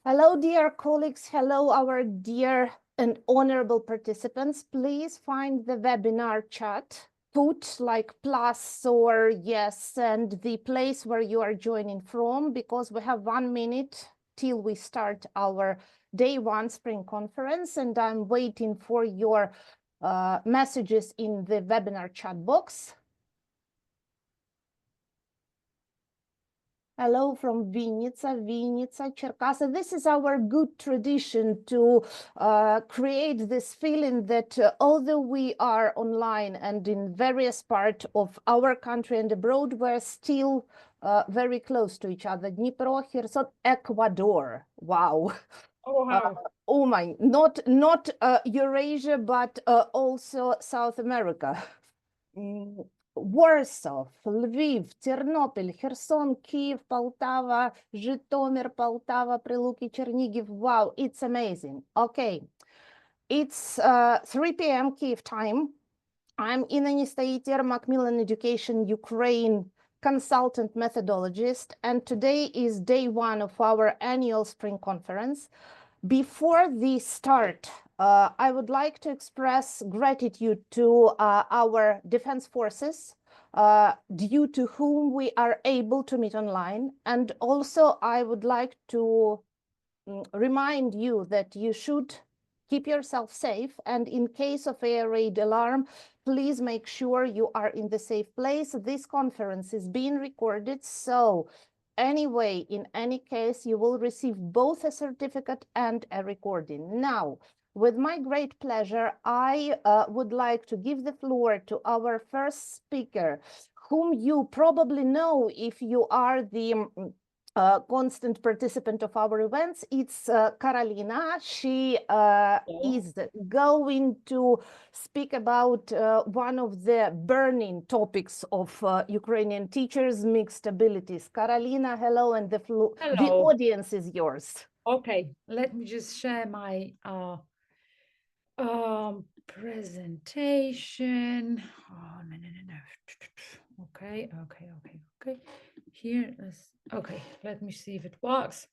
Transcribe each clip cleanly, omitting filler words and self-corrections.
Hello, dear colleagues. Hello, our dear and honorable participants. Please find the webinar chat, put like plus or yes, and the place where you are joining from, because we have 1 minute till we start our day one spring conference, and I'm waiting for your messages in the webinar chat box. Hello from Vinnytsia, Cherkasy. This is our good tradition to create this feeling that although we are online and in various parts of our country and abroad, we're still very close to each other. Dnipro, Kherson, Ecuador. Wow. Oh, wow. Oh my, not Eurasia, but also South America. Warsaw, Lviv, Ternopil, Kherson, Kyiv, Poltava, Zhytomyr, Poltava, Prилуки, Chernigiv. Wow, it's amazing. Okay, it's 3 p.m. Kyiv time. I'm Inna Nistaiter, Macmillan Education Ukraine consultant methodologist, and today is day one of our annual spring conference. Before the start, I would like to express gratitude to our defense forces, due to whom we are able to meet online. And also, I would like to remind you that you should keep yourself safe. And in case of air raid alarm, please make sure you are in the safe place. This conference is being recorded, so anyway, in any case, you will receive both a certificate and a recording. Now, with my great pleasure, I would like to give the floor to our first speaker, whom you probably know if you are the constant participant of our events. It's Karolina. She is going to speak about one of the burning topics of Ukrainian teachers, mixed abilities. Karolina, hello, and the audience is yours. Okay, let me just share my presentation. Oh, no. Okay. Here is, okay, let me see if it works.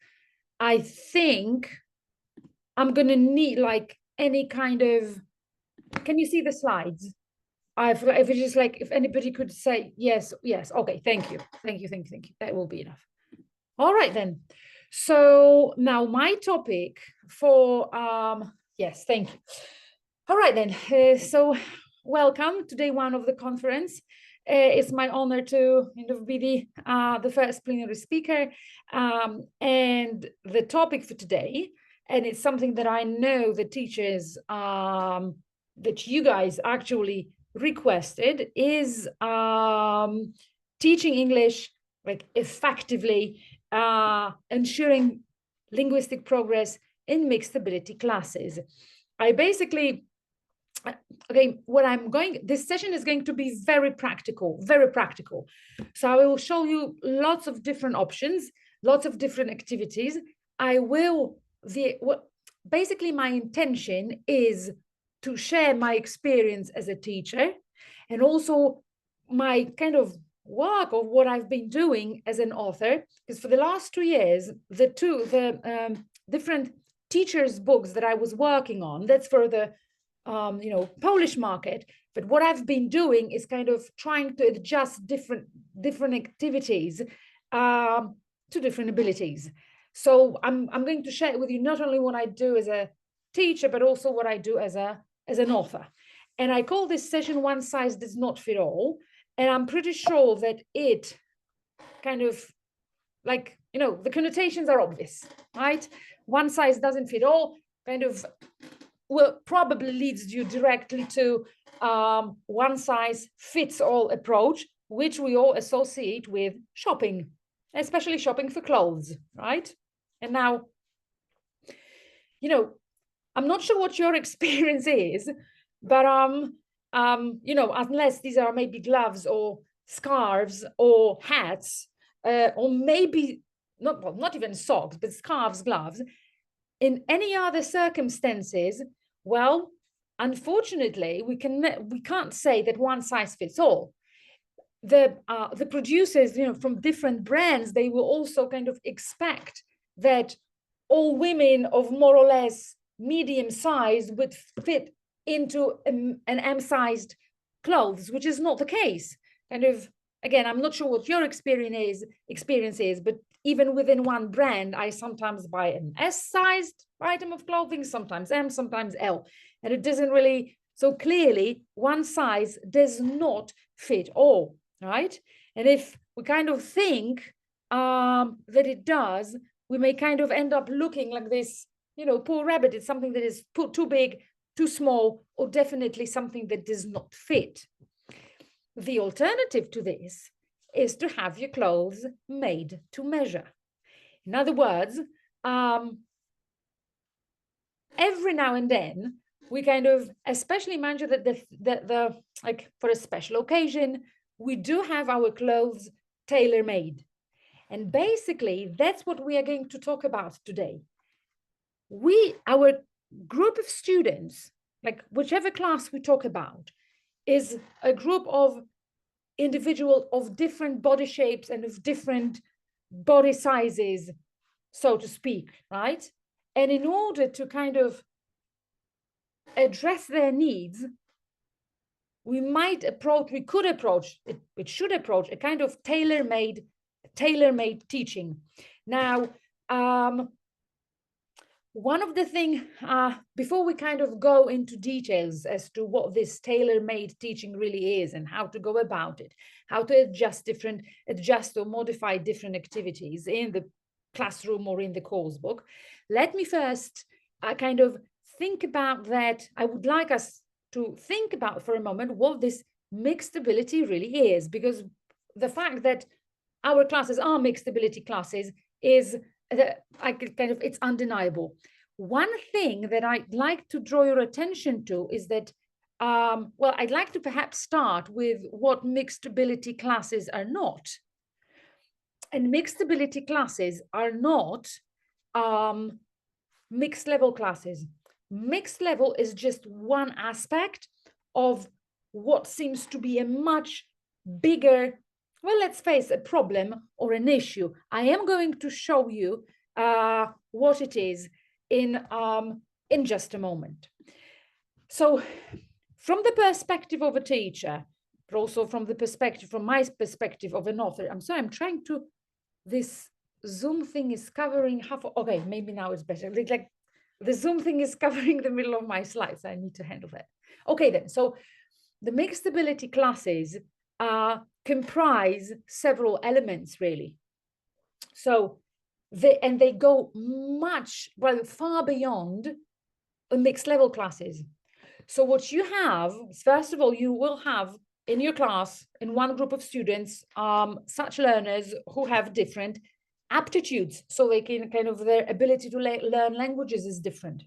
I think I'm gonna need like any kind of, can you see the slides? If it's just like, if anybody could say yes. Okay, thank you. That will be enough. All right then. So now my topic for yes, thank you. All right then. So welcome to day one of the conference. It's my honor to be the first plenary speaker, and the topic for today, and it's something that I know the teachers that you guys actually requested, is teaching English like effectively, ensuring linguistic progress in mixed ability classes. I basically, okay, this session is going to be very practical. So I will show you lots of different options, lots of different activities. Basically my intention is to share my experience as a teacher, and also my kind of work of what I've been doing as an author, because for the last 2 years, the different teachers' books that I was working on, that's for the Polish market. But what I've been doing is kind of trying to adjust different activities to different abilities. So I'm going to share with you not only what I do as a teacher, but also what I do as an author. And I call this session "One Size Does Not Fit All." And I'm pretty sure that it kind of, like, the connotations are obvious, right? One size doesn't fit all kind of probably leads you directly to one size fits all approach, which we all associate with shopping, especially shopping for clothes, right? And now, I'm not sure what your experience is, but unless these are maybe gloves or scarves or hats, or maybe not even socks, but scarves, gloves, in any other circumstances, well, unfortunately, we can't say that one size fits all. the producers, from different brands, they will also kind of expect that all women of more or less medium size would fit into an M-sized clothes, which is not the case. Kind of, again, I'm not sure what your experience is, but even within one brand, I sometimes buy an S-sized item of clothing, sometimes M, sometimes L, and it doesn't really. So clearly, one size does not fit all, right? And if we kind of think that it does, we may kind of end up looking like this, poor rabbit. It's something that is too big, too small, or definitely something that does not fit. The alternative to this is to have your clothes made to measure. In other words, every now and then, we kind of, especially imagine that the like for a special occasion, we do have our clothes tailor-made. And basically, that's what we are going to talk about today. Our group of students, like whichever class we talk about, is a group of individuals of different body shapes and of different body sizes, so to speak, right? And in order to kind of address their needs, we should approach a kind of tailor-made teaching. Now, one of the things, before we kind of go into details as to what this tailor-made teaching really is and how to go about it, how to adjust or modify different activities in the classroom or in the course book, let me first kind of think about that. I would like us to think about for a moment what this mixed ability really is, because the fact that our classes are mixed ability classes is it's undeniable. One thing that I'd like to draw your attention to is that, well, I'd like to perhaps start with what mixed ability classes are not. And mixed ability classes are not mixed level classes. Mixed level is just one aspect of what seems to be a much bigger, well, let's face a problem or an issue. I am going to show you what it is in just a moment. So from the perspective of a teacher, but also from my perspective of an author, I'm sorry, I'm trying to, this Zoom thing is covering half, okay, maybe now it's better. Like the Zoom thing is covering the middle of my slides. I need to handle that. Okay then, so the mixed ability classes comprise several elements really. So they go far beyond mixed level classes. So what you have, first of all, you will have in your class, in one group of students, such learners who have different aptitudes. So they can kind of, their ability to learn languages is different.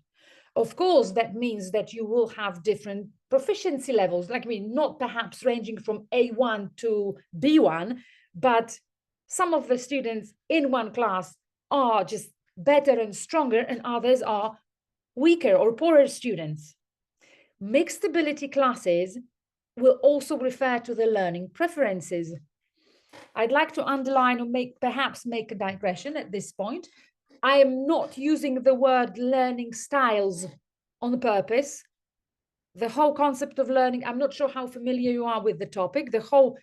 Of course, that means that you will have different proficiency levels, like, I mean, not perhaps ranging from A1 to B1, but some of the students in one class are just better and stronger, and others are weaker or poorer students. Mixed ability classes will also refer to the learning preferences. I'd like to underline or perhaps make a digression at this point. I am not using the word learning styles on purpose. The whole concept of learning, I'm not sure how familiar you are with the topic. The whole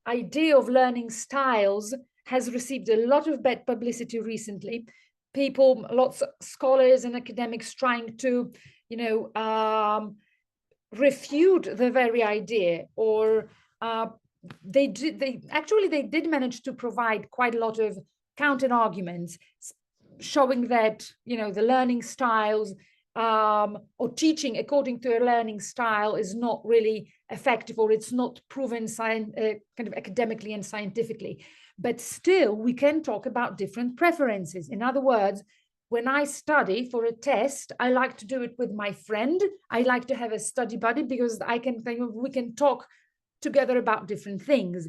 idea of learning styles has received a lot of bad publicity recently. Lots of scholars and academics trying to, refute the very idea, or they did manage to provide quite a lot of counter arguments showing that the learning styles or teaching according to a learning style is not really effective, or it's not proven kind of academically and scientifically. But still, we can talk about different preferences. In other words, when I study for a test, I like to do it with my friend. I like to have a study buddy because we can talk together about different things.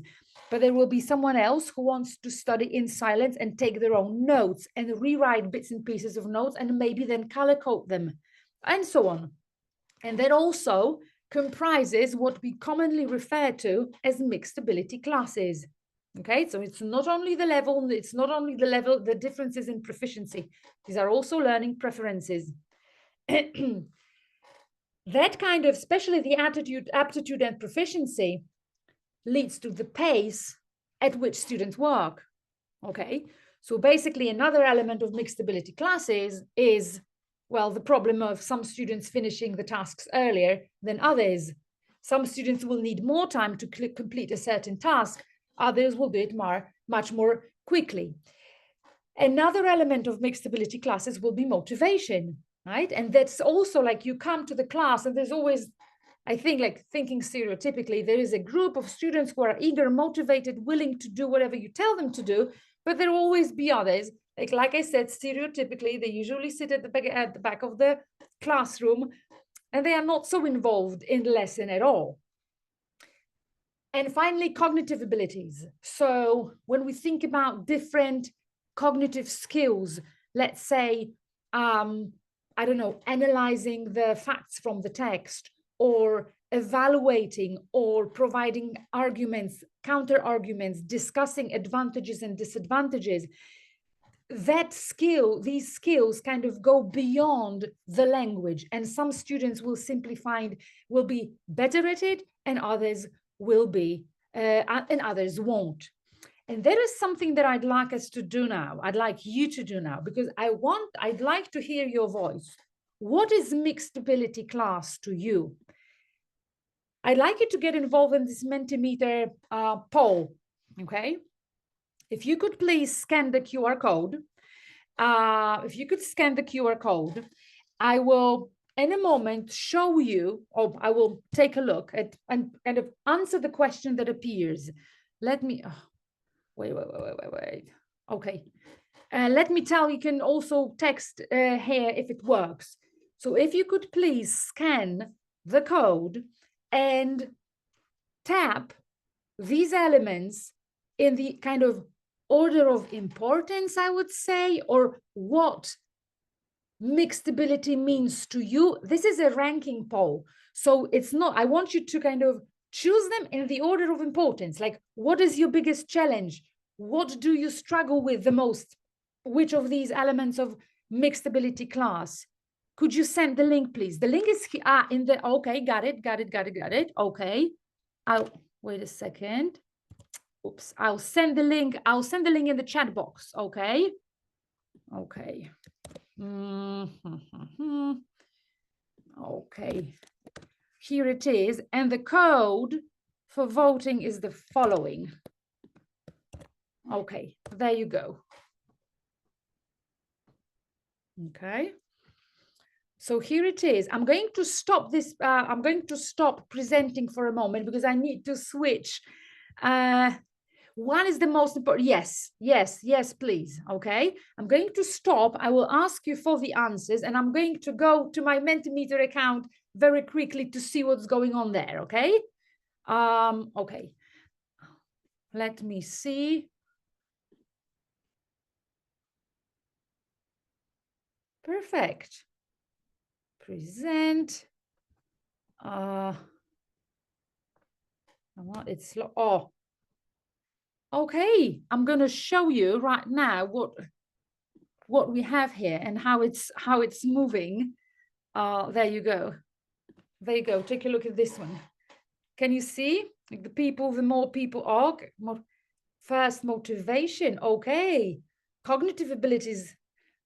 But there will be someone else who wants to study in silence and take their own notes and rewrite bits and pieces of notes and maybe then color code them and so on. And then also comprises what we commonly refer to as mixed ability classes. Okay, so it's not only the level, the differences in proficiency. These are also learning preferences. That kind of, especially the attitude, aptitude, and proficiency leads to the pace at which students work. Okay, so basically another element of mixed ability classes is, well, the problem of some students finishing the tasks earlier than others. Some students will need more time to complete a certain task. Others will do it much more quickly. Another element of mixed ability classes will be motivation, right? And that's also like you come to the class and there's always, I think, like thinking stereotypically, there is a group of students who are eager, motivated, willing to do whatever you tell them to do, but there will always be others. Like I said, stereotypically, they usually sit at the back of the classroom and they are not so involved in the lesson at all. And finally, cognitive abilities. So when we think about different cognitive skills, let's say, I don't know, analyzing the facts from the text, or evaluating or providing arguments, counter arguments, discussing advantages and disadvantages, these skills kind of go beyond the language, and some students will simply will be better at it, and others will be, and others won't. And that is something that I'd like us to do now. I'd like you to do now, because I'd like to hear your voice. What is mixed ability class to you? I'd like you to get involved in this Mentimeter poll, okay? If you could please scan the QR code. I will, in a moment, show you, or I will take a look at and kind of answer the question that appears. Let me, wait. Okay. Let me tell you can also text here if it works. So if you could please scan the code and tap these elements in the kind of order of importance, I would say, or what mixed ability means to you. This is a ranking poll. So it's not, I want you to kind of choose them in the order of importance. Like, what is your biggest challenge? What do you struggle with the most? Which of these elements of mixed ability class? Could you send the link, please? The link is here in the, okay, got it. Okay. Wait a second. Oops, I'll send the link in the chat box, okay? Okay. Okay, here it is. And the code for voting is the following. Okay, there you go. Okay. So here it is. I'm going to stop this. I'm going to stop presenting for a moment because I need to switch. One is the most important. Yes, please. Okay. I'm going to stop. I will ask you for the answers, and I'm going to go to my Mentimeter account very quickly to see what's going on there. Okay. Okay. Let me see. Perfect. Present. It's oh. Okay, I'm going to show you right now what we have here and how it's moving. There you go. There you go. Take a look at this one. Can you see? Like the more people are, first motivation. Okay. Cognitive abilities.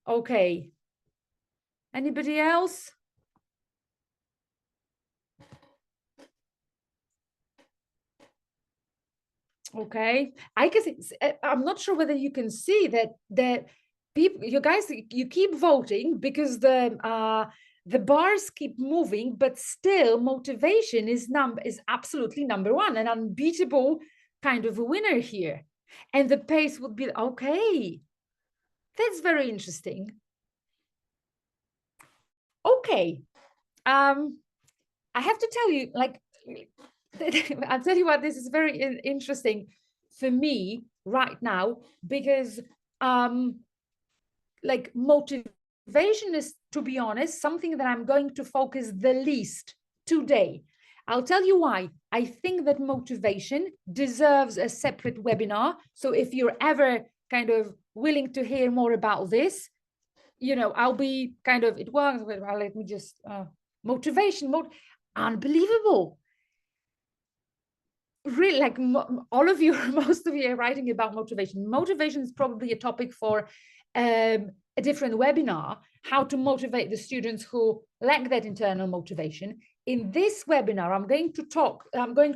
Okay. Anybody else? Okay. I guess I'm not sure whether you can see that people, you guys, you keep voting because the bars keep moving, but still motivation is absolutely number one, an unbeatable kind of a winner here. And the pace would be, okay, that's very interesting. Okay. I have to tell you, like, I'll tell you what, this is very interesting for me right now, because like motivation is, to be honest, something that I'm going to focus the least today. I'll tell you why. I think that motivation deserves a separate webinar. So if you're ever kind of willing to hear more about this, I'll be kind of, it works. Well, let me just, motivation, unbelievable. Really, like all of you, most of you are writing about motivation. Motivation is probably a topic for a different webinar, how to motivate the students who lack that internal motivation. In this webinar, I'm going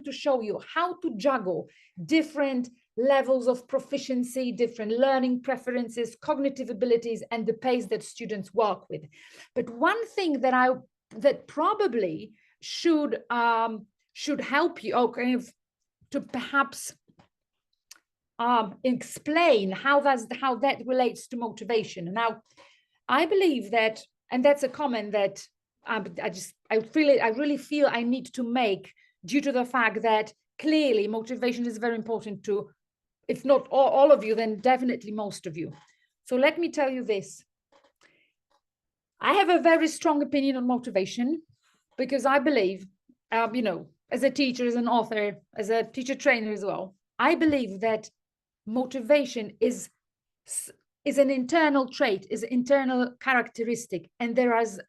to show you how to juggle different levels of proficiency, different learning preferences, cognitive abilities, and the pace that students work with. But one thing that probably should help you, kind of, to perhaps explain how that relates to motivation. Now, I believe that, and that's a comment that I really feel I need to make, due to the fact that clearly motivation is very important to, if not all of you, then definitely most of you. So let me tell you this. I have a very strong opinion on motivation, because I believe, as a teacher, as an author, as a teacher trainer as well, I believe that motivation is an internal trait, is an internal characteristic, and there is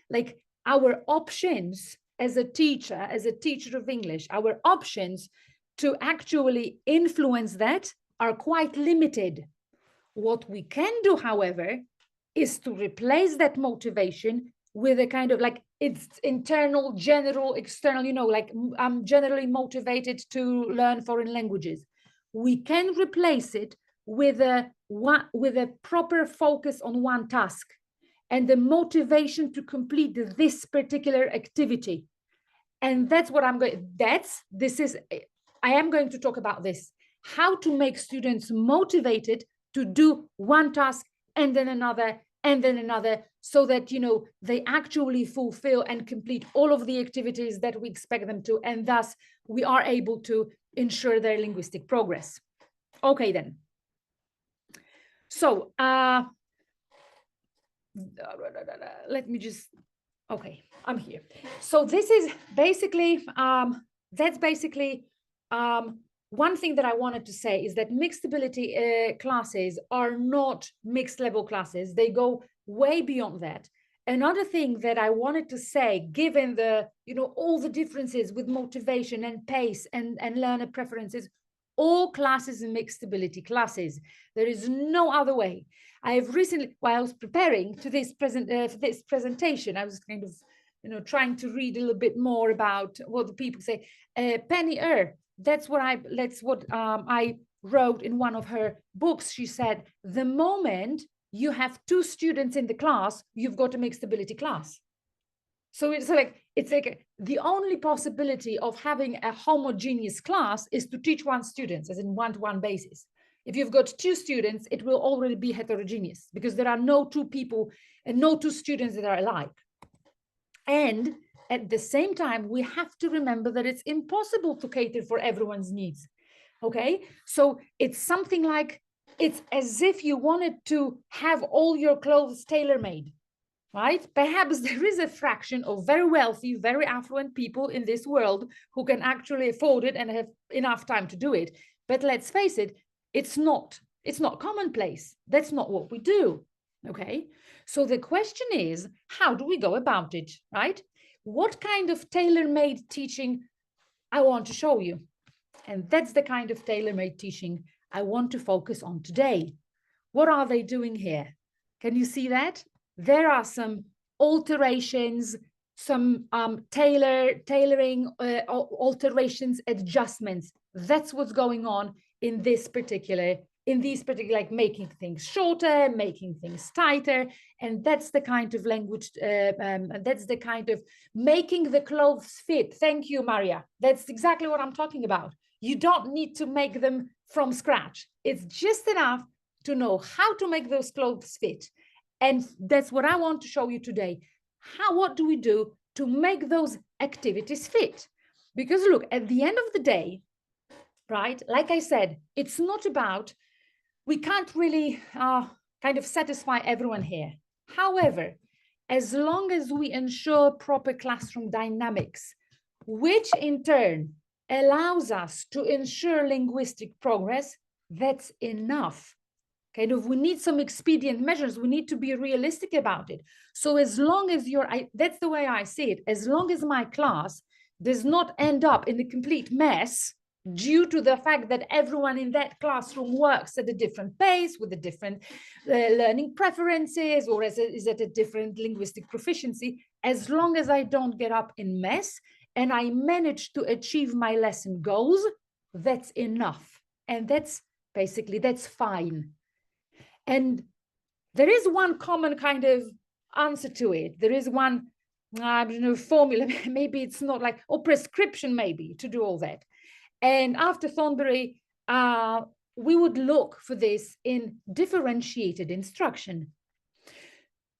like our options as a teacher of English, our options to actually influence that are quite limited. What we can do, however, is to replace that motivation with a kind of like, it's internal, general, external, like I'm generally motivated to learn foreign languages. We can replace it with a proper focus on one task and the motivation to complete this particular activity. And that's what I am going to talk about this, how to make students motivated to do one task and then another, so that, they actually fulfill and complete all of the activities that we expect them to, and thus we are able to ensure their linguistic progress. Okay, then. So let me just, okay, I'm here. So this is basically, that's basically one thing that I wanted to say, is that mixed ability classes are not mixed level classes. They go way beyond that. Another thing that I wanted to say, given the, all the differences with motivation and pace and learner preferences, all classes are mixed ability classes. There is no other way. I have recently, while I was preparing to this presentation, I was kind of, trying to read a little bit more about what the people say. Penny that's what I wrote in one of her books. She said, the moment you have 2 students in the class, you've got a mixed ability class. So it's like the only possibility of having a homogeneous class is to teach 1 student, as in one-to-one basis. If you've got 2 students, it will already be heterogeneous, because there are no 2 people and no 2 students that are alike. And at the same time, we have to remember that it's impossible to cater for everyone's needs. Okay, so it's something like, it's as if you wanted to have all your clothes tailor-made, right? Perhaps there is a fraction of very wealthy, very affluent people in this world who can actually afford it and have enough time to do it. But let's face it, it's not commonplace. That's not what we do. Okay, so the question is, how do we go about it, right? What kind of tailor-made teaching I want to show you? And that's the kind of tailor-made teaching I want to focus on today. What are they doing here? Can you see that? There are some alterations, some tailoring, alterations, adjustments. That's what's going on in these particular, like making things shorter, making things tighter. And that's the kind of language, that's the kind of making the clothes fit. Thank you, Maria. That's exactly what I'm talking about. You don't need to make them from scratch. It's just enough to know how to make those clothes fit. And that's what I want to show you today. What do we do to make those activities fit? Because look, at the end of the day, right, like I said, it's not about, we can't really kind of satisfy everyone here. However, as long as we ensure proper classroom dynamics, which in turn allows us to ensure linguistic progress, that's enough. We need some expedient measures. We need to be realistic about it. So as long as that's the way I see it, as long as my class does not end up in a complete mess due to the fact that everyone in that classroom works at a different pace with a different learning preferences or is at a different linguistic proficiency, as long as I don't get up in mess and I manage to achieve my lesson goals, that's enough. And that's fine. And there is one common kind of answer to it. There is one, I don't know, formula, maybe it's not like, or prescription maybe to do all that. And after Thornbury, we would look for this in differentiated instruction.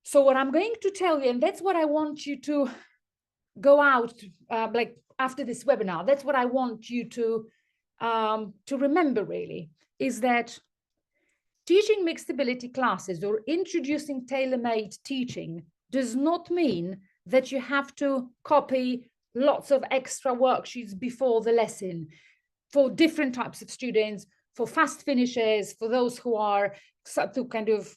So what I'm going to tell you, and that's what I want you to go out, like after this webinar, that's what I want you to remember really, is that teaching mixed ability classes or introducing tailor-made teaching does not mean that you have to copy lots of extra worksheets before the lesson for different types of students, for fast finishers, for those who are to kind of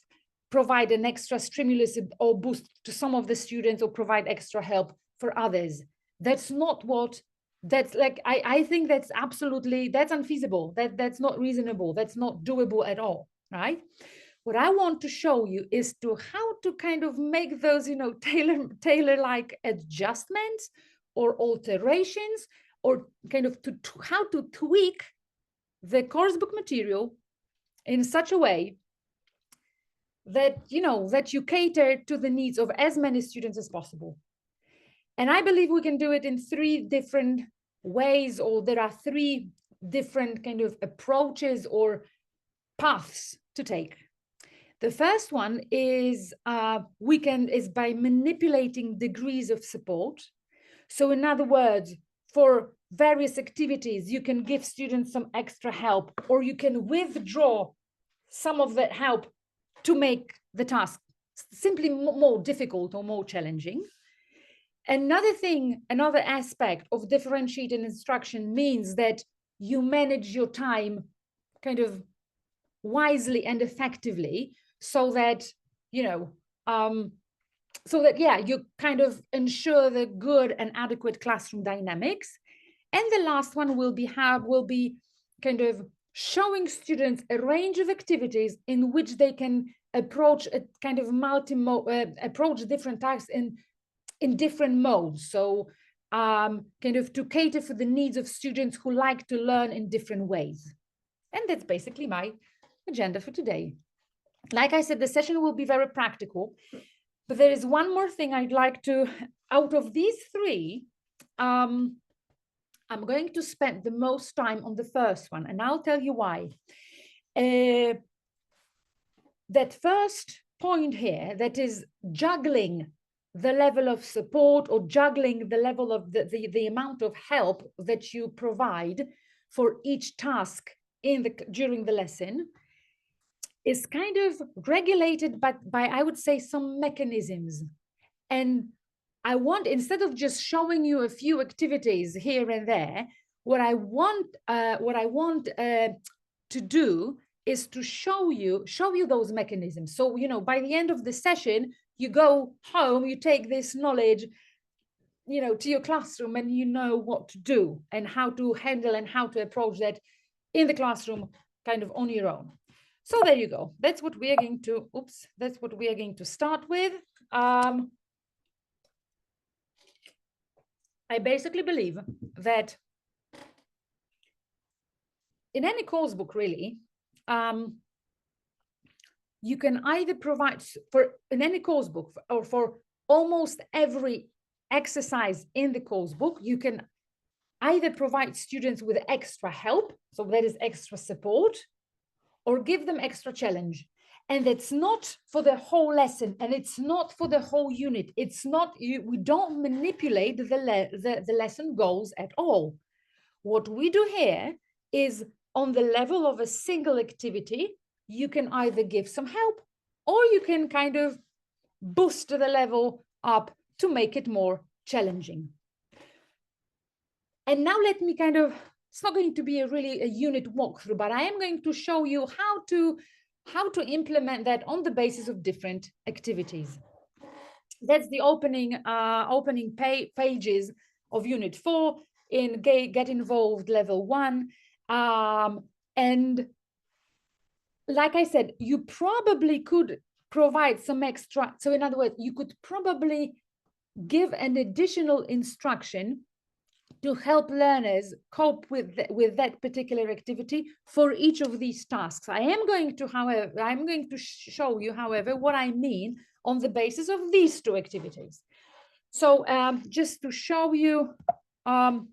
provide an extra stimulus or boost to some of the students or provide extra help for others. That's not what, that's like, I think that's absolutely, that's unfeasible. That's not reasonable. That's not doable at all. Right? What I want to show you is to how to kind of make those, tailor-like adjustments or alterations, or kind of how to tweak the course book material in such a way that, that you cater to the needs of as many students as possible. And I believe we can do it in 3 different ways, or there are 3 different kind of approaches or paths to take. The first one is by manipulating degrees of support. So in other words, for various activities, you can give students some extra help, or you can withdraw some of that help to make the task simply more difficult or more challenging. Another aspect of differentiated instruction means that you manage your time kind of wisely and effectively, so that you kind of ensure the good and adequate classroom dynamics. And the last one will be kind of showing students a range of activities in which they can approach a kind of approach different tasks in different modes. So kind of to cater for the needs of students who like to learn in different ways. And that's basically my agenda for today. Like I said, the session will be very practical, but there is one more thing I'd like to, out of these 3, I'm going to spend the most time on the first one, and I'll tell you why. That first point here, that is juggling the level of support, or juggling the level of the amount of help that you provide for each task during the lesson, is kind of regulated by I would say some mechanisms. And I want, instead of just showing you a few activities here and there, what I want to do is to show you those mechanisms. So, by the end of the session, you go home, you take this knowledge, to your classroom, and you know what to do and how to handle and how to approach that in the classroom kind of on your own. So there you go. That's what we are going to start with. I basically believe that in any course book, really, you can either provide in any course book, or for almost every exercise in the course book, you can either provide students with extra help, so that is extra support, or give them extra challenge. And that's not for the whole lesson, and it's not for the whole unit. It's not, we don't manipulate the lesson goals at all. What we do here is, on the level of a single activity, you can either give some help, or you can kind of boost the level up to make it more challenging. And now let me it's not going to be a unit walkthrough, but I am going to show you how to implement that on the basis of different activities. That's the opening pages of Unit 4 in Get Involved Level 1. And like I said, you probably could provide some extra. So in other words, you could probably give an additional instruction to help learners cope with that particular activity for each of these tasks. I'm going to show you, however, what I mean on the basis of these two activities. So just to show you, in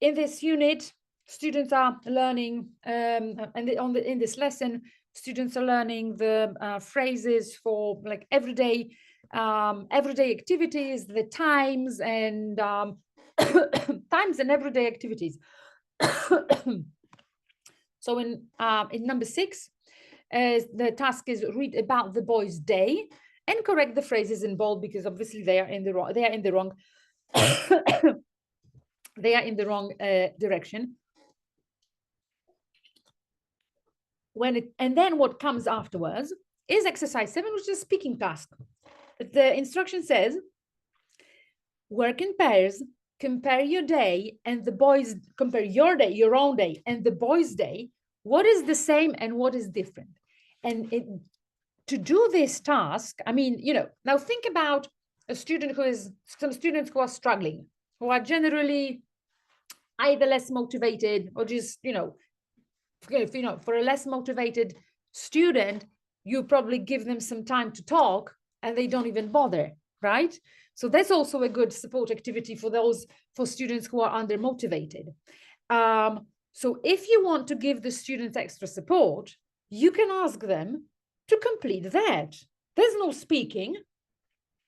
this unit, students are learning, in this lesson, students are learning the phrases for like everyday activities, the times and times and everyday activities. So in number 6, the task is read about the boy's day and correct the phrases in bold, because obviously they are in the wrong they are in the wrong direction. And then what comes afterwards is exercise 7, which is a speaking task. The instruction says, work in pairs, compare your day and the boys, compare your own day and the boys' day. What is the same and what is different? And to do this task, I mean, now think about some students who are struggling, who are generally either less motivated or just, for a less motivated student, you probably give them some time to talk and they don't even bother, right? So that's also a good support activity for students who are undermotivated. So if you want to give the students extra support, you can ask them to complete that. There's no speaking.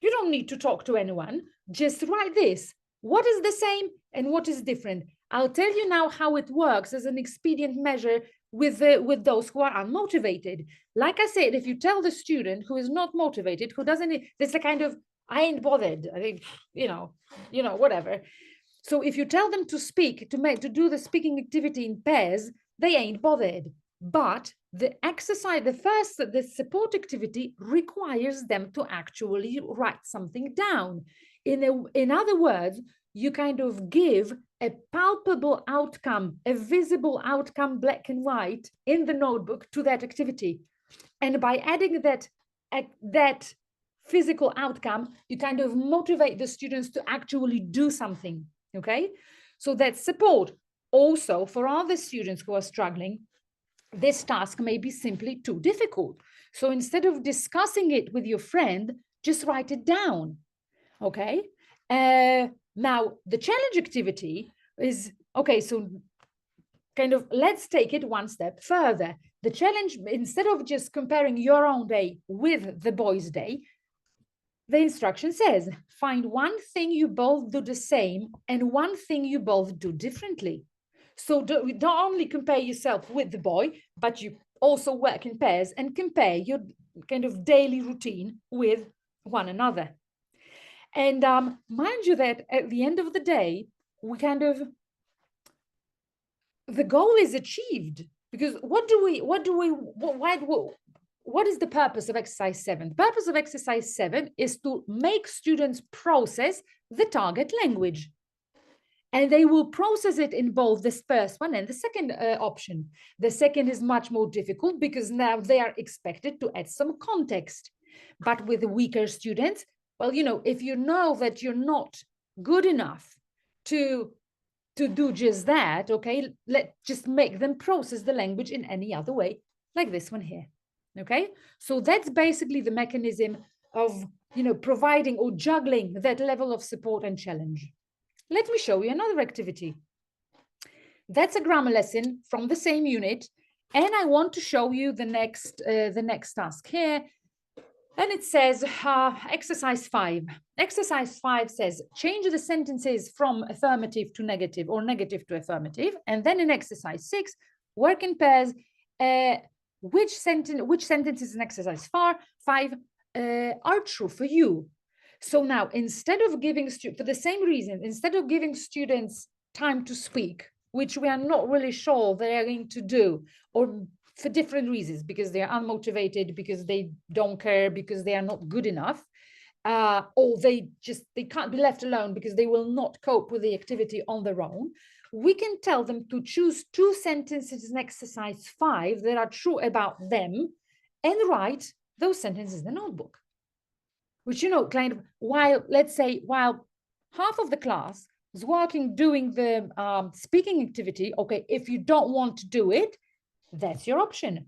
You don't need to talk to anyone. Just write this. What is the same and what is different? I'll tell you now how it works as an expedient measure with those who are unmotivated. Like I said, if you tell the student who is not motivated, who doesn't, there's a kind of, I ain't bothered. I think, whatever. So if you tell them to speak, to do the speaking activity in pairs, they ain't bothered. But the exercise, the support activity requires them to actually write something down. In other words, you kind of give a palpable outcome, a visible outcome, black and white, in the notebook to that activity. And by adding that physical outcome, you kind of motivate the students to actually do something, okay? So that's support. Also, for other students who are struggling, this task may be simply too difficult. So instead of discussing it with your friend, just write it down, okay? Now, the challenge activity is, okay, so kind of let's take it one step further. The challenge, instead of just comparing your own day with the boys' day, the instruction says, find one thing you both do the same and one thing you both do differently. So don't only compare yourself with the boy, but you also work in pairs and compare your kind of daily routine with one another. And mind you that at the end of the day, the goal is achieved, because what is the purpose of exercise 7? The purpose of exercise 7 is to make students process the target language. And they will process it in both the first one and the second option. The second is much more difficult because now they are expected to add some context. But with the weaker students, well, if you know that you're not good enough to do just that, okay, just make them process the language in any other way, like this one here, okay? So that's basically the mechanism of, providing or juggling that level of support and challenge. Let me show you another activity. That's a grammar lesson from the same unit, and I want to show you the next task here. And it says exercise 5. Exercise 5 says change the sentences from affirmative to negative or negative to affirmative. And then in exercise 6, work in pairs. Which sentence is in exercise 5? are true for you. So now, instead of giving for the same reason, instead of giving students time to speak, which we are not really sure they are going to do, or for different reasons, because they are unmotivated, because they don't care, because they are not good enough, or they can't be left alone because they will not cope with the activity on their own, we can tell them to choose 2 sentences in exercise 5 that are true about them and write those sentences in the notebook. Which, kind of, let's say, while half of the class is working, doing the speaking activity, okay, if you don't want to do it, that's your option,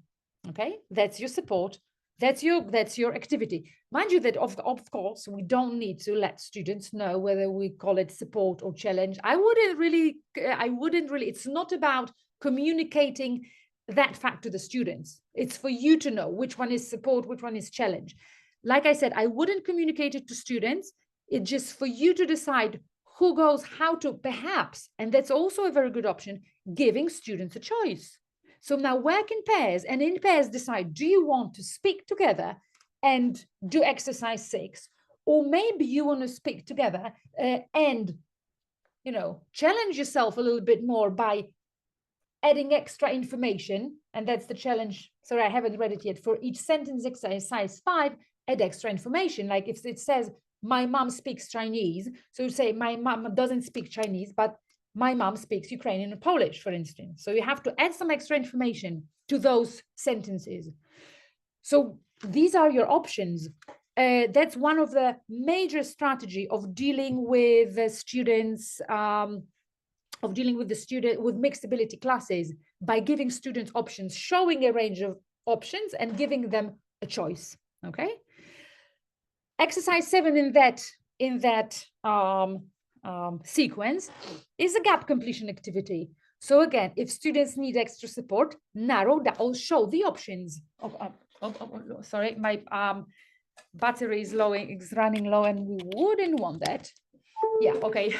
okay? That's your support. That's your activity. Mind you that, of course, we don't need to let students know whether we call it support or challenge. I wouldn't really, it's not about communicating that fact to the students. It's for you to know which one is support, which one is challenge. Like I said, I wouldn't communicate it to students. It's just for you to decide who goes how to, perhaps, and that's also a very good option, giving students a choice. So now work in pairs, and in pairs decide, do you want to speak together and do exercise 6? Or maybe you want to speak together and, challenge yourself a little bit more by adding extra information. And that's the challenge. Sorry, I haven't read it yet. For each sentence exercise 5, add extra information. Like if it says, my mom speaks Chinese, so you say, my mom doesn't speak Chinese, but my mom speaks Ukrainian and Polish, for instance. So you have to add some extra information to those sentences. So these are your options. That's one of the major strategy of dealing with the students, with mixed ability classes, by giving students options, showing a range of options and giving them a choice. Okay. Exercise 7 in that sequence is a gap completion activity. So again, if students need extra support, narrow down or show the options. Sorry, my battery is running low, and we wouldn't want that. Yeah, okay.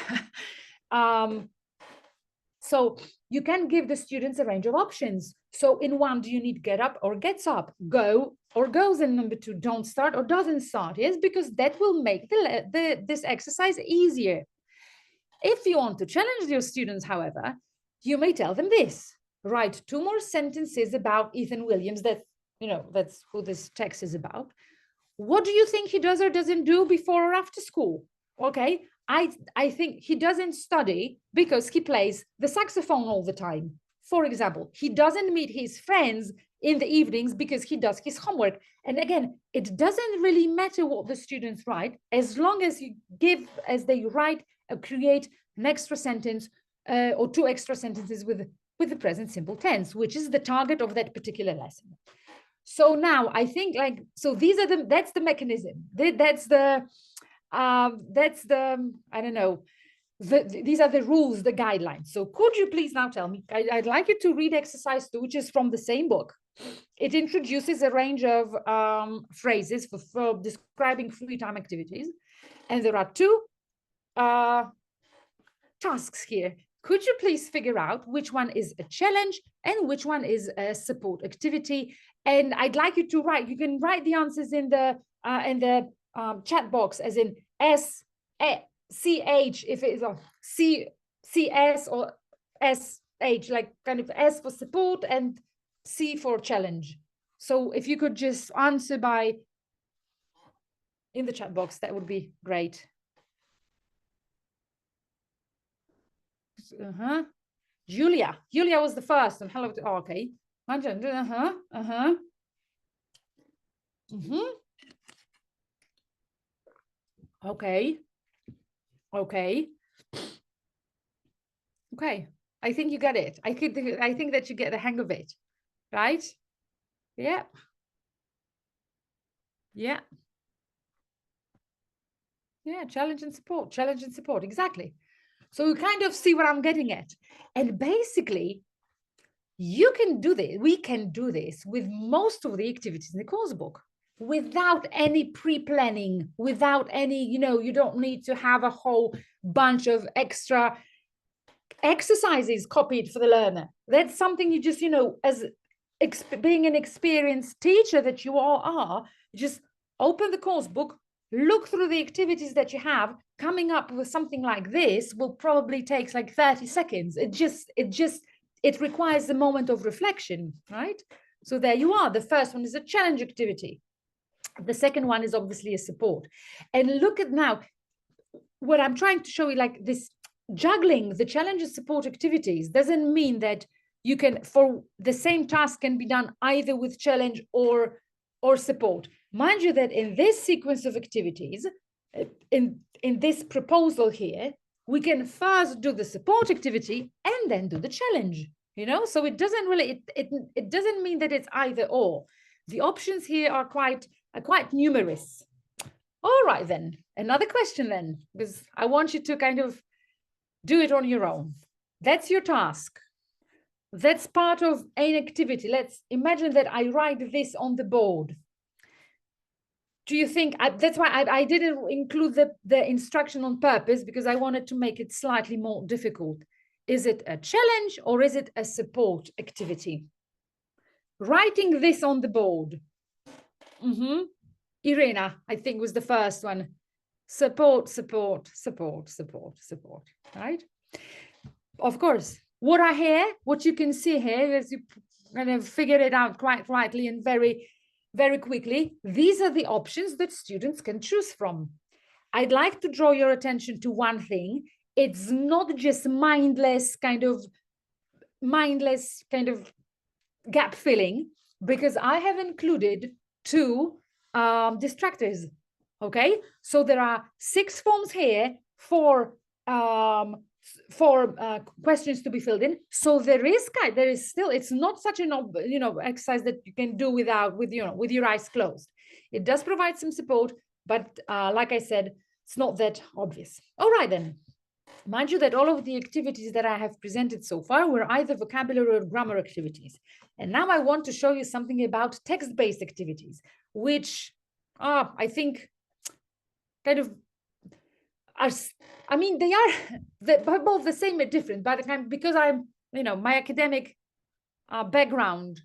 So you can give the students a range of options. So in 1, do you need get up or gets up, go or goes? And number 2, don't start or doesn't start. Yes, because that will make this exercise easier. If you want to challenge your students, however, you may tell them this: write 2 more sentences about Ethan Williams. That's who this text is about. What do you think he does or doesn't do before or after school? Okay, I think he doesn't study because he plays the saxophone all the time. For example, he doesn't meet his friends in the evenings because he does his homework. And again, it doesn't really matter what the students write, as long as they write or create an extra sentence or 2 extra sentences with the present simple tense, which is the target of that particular lesson. So now I think that's the mechanism. That's the I don't know, these are the rules, the guidelines. So could you please now tell me, I'd like you to read exercise 2, which is from the same book. It introduces a range of phrases for describing free time activities. And there are 2 tasks here. Could you please figure out which one is a challenge and which one is a support activity? And I'd like you to write, you can write the answers in the chat box, as in SCH, if it is a CS or SH, like kind of S for support and C for challenge. So if you could just answer in the chat box, that would be great. Julia was the first, and hello. Oh, okay. Okay. I think you get it. I think that you get the hang of it, right? Yeah. Challenge and support. Exactly. So you kind of see what I'm getting at. And basically, you can do this. We can do this with most of the activities in the course book without any pre-planning, without any, you don't need to have a whole bunch of extra exercises copied for the learner. That's something you just, as being an experienced teacher that you all are, just open the course book, look through the activities that you have. Coming up with something like this will probably take like 30 seconds. It requires a moment of reflection, right? So there you are. The first one is a challenge activity. The second one is obviously a support. And look at now, what I'm trying to show you, like this juggling the challenge and support activities doesn't mean that you can, for the same task can be done either with challenge or support. Mind you that in this sequence of activities, in this proposal here, we can first do the support activity and then do the challenge, you know? So it doesn't really, it doesn't mean that it's either or. The options here are quite numerous. All right, then, another question then, because I want you to kind of do it on your own. That's your task. That's part of an activity. Let's imagine that I write this on the board. Do you think, that's why I didn't include the instruction on purpose, because I wanted to make it slightly more difficult. Is it a challenge or is it a support activity? Writing this on the board. Irina, I think, was the first one. Support, support, support, support, support, right? Of course, what you can see here, as you kind of figured it out quite rightly and very, very quickly, these are the options that students can choose from. I'd like to draw your attention to one thing. It's not just mindless kind of gap filling, because I have included 2 distractors. Okay, so there are 6 forms here for questions to be filled in. So there is still, it's not such an exercise that you can do with your eyes closed. It does provide some support, but like I said, it's not that obvious. All right then. Mind you that all of the activities that I have presented so far were either vocabulary or grammar activities. And now I want to show you something about text-based activities, which I think kind of are, I mean, they are both the same and different, but because I'm, my academic background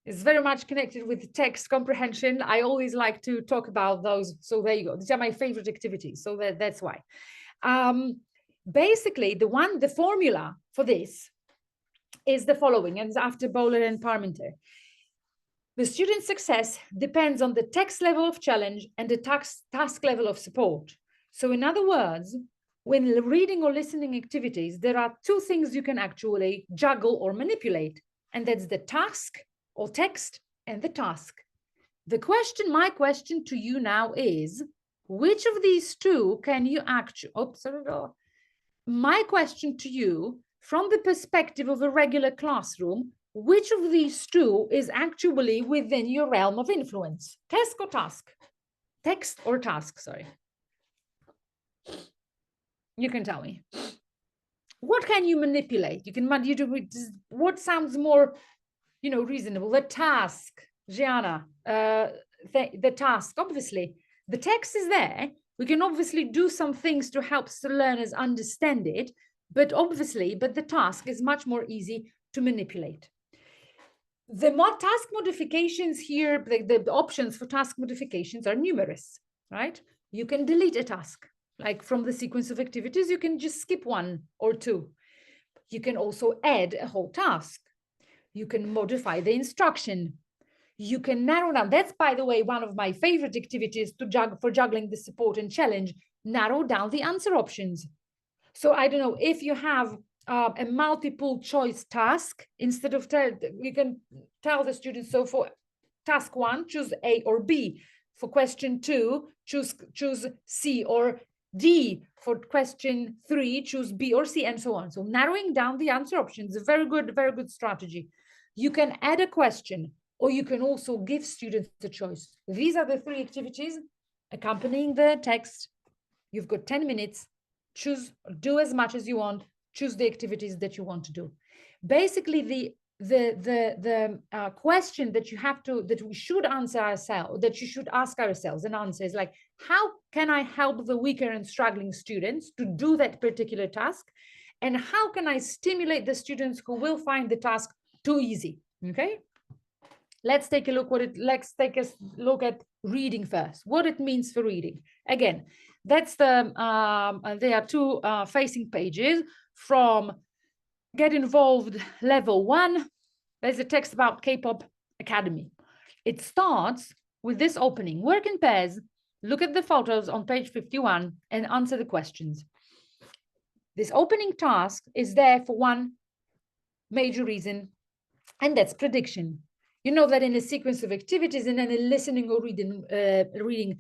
is very much connected with text comprehension, I always like to talk about those. So there you go. These are my favorite activities. So that's why. Basically, the formula for this is the following, and it's after Bowler and Parmenter. The student's success depends on the text level of challenge and the task level of support. So in other words, when reading or listening activities, there are 2 things you can actually juggle or manipulate, and that's the task or text and the task. My question to you now is, which of these 2 can you actually, my question to you, from the perspective of a regular classroom, which of these 2 is actually within your realm of influence? Text or task? Text or task, sorry. You can tell me. What can you manipulate? What sounds more, reasonable? The task, Gianna, the task, obviously. The text is there. We can obviously do some things to help the learners understand it, but the task is much more easy to manipulate. The task modifications here, the options for task modifications are numerous, right? You can delete a task, like from the sequence of activities, you can just skip 1 or 2. You can also add a whole task. You can modify the instruction. You can narrow down. That's, by the way, one of my favorite activities for juggling the support and challenge, narrow down the answer options. So I don't know, if you have a multiple choice task, instead of you can tell the students, so for task 1, choose A or B. For question 2, choose C or D. For question 3, choose B or C, and so on. So narrowing down the answer options is a very good strategy. You can add a question, or you can also give students the choice. These are the 3 activities accompanying the text. You've got 10 minutes. Do as much as you want. Choose the activities that you want to do. Basically, the question that we should answer ourselves, that you should ask ourselves and answer is like, how can I help the weaker and struggling students to do that particular task? And how can I stimulate the students who will find the task too easy? Okay. let's take a look at reading first, what it means for reading. Again, that's there are two facing pages from Get Involved Level 1. There's a text about K-pop Academy. It starts with this opening: work in pairs, look at the photos on page 51 and answer the questions. This opening task is there for one major reason, and that's prediction. You know that in a sequence of activities and then a listening or reading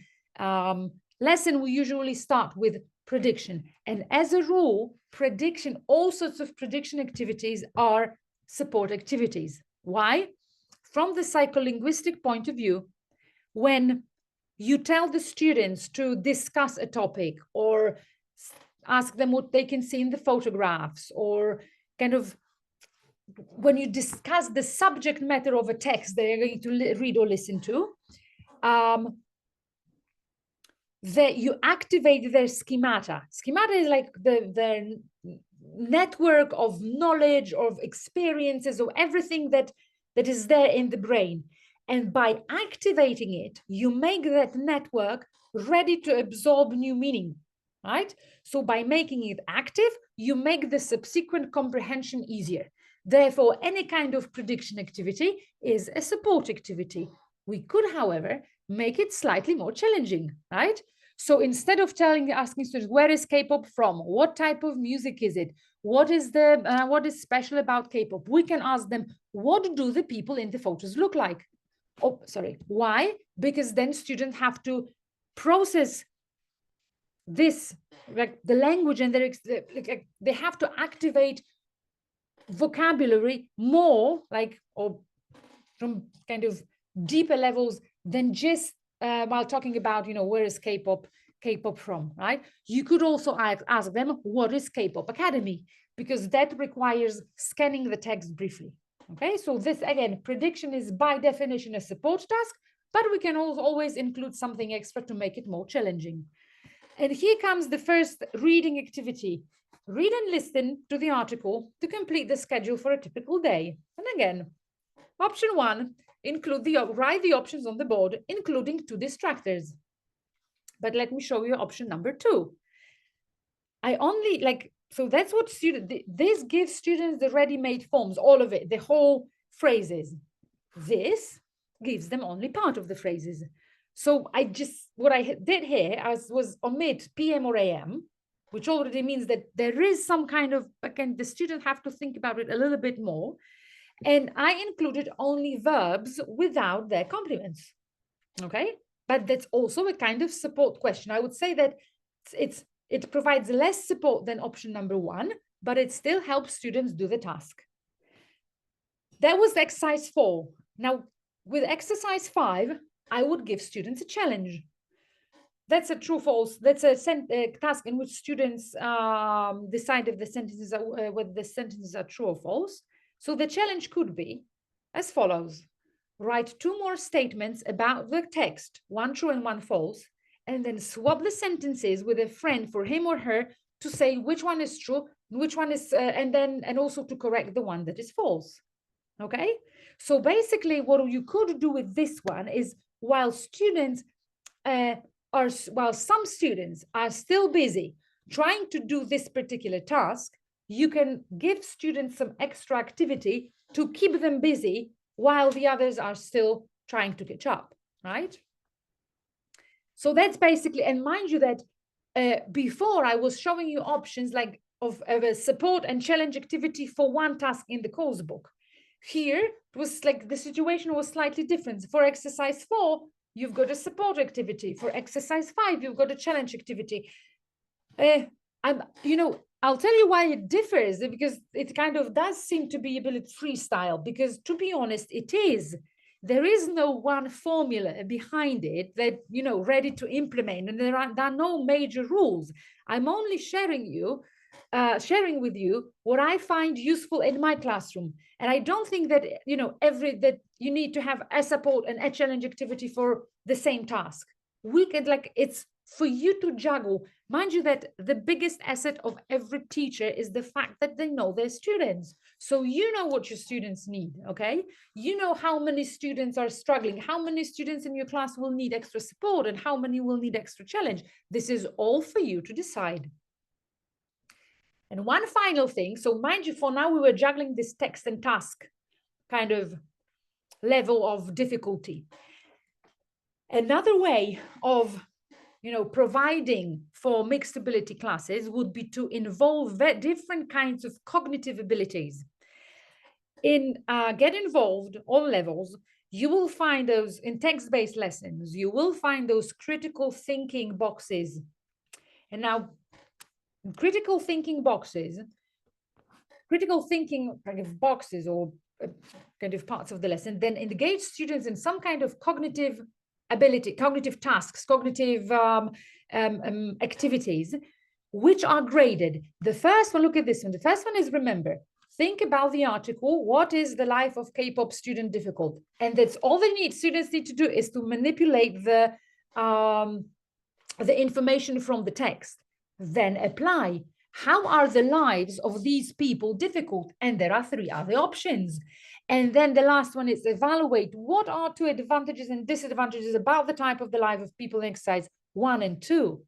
lesson, we usually start with prediction. And as a rule, prediction, all sorts of prediction activities are support activities. Why? From the psycholinguistic point of view, when you tell the students to discuss a topic or ask them what they can see in the photographs, or kind of when you discuss the subject matter of a text they're going to read or listen to, that you activate their schemata. Schemata is like their network of knowledge, of experiences, of everything that is there in the brain. And by activating it, you make that network ready to absorb new meaning, right? So by making it active, you make the subsequent comprehension easier. Therefore, any kind of prediction activity is a support activity. We could, however, make it slightly more challenging, right? So instead of asking students, where is K-pop from? What type of music is it? What is special about K-pop? We can ask them, what do the people in the photos look like? Oh, sorry. Why? Because then students have to process this, like the language, and they have to activate vocabulary more, like, or from kind of deeper levels than just while talking about, where is K-pop from, right? You could also ask them, what is K-pop Academy? Because that requires scanning the text briefly. Okay, so this, again, prediction is by definition a support task, but we can also always include something extra to make it more challenging. And here comes the first reading activity. Read and listen to the article to complete the schedule for a typical day. And again, option 1, write the options on the board, including 2 distractors. But let me show you option number 2. So that's what this gives students the ready-made forms, all of it, the whole phrases. This gives them only part of the phrases. So what I did here was omit PM or AM, which already means that there is some kind of, again, the students have to think about it a little bit more. And I included only verbs without their complements, okay? But that's also a kind of support question. I would say that it provides less support than option number 1, but it still helps students do the task. That was exercise 4. Now, with exercise 5, I would give students a challenge. That's a true/false. That's a task in which students decide if the sentences are whether the sentences are true or false. So the challenge could be as follows: write 2 more statements about the text, 1 true and 1 false, and then swap the sentences with a friend for him or her to say which one is true, which one is, and also to correct the one that is false. Okay, so basically what you could do with this one is, while some students are still busy trying to do this particular task, you can give students some extra activity to keep them busy while the others are still trying to catch up, right? So that's basically, and mind you that before I was showing you options like of a support and challenge activity for one task in the course book. Here, it was like the situation was slightly different. For exercise 4, you've got a support activity. For exercise 5, you've got a challenge activity. I'll tell you why it differs, because it kind of does seem to be a bit freestyle, because to be honest, it is. There is no one formula behind it that, ready to implement, and there are no major rules. I'm only sharing with you what I find useful in my classroom. And I don't think that, that you need to have a support and a challenge activity for the same task. We can, it's for you to juggle. Mind you that the biggest asset of every teacher is the fact that they know their students. So you know what your students need, okay? You know how many students are struggling, how many students in your class will need extra support, and how many will need extra challenge. This is all for you to decide. And one final thing, so mind you, for now we were juggling this text and task kind of level of difficulty. Another way of providing for mixed ability classes would be to involve different kinds of cognitive abilities. In Get Involved, all levels, you will find those in text-based lessons, you will find those critical thinking boxes. And now, critical thinking boxes kind of boxes or kind of parts of the lesson, then engage students in some kind of cognitive ability, cognitive tasks, cognitive activities, which are graded. The first one, look at this one. The first one is, remember, think about the article, what is the life of K-pop student difficult? And that's all students need to do is to manipulate the information from the text, then apply. How are the lives of these people difficult? And there are 3 other options. And then the last one is evaluate what are 2 advantages and disadvantages about the type of the life of people in exercise 1 and 2.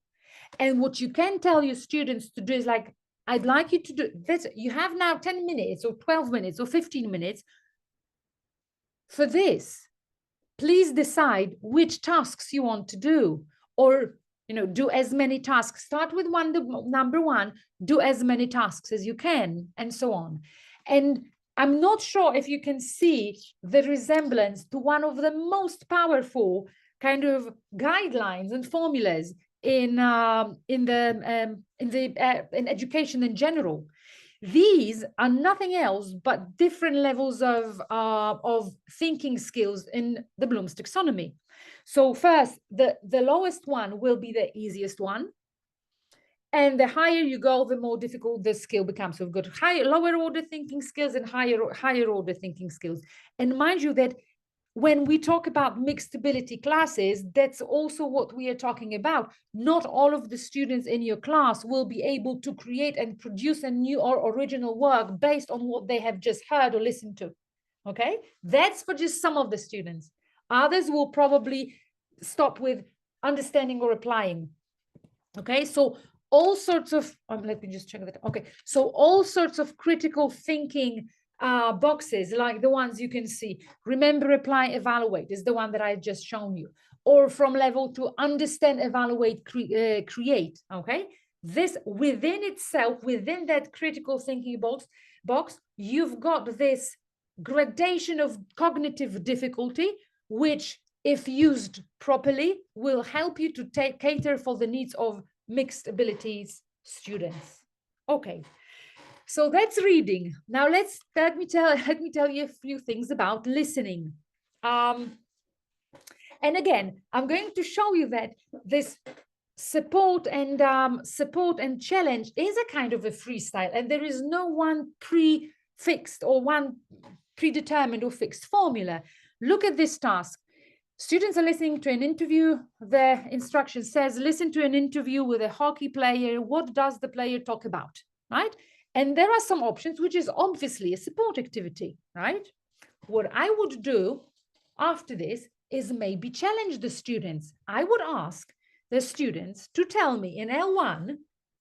And what you can tell your students to do is like, I'd like you to do this. You have now 10 minutes or 12 minutes or 15 minutes for this. Please decide which tasks you want to do, or do as many tasks. Start with number 1, do as many tasks as you can, and so on. And I'm not sure if you can see the resemblance to one of the most powerful kind of guidelines and formulas in education in general. These are nothing else but different levels of thinking skills in the Bloom's taxonomy. So first, the lowest one will be the easiest one. And the higher you go, the more difficult the skill becomes. So we've got lower order thinking skills and higher order thinking skills. And mind you that when we talk about mixed ability classes, that's also what we are talking about. Not all of the students in your class will be able to create and produce a new or original work based on what they have just heard or listened to. Okay, that's for just some of the students. Others will probably stop with understanding or applying. Okay, so all sorts of, let me just check that. Okay, so all sorts of critical thinking boxes, like the ones you can see. Remember, apply, evaluate is the one that I've just shown you. Or from level 2, understand, evaluate, create. Okay, this within itself, within that critical thinking box, you've got this gradation of cognitive difficulty, which, if used properly, will help you to cater for the needs of mixed abilities students. Okay, so that's reading. Now let me tell you a few things about listening. And again, I'm going to show you that this support and challenge is a kind of a freestyle, and there is no one prefixed or one predetermined or fixed formula. Look at this task. Students are listening to an interview. The instruction says, listen to an interview with a hockey player. What does the player talk about, right? And there are some options, which is obviously a support activity, right? What I would do after this is maybe challenge the students. I would ask the students to tell me in L1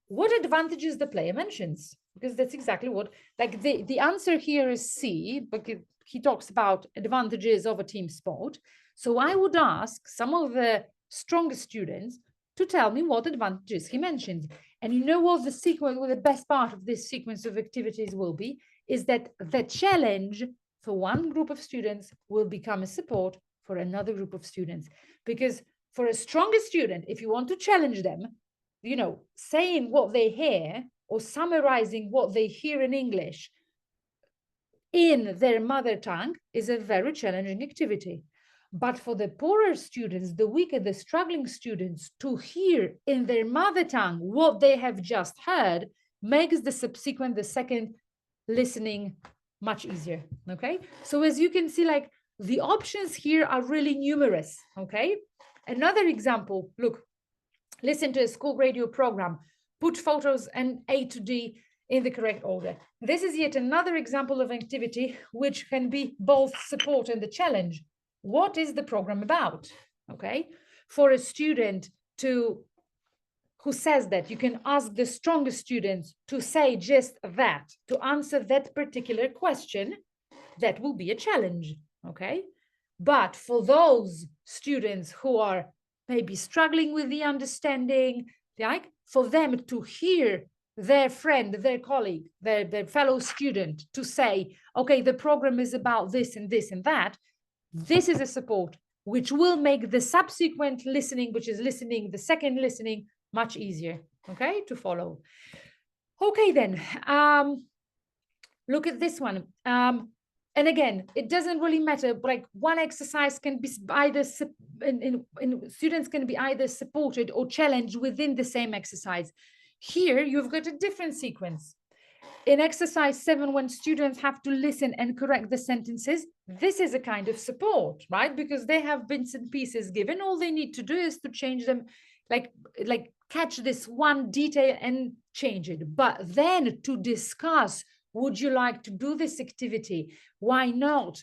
what advantages the player mentions, because that's exactly what, like the answer here is C, but he talks about advantages of a team sport. So I would ask some of the strongest students to tell me what advantages he mentions. And you know what the sequence, what the best part of this sequence of activities will be, is that the challenge for one group of students will become a support for another group of students. Because for a stronger student, if you want to challenge them, saying what they hear or summarizing what they hear in English in their mother tongue is a very challenging activity. But for the poorer students, the weaker, the struggling students, to hear in their mother tongue what they have just heard makes the second listening much easier, okay? So as you can see, like the options here are really numerous, okay? Another example, look, listen to a school radio program, put photos and A to D in the correct order. This is yet another example of activity which can be both support and the challenge. What is the program about? Okay, for a student who says that, you can ask the strongest students to say just that, to answer that particular question. That will be a challenge, okay? But for those students who are maybe struggling with the understanding, like for them to hear their friend, their colleague, their fellow student to say, okay, the program is about this and this and that, this is a support which will make the subsequent listening, which is listening, the second listening, much easier, okay, to follow. Okay, then, look at this one. And again, it doesn't really matter, like one exercise can be either, students can be either supported or challenged within the same exercise. Here, you've got a different sequence. In exercise 7, when students have to listen and correct the sentences, this is a kind of support, right? Because they have bits and pieces given. All they need to do is to change them, like catch this one detail and change it. But then to discuss, would you like to do this activity? Why not?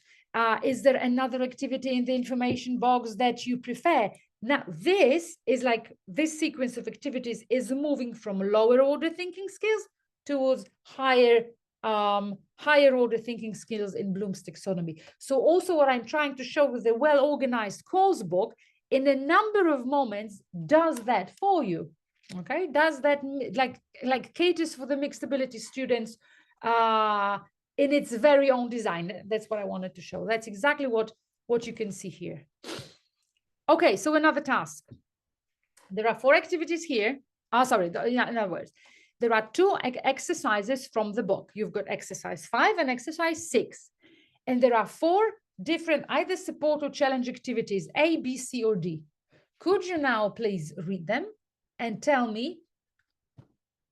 Is there another activity in the information box that you prefer? Now, this is like, this sequence of activities is moving from lower order thinking skills towards higher order thinking skills in Bloom's taxonomy. So also what I'm trying to show with a well-organized course book, in a number of moments, does that for you. Okay, does that like caters for the mixed ability students in its very own design. That's what I wanted to show. That's exactly what you can see here. Okay, so another task. There are 4 activities here. In other words, there are 2 exercises from the book. You've got exercise 5 and exercise 6. And there are 4 different either support or challenge activities, A, B, C, or D. Could you now please read them and tell me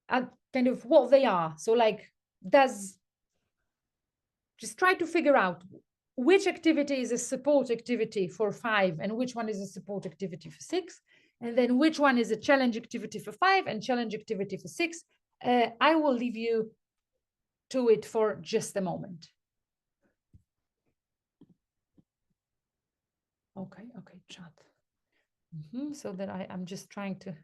kind of what they are? So like, just try to figure out which activity is a support activity for 5 and which one is a support activity for 6. And then which one is a challenge activity for 5 and challenge activity for 6. I will leave you to it for just a moment. Okay, chat. So that I'm just trying to.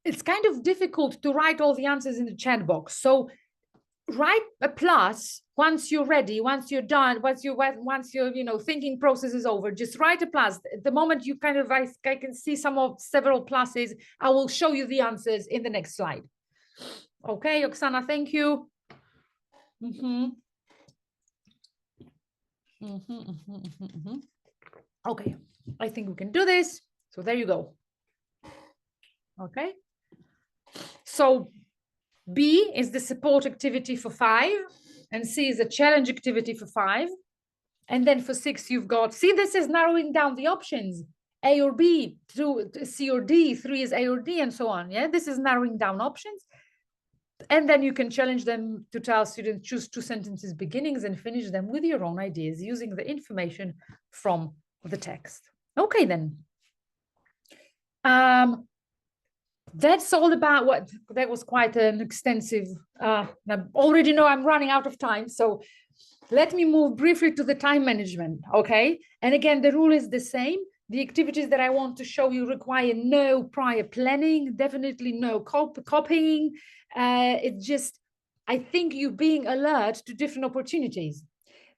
It's kind of difficult to write all the answers in the chat box. So write a plus once you're ready, once you're done, once your thinking process is over. Just write a plus. The moment you kind of, I can see several pluses, I will show you the answers in the next slide. Okay, Oksana, thank you. Okay, I think we can do this. So there you go. Okay. So B is the support activity for 5 and C is a challenge activity for 5. And then for 6, you've got, see, this is narrowing down the options, A or B, 2, C or D, 3 is A or D, and so on. Yeah, this is narrowing down options. And then you can challenge them to tell students, choose 2 sentences beginnings and finish them with your own ideas using the information from the text. Okay, then. That's all about what, that was quite an extensive, I already know I'm running out of time. So let me move briefly to the time management, okay? And again, the rule is the same. The activities that I want to show you require no prior planning, definitely no copying. It's just, I think you being alert to different opportunities.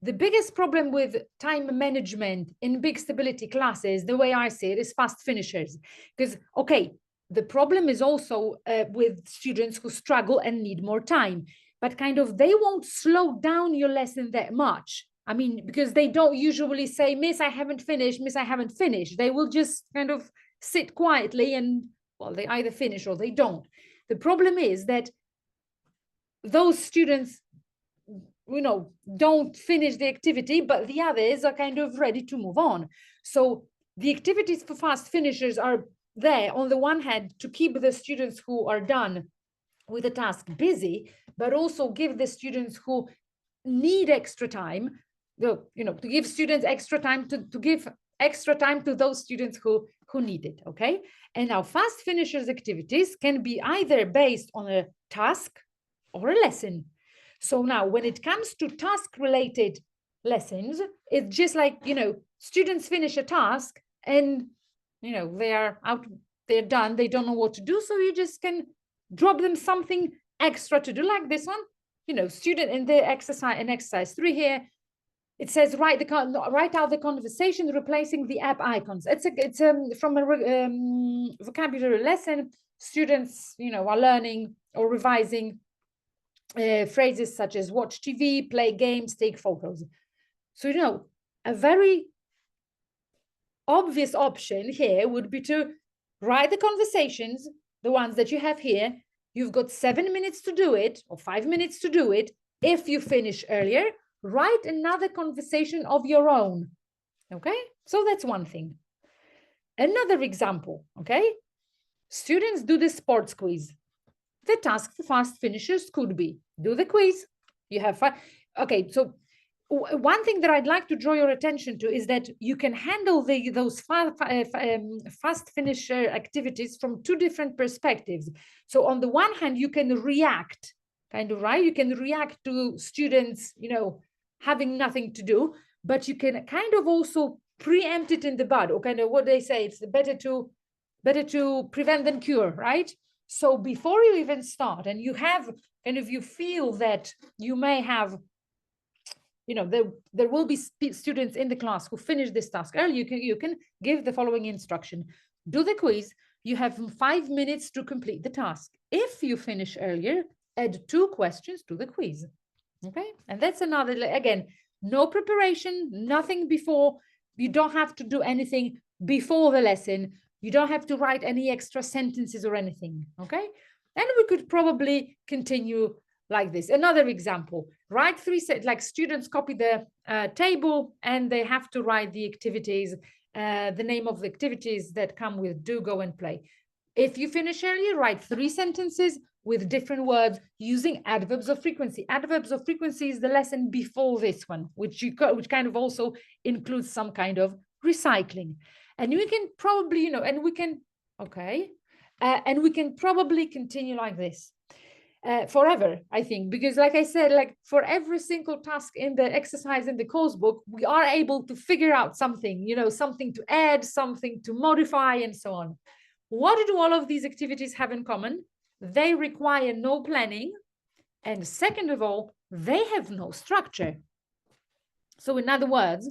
The biggest problem with time management in big stability classes, the way I see it, is fast finishers. Because, okay, the problem is also with students who struggle and need more time, but kind of they won't slow down your lesson that much. I mean, because they don't usually say, Miss, I haven't finished, Miss, I haven't finished. They will just kind of sit quietly and, well, they either finish or they don't. The problem is that those students don't finish the activity, but the others are kind of ready to move on. So the activities for fast finishers are there on the one hand to keep the students who are done with the task busy, but also give the students who need extra time, to give students extra time, to give extra time to those students who need it. Okay. And now fast finishers activities can be either based on a task or a lesson. So now when it comes to task related lessons, it's just like, students finish a task and, they are out, they're done, they don't know what to do. So you just can drop them something extra to do, like this one, student in the exercise 3 here, it says write out the conversation replacing the app icons. It's from a vocabulary lesson. Students, are learning or revising phrases such as watch TV, play games, take photos. So, a very obvious option here would be to write the conversations, the ones that you have here. You've got 7 minutes to do it or 5 minutes to do it. If you finish earlier, write another conversation of your own. Okay, so that's one thing. Another example, okay? Students do the sports quiz. The task for fast finishers could be do the quiz. You have fun. Okay, so one thing that I'd like to draw your attention to is that you can handle those fast finisher activities from 2 different perspectives. So on the one hand, you can react, right? You can react to students, having nothing to do, but you can kind of also preempt it in the bud, or kind of what they say, it's better to prevent than cure, right? So before you even start, and you have, and if you feel that you may have, there will be students in the class who finish this task early, you can give the following instruction. Do the quiz. You have 5 minutes to complete the task. If you finish earlier, add 2 questions to the quiz. Okay, and that's another, again, no preparation, nothing before. You don't have to do anything before the lesson. You don't have to write any extra sentences or anything. Okay, and we could probably continue like this. Another example, write 3 like students copy the table and they have to write the activities, the name of the activities that come with do, go, and play. If you finish earlier, write 3 sentences with different words using adverbs of frequency. Adverbs of frequency is the lesson before this one, which kind of also includes some kind of recycling. And we can probably, and we can, okay, and we can probably continue like this forever, I think, because like I said, like for every single task in the exercise in the course book, we are able to figure out something, something to add, something to modify, and so on. What do all of these activities have in common? They require no planning. And second of all, they have no structure. So in other words,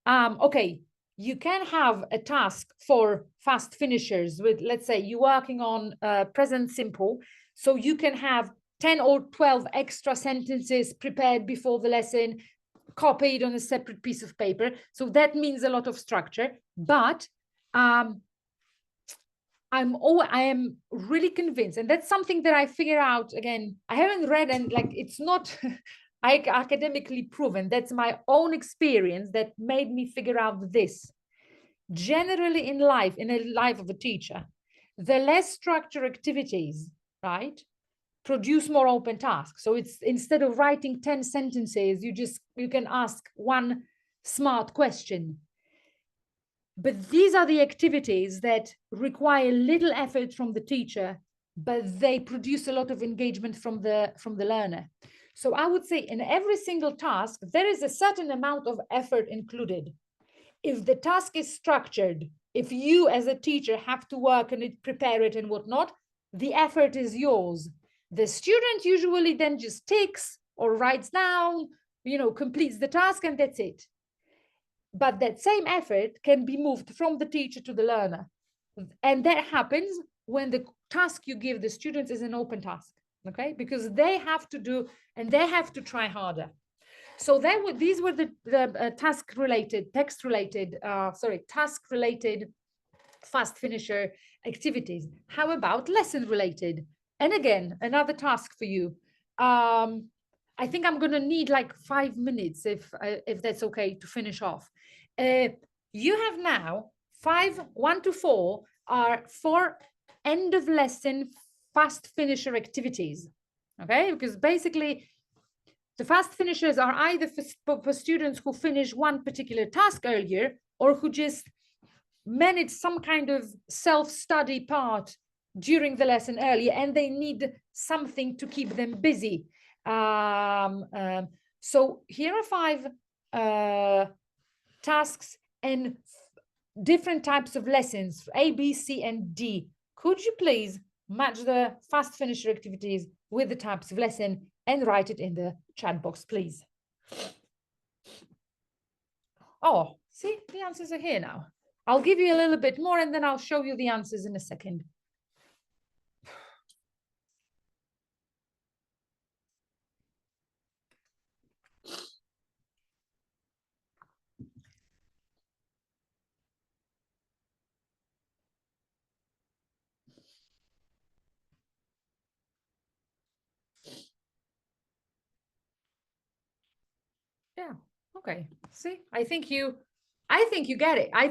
okay, you can have a task for fast finishers with, let's say, you're working on present simple. So you can have 10 or 12 extra sentences prepared before the lesson, copied on a separate piece of paper. So that means a lot of structure. But I am really convinced, and that's something that I figure out, again, I haven't read, and like it's not academically proven. That's my own experience that made me figure out this. Generally in a life of a teacher, the less structured activities, right, produce more open tasks. So it's, instead of writing 10 sentences, you can ask one smart question. But these are the activities that require little effort from the teacher, but they produce a lot of engagement from the learner. So I would say in every single task, there is a certain amount of effort included. If the task is structured, if you as a teacher have to work on it, prepare it and whatnot, the effort is yours. The student usually then just takes or writes down, completes the task, and that's it. But that same effort can be moved from the teacher to the learner. And that happens when the task you give the students is an open task, okay? Because they have to do, and they have to try harder. So these were the task-related fast finisher activities. How about lesson-related? And again, another task for you. I think I'm going to need like 5 minutes if that's okay to finish off. You have now 1 to 4 are 4 end of lesson fast finisher activities. Okay, because basically the fast finishers are either for students who finish one particular task earlier or who just manage some kind of self-study part during the lesson earlier, and they need something to keep them busy. So here are 5 tasks and different types of lessons, A, B, C, and D. Could you please match the fast finisher activities with the types of lesson and write it in the chat box, please? Oh, see, the answers are here now. I'll give you a little bit more and then I'll show you the answers in a second. Yeah, okay. See, I think you get it. I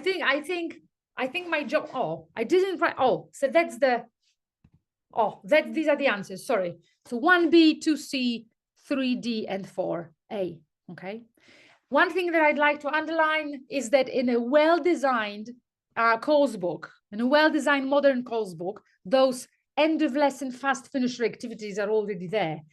think my job, oh, I didn't write, oh, so that's the, oh, these are the answers, sorry. So 1B, 2C, 3D, and 4A, okay? One thing that I'd like to underline is that in a well-designed course book, in a well-designed modern course book, those end of lesson fast finisher activities are already there.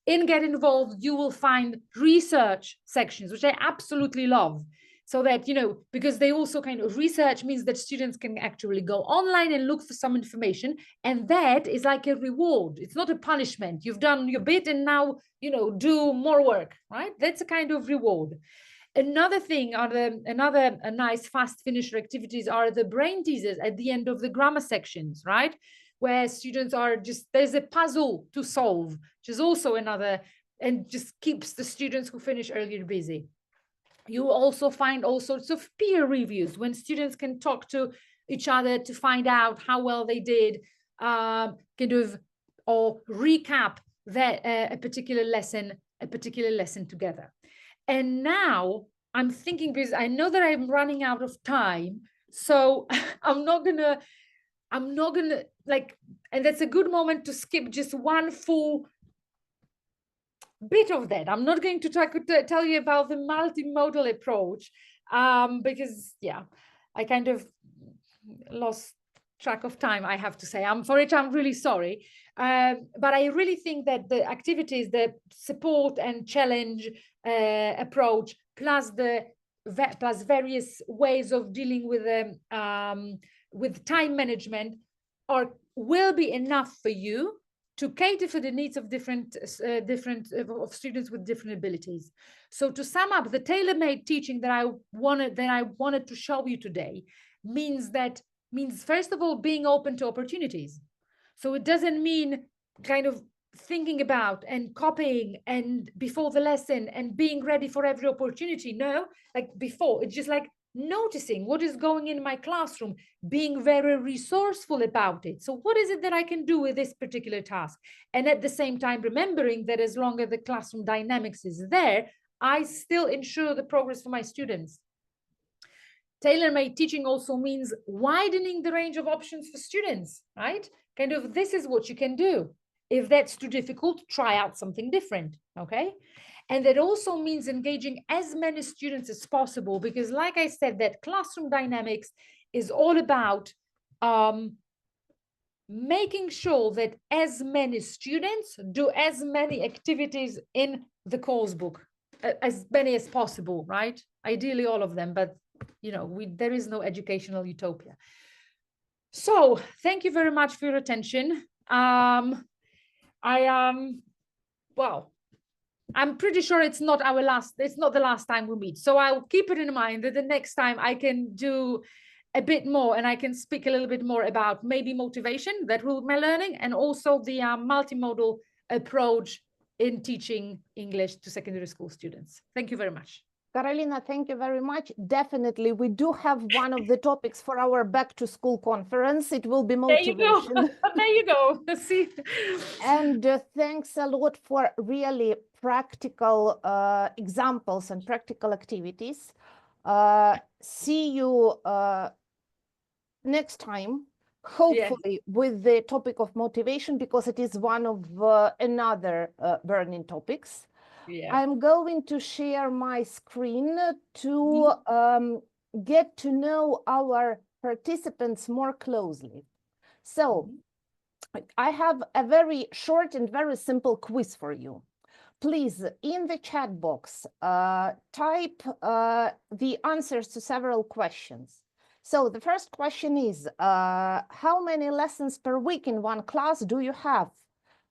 In Get Involved, you will find research sections, which I absolutely love. So that, you know, because they also kind of research means that students can actually go online and look for some information. And that is like a reward. It's not a punishment. You've done your bit and now, you know, do more work, right? That's a kind of reward. Another thing are another nice fast finisher activities are the brain teasers at the end of the grammar sections, right? Where students are just, there's a puzzle to solve, which is also another, and just keeps the students who finish earlier busy. You also find all sorts of peer reviews when students can talk to each other to find out how well they did, kind of, or recap that a particular lesson together. And now I'm thinking, because I know that I'm running out of time, so I'm not gonna like, and that's a good moment to skip just one full bit of that. I'm not going to tell you about the multimodal approach, because yeah, I kind of lost track of time, I have to say. I'm really sorry. But I really think that the activities, the support and challenge approach, plus various ways of dealing with time management will be enough for you to cater for the needs of different students with different abilities. So to sum up, the tailor-made teaching that I wanted to show you today means first of all being open to opportunities. So it doesn't mean kind of thinking about and copying and before the lesson and being ready for every opportunity. No, like before, it's just like noticing what is going in my classroom, being very resourceful about it. So what is it that I can do with this particular task? And at the same time, remembering that as long as the classroom dynamics is there, I still ensure the progress for my students. Tailor-made teaching also means widening the range of options for students, right? Kind of, this is what you can do. If that's too difficult, try out something different, okay? And that also means engaging as many students as possible, because like I said, that classroom dynamics is all about making sure that as many students do as many activities in the course book, as many as possible, right? Ideally all of them, but you know, there is no educational utopia. So thank you very much for your attention. Well, I'm pretty sure it's not the last time we meet. So I'll keep it in mind that the next time I can do a bit more and I can speak a little bit more about maybe motivation that will my learning, and also the multimodal approach in teaching English to secondary school students. Thank you very much. Carolina, thank you very much. Definitely, we do have one of the topics for our back to school conference. It will be motivation. There you go. There you go. See? And thanks a lot for really practical examples and practical activities. See you next time, hopefully with the topic of motivation, because it is one of another burning topics. Yeah. I'm going to share my screen to get to know our participants more closely. So I have a very short and very simple quiz for you. Please, in the chat box, type the answers to several questions. So the first question is, how many lessons per week in one class do you have?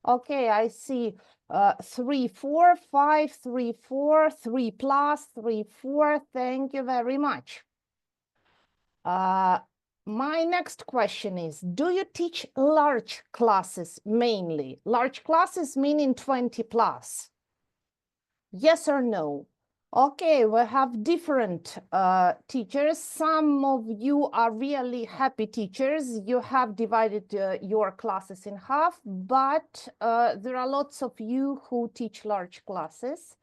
Okay, I see 3, 4, 5, 3, 4, 3 plus, 3, 4. Thank you very much. My next question is, do you teach large classes mainly? Large classes meaning 20 plus. Yes or no? Okay, we have different teachers. Some of you are really happy teachers. You have divided your classes in half, but there are lots of you who teach large classes.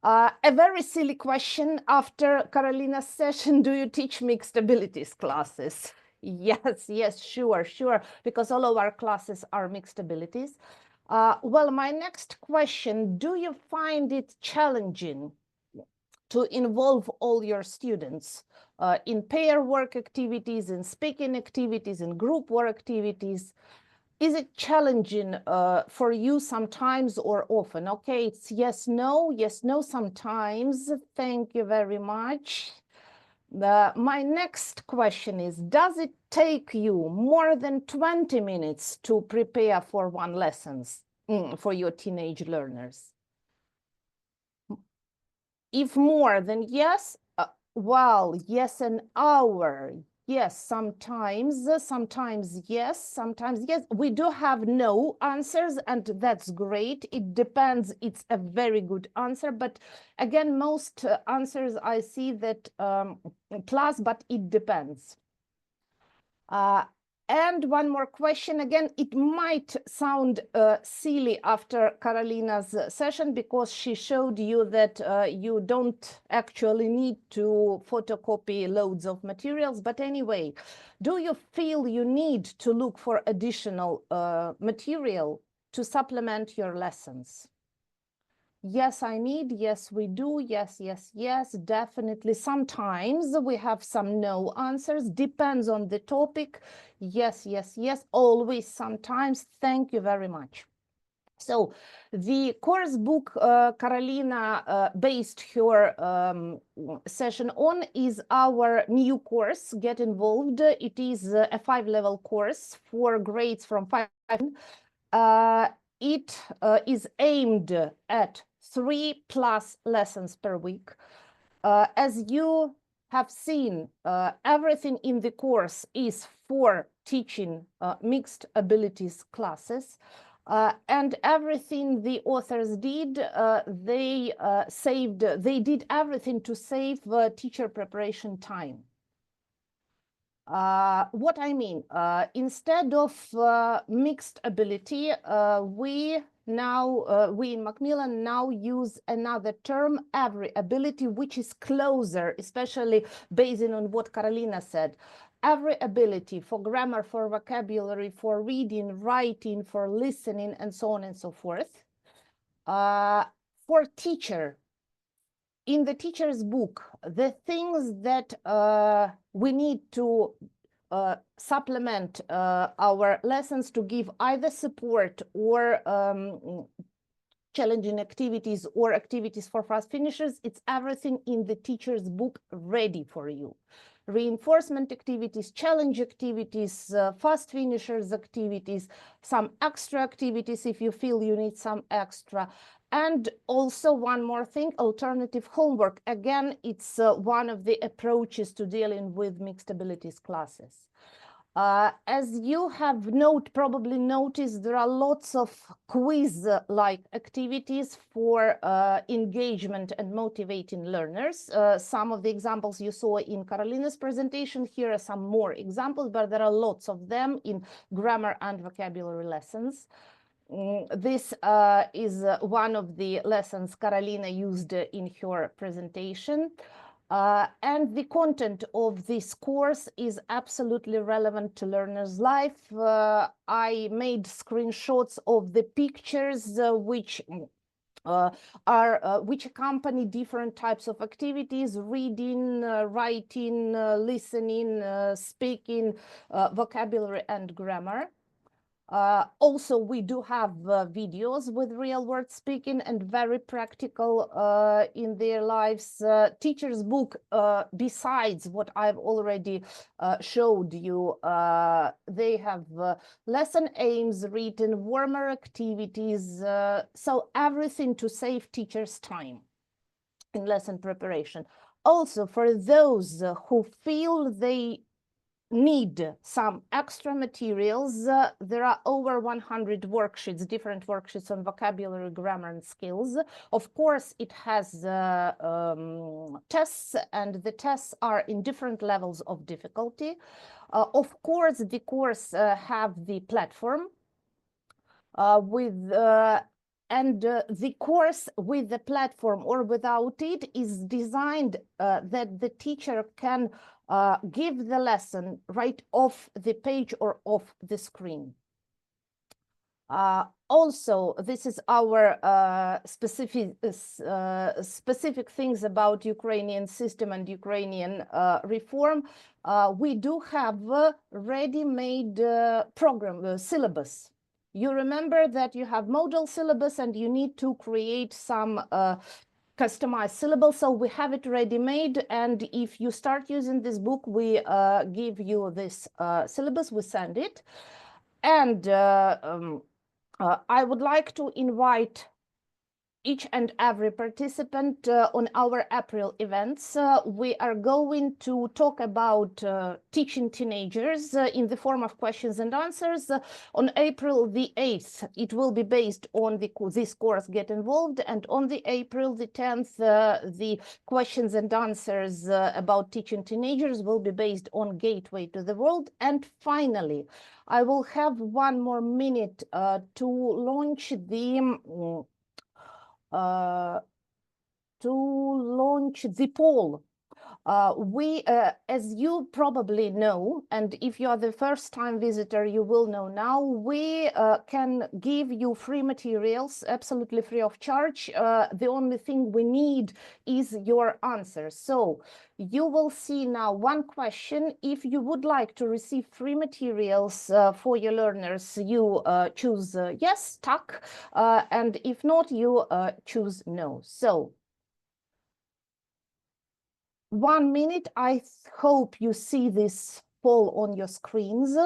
A very silly question after Carolina's session, do you teach mixed abilities classes? Yes, yes, sure, because all of our classes are mixed abilities. Well, my next question, do you find it challenging to involve all your students in pair work activities, in speaking activities, in group work activities? Is it challenging for you sometimes or often? Okay, it's yes, no, sometimes. Thank you very much. My next question is, does it take you more than 20 minutes to prepare for one lessons for your teenage learners? If more than yes, well, yes, an hour. Yes, sometimes yes, sometimes yes. We do have no answers, and that's great. It depends. It's a very good answer. But again, most answers I see that plus, but it depends. And one more question. Again, it might sound silly after Carolina's session because she showed you that you don't actually need to photocopy loads of materials. But anyway, do you feel you need to look for additional material to supplement your lessons? Yes, I need. Yes, we do. Yes, definitely. Sometimes we have some no answers. Depends on the topic. Yes, always, sometimes. Thank you very much. So the course book Carolina based her session on is our new course, Get Involved. It is a 5-level course for grades from 5. It is aimed at 3+ lessons per week. As you have seen, everything in the course is for teaching mixed abilities classes. And everything the authors did, they did everything to save teacher preparation time. What I mean, instead of mixed ability, we in Macmillan now use another term, every ability, which is closer, especially based on what Carolina said. Every ability for grammar, for vocabulary, for reading, writing, for listening, and so on and so forth. For teacher, in the teacher's book, the things that we need to supplement our lessons to give either support or challenging activities or activities for fast finishers, it's everything in the teacher's book ready for you. Reinforcement activities, challenge activities, fast finishers activities, some extra activities if you feel you need some extra. And also one more thing, alternative homework. Again, it's one of the approaches to dealing with mixed abilities classes. As you have probably noticed, there are lots of quiz-like activities for engagement and motivating learners. Some of the examples you saw in Carolina's presentation, here are some more examples, but there are lots of them in grammar and vocabulary lessons. This is one of the lessons Carolina used in her presentation. And the content of this course is absolutely relevant to learners' life. I made screenshots of the pictures which accompany different types of activities: reading, writing, listening, speaking, vocabulary, and grammar. Also, we do have videos with real word speaking and very practical in their lives. Teacher's book, besides what I've already showed you, they have lesson aims written, warmer activities, so everything to save teachers' time in lesson preparation. Also, for those who feel they need some extra materials, there are over 100 worksheets, different worksheets on vocabulary, grammar, and skills. Of course, it has tests, and the tests are in different levels of difficulty. Of course, the course have the platform the course with the platform or without it is designed that the teacher can give the lesson right off the page or off the screen. Also, this is our specific things about Ukrainian system and Ukrainian reform. We do have a ready-made program, syllabus. You remember that you have model syllabus and you need to create some customized syllabus. So we have it ready-made, and if you start using this book, we give you this syllabus, we send it. And I would like to invite each and every participant on our April events. We are going to talk about teaching teenagers in the form of questions and answers. On April the 8th, it will be based on this course, Get Involved, and on the April the 10th, the questions and answers about teaching teenagers will be based on Gateway to the World. And finally, I will have 1 more minute to launch the poll. As you probably know, and if you are the first-time visitor, you will know now, we can give you free materials, absolutely free of charge. The only thing we need is your answers. So you will see now 1 question. If you would like to receive free materials for your learners, you choose yes, tak, and if not, you choose no. So 1 minute. I hope you see this poll on your screens.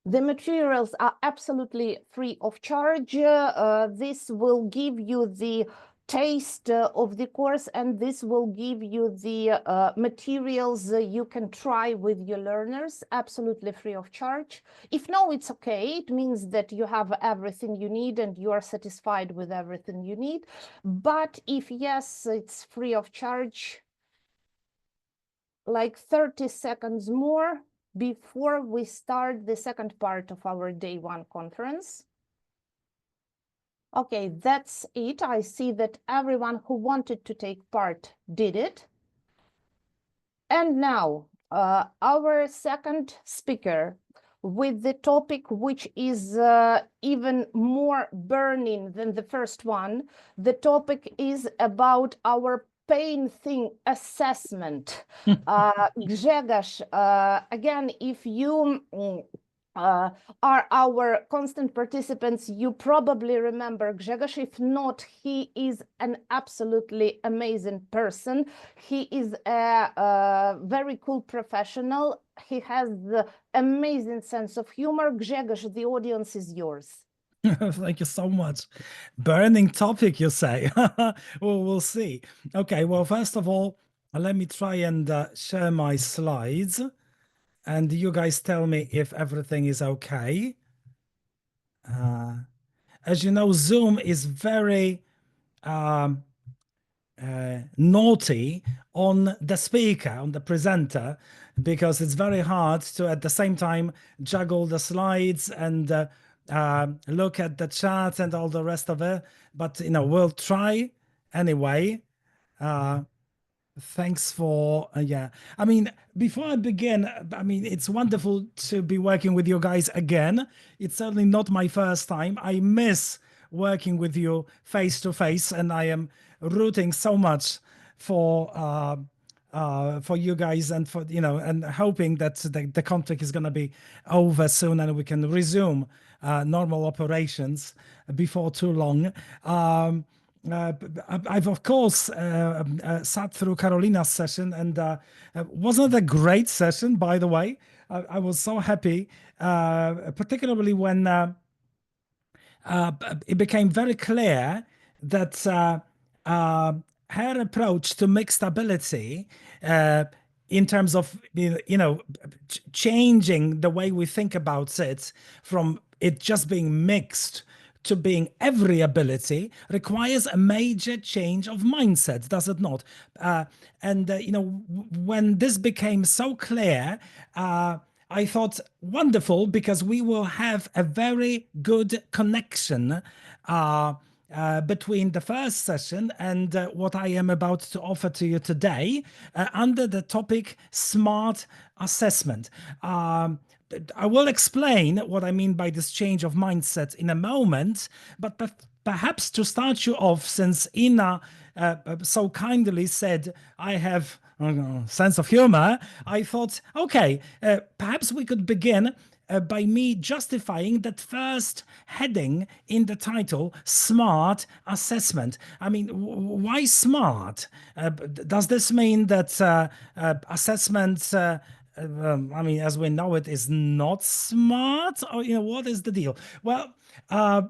The materials are absolutely free of charge. This will give you the taste of the course, and this will give you the materials you can try with your learners, absolutely free of charge. If no, it's okay. It means that you have everything you need and you are satisfied with everything you need. But if yes, it's free of charge. Like 30 seconds more before we start the second part of our day 1 conference. Okay, that's it. I see that everyone who wanted to take part did it. And now our second speaker with the topic which is even more burning than the first one. The topic is about our pain thing assessment. Grzegorz, again, if you are our constant participants, you probably remember Grzegorz. If not, he is an absolutely amazing person. He is a very cool professional. He has the amazing sense of humor. Grzegorz, the audience is yours. Thank you so much. Burning topic, you say. Well, we'll see. Okay, well, first of all, let me try and share my slides. and you guys tell me if everything is okay. As you know, Zoom is very naughty on the speaker, on the presenter, because it's very hard to at the same time juggle the slides and look at the chat and all the rest of it. But we'll try anyway. Thanks for yeah. I mean, before I begin, I mean, it's wonderful to be working with you guys again. It's certainly not my first time. I miss working with you face to face, and I am rooting so much for you guys, and for and hoping that the conflict is going to be over soon and we can resume normal operations before too long. I've of course sat through Carolina's session, and wasn't it a great session, by the way? I was so happy, particularly when it became very clear that her approach to mixed ability, in terms of changing the way we think about it from it just being mixed to being every ability, requires a major change of mindset, does it not? When this became so clear, I thought, wonderful, because we will have a very good connection between the first session and what I am about to offer to you today, under the topic smart assessment. I will explain what I mean by this change of mindset in a moment, but perhaps to start you off, since Ina so kindly said I have sense of humor, I thought, okay, perhaps we could begin by me justifying that first heading in the title, smart assessment. I mean, why smart? Does this mean that assessment, I mean, as we know it, is not smart? Or, what is the deal? Well, I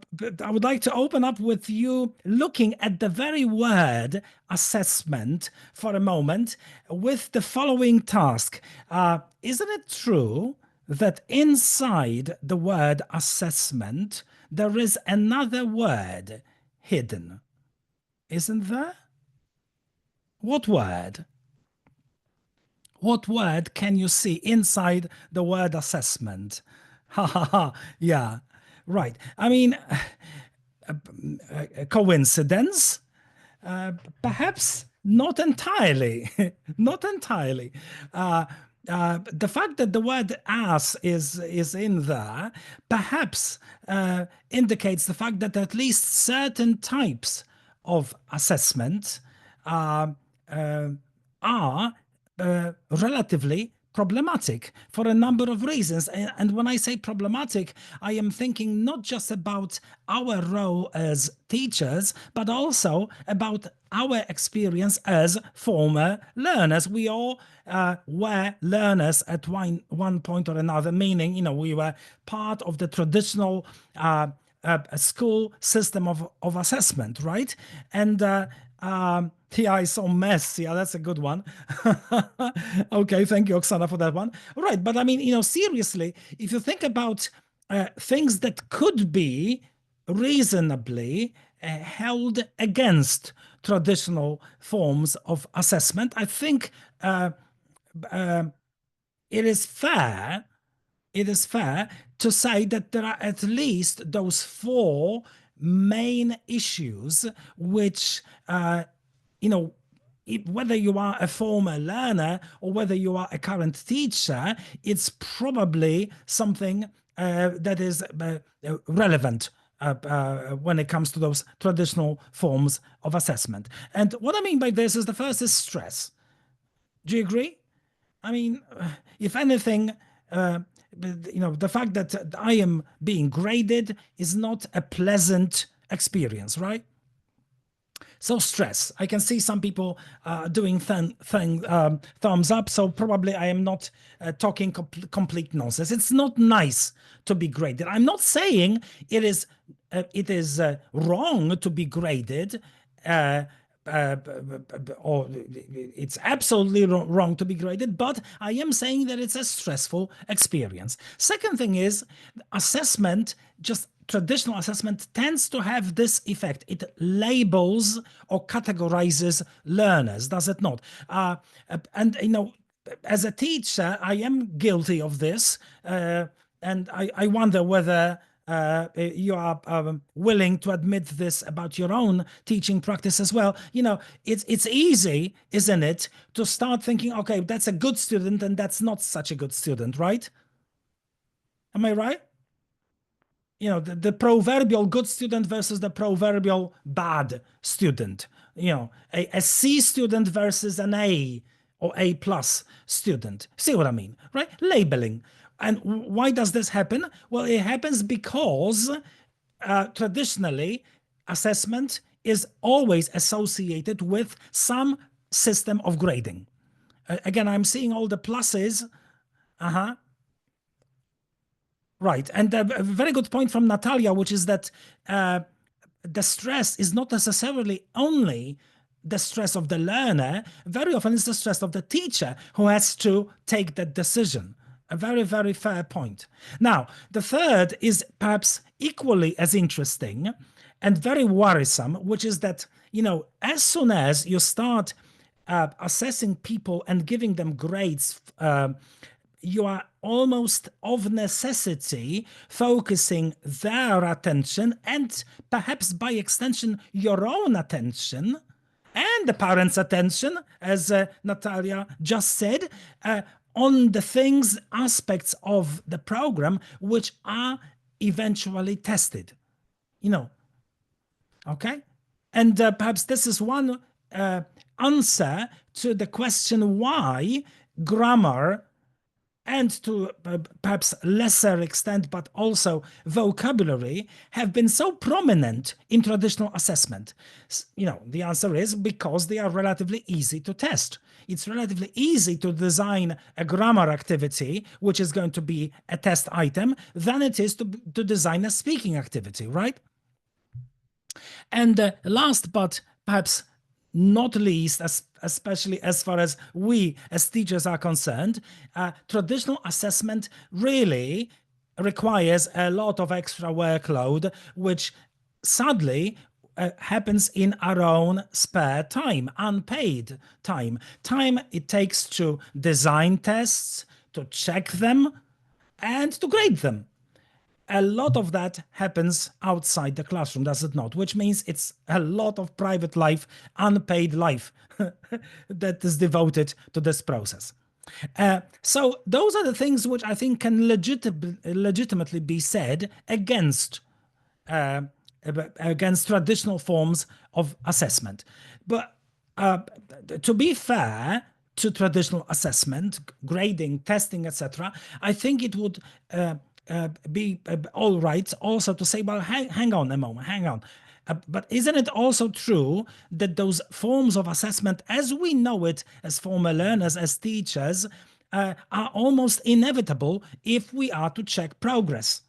would like to open up with you looking at the very word assessment for a moment with the following task. Isn't it true that inside the word assessment, there is another word hidden? Isn't there? What word? What word can you see inside the word assessment? Ha ha ha, yeah, right. I mean, a coincidence? Perhaps not entirely. Not entirely. The fact that the word as is in there perhaps indicates the fact that at least certain types of assessment are relatively problematic for a number of reasons. And when I say problematic, I am thinking not just about our role as teachers, but also about our experience as former learners. We all were learners at one point or another, meaning, we were part of the traditional school system of assessment, right? And yeah, I saw mess. Yeah, that's a good one. Okay, thank you, Oksana, for that one. Right, but I mean, seriously, if you think about things that could be reasonably held against traditional forms of assessment, I think it is fair to say that there are at least those four main issues which whether you are a former learner or whether you are a current teacher, it's probably something that is relevant when it comes to those traditional forms of assessment. And what I mean by this is, the first is stress. Do you agree? I mean, if anything, the fact that I am being graded is not a pleasant experience, right? So stress. I can see some people doing thumbs up, so probably I am not talking complete nonsense. It's not nice to be graded. I'm not saying it is wrong to be graded, or it's absolutely wrong to be graded, but I am saying that it's a stressful experience. Second thing is assessment, just traditional assessment tends to have this effect. It labels or categorizes learners, does it not? And as a teacher, I am guilty of this, and I wonder whether you are willing to admit this about your own teaching practice as well. It's easy, isn't it, to start thinking, okay, that's a good student and that's not such a good student, right? Am I right? The proverbial good student versus the proverbial bad student. A C student versus an A or A plus student. See what I mean, right? Labeling. And why does this happen? Well, it happens because traditionally assessment is always associated with some system of grading. Again, I'm seeing all the pluses. Right. And a very good point from Natalia, which is that the stress is not necessarily only the stress of the learner. Very often it's the stress of the teacher who has to take that decision. A very, very fair point. Now, the third is perhaps equally as interesting and very worrisome, which is that, as soon as you start assessing people and giving them grades, you are almost of necessity focusing their attention and perhaps by extension your own attention and the parents' attention, as Natalia just said, on the things, aspects of the program which are eventually tested. Okay? And perhaps this is one answer to the question why grammar and to perhaps lesser extent, but also vocabulary, have been so prominent in traditional assessment. The answer is because they are relatively easy to test. It's relatively easy to design a grammar activity, which is going to be a test item, than it is to design a speaking activity, right? And last, but perhaps not least, especially as far as we as teachers are concerned, traditional assessment really requires a lot of extra workload, which sadly happens in our own spare time, unpaid time it takes to design tests, to check them, and to grade them. A lot of that happens outside the classroom, does it not? Which means it's a lot of private life, unpaid life that is devoted to this process. So those are the things which I think can legitimately be said against traditional forms of assessment. But to be fair to traditional assessment, grading, testing, etc., I think it would be all right also to say, well, hang on a moment, hang on. But isn't it also true that those forms of assessment, as we know it as former learners, as teachers, are almost inevitable if we are to check progress?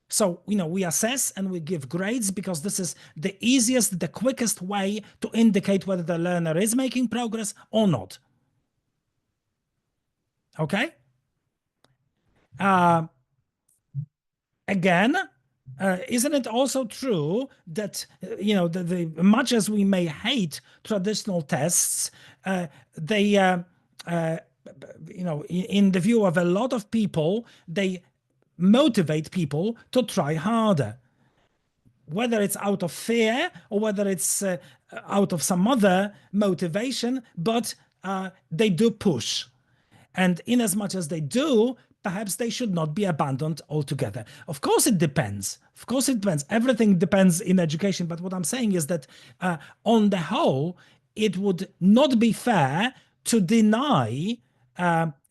So, we assess and we give grades because this is the easiest, the quickest way to indicate whether the learner is making progress or not. Okay? Again, isn't it also true that the much as we may hate traditional tests, they in the view of a lot of people, they motivate people to try harder, whether it's out of fear or whether it's out of some other motivation, but they do push. And in as much as they do, perhaps they should not be abandoned altogether. Of course, it depends. Of course, it depends. Everything depends in education. But what I'm saying is that on the whole, it would not be fair to deny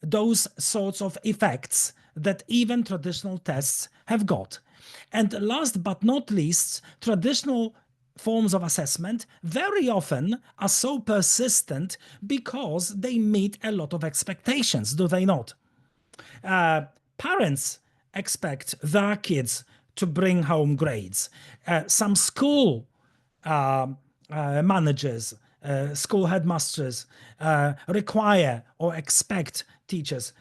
those sorts of effects that even traditional tests have got. And last but not least, traditional forms of assessment very often are so persistent because they meet a lot of expectations, do they not? Parents expect their kids to bring home grades. Some school managers, school headmasters require or expect teachers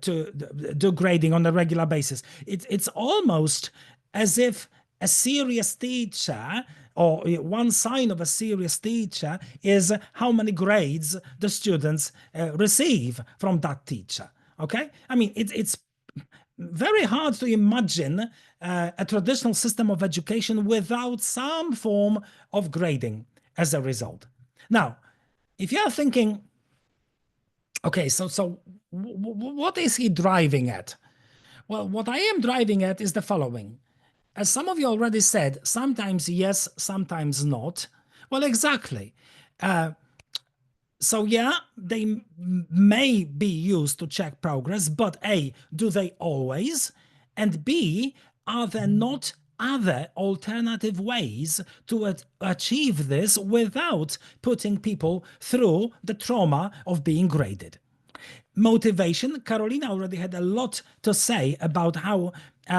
to do grading on a regular basis. It's almost as if a serious teacher, or one sign of a serious teacher, is how many grades the students receive from that teacher. Okay, I mean it's very hard to imagine a traditional system of education without some form of grading as a result. Now, if you are thinking, okay, so what is he driving at? Well, what I am driving at is the following. As some of you already said, sometimes yes, sometimes not. Well, exactly. So yeah, they may be used to check progress, but A, do they always? And B, are there not other alternative ways to achieve this without putting people through the trauma of being graded? Motivation, Carolina already had a lot to say about how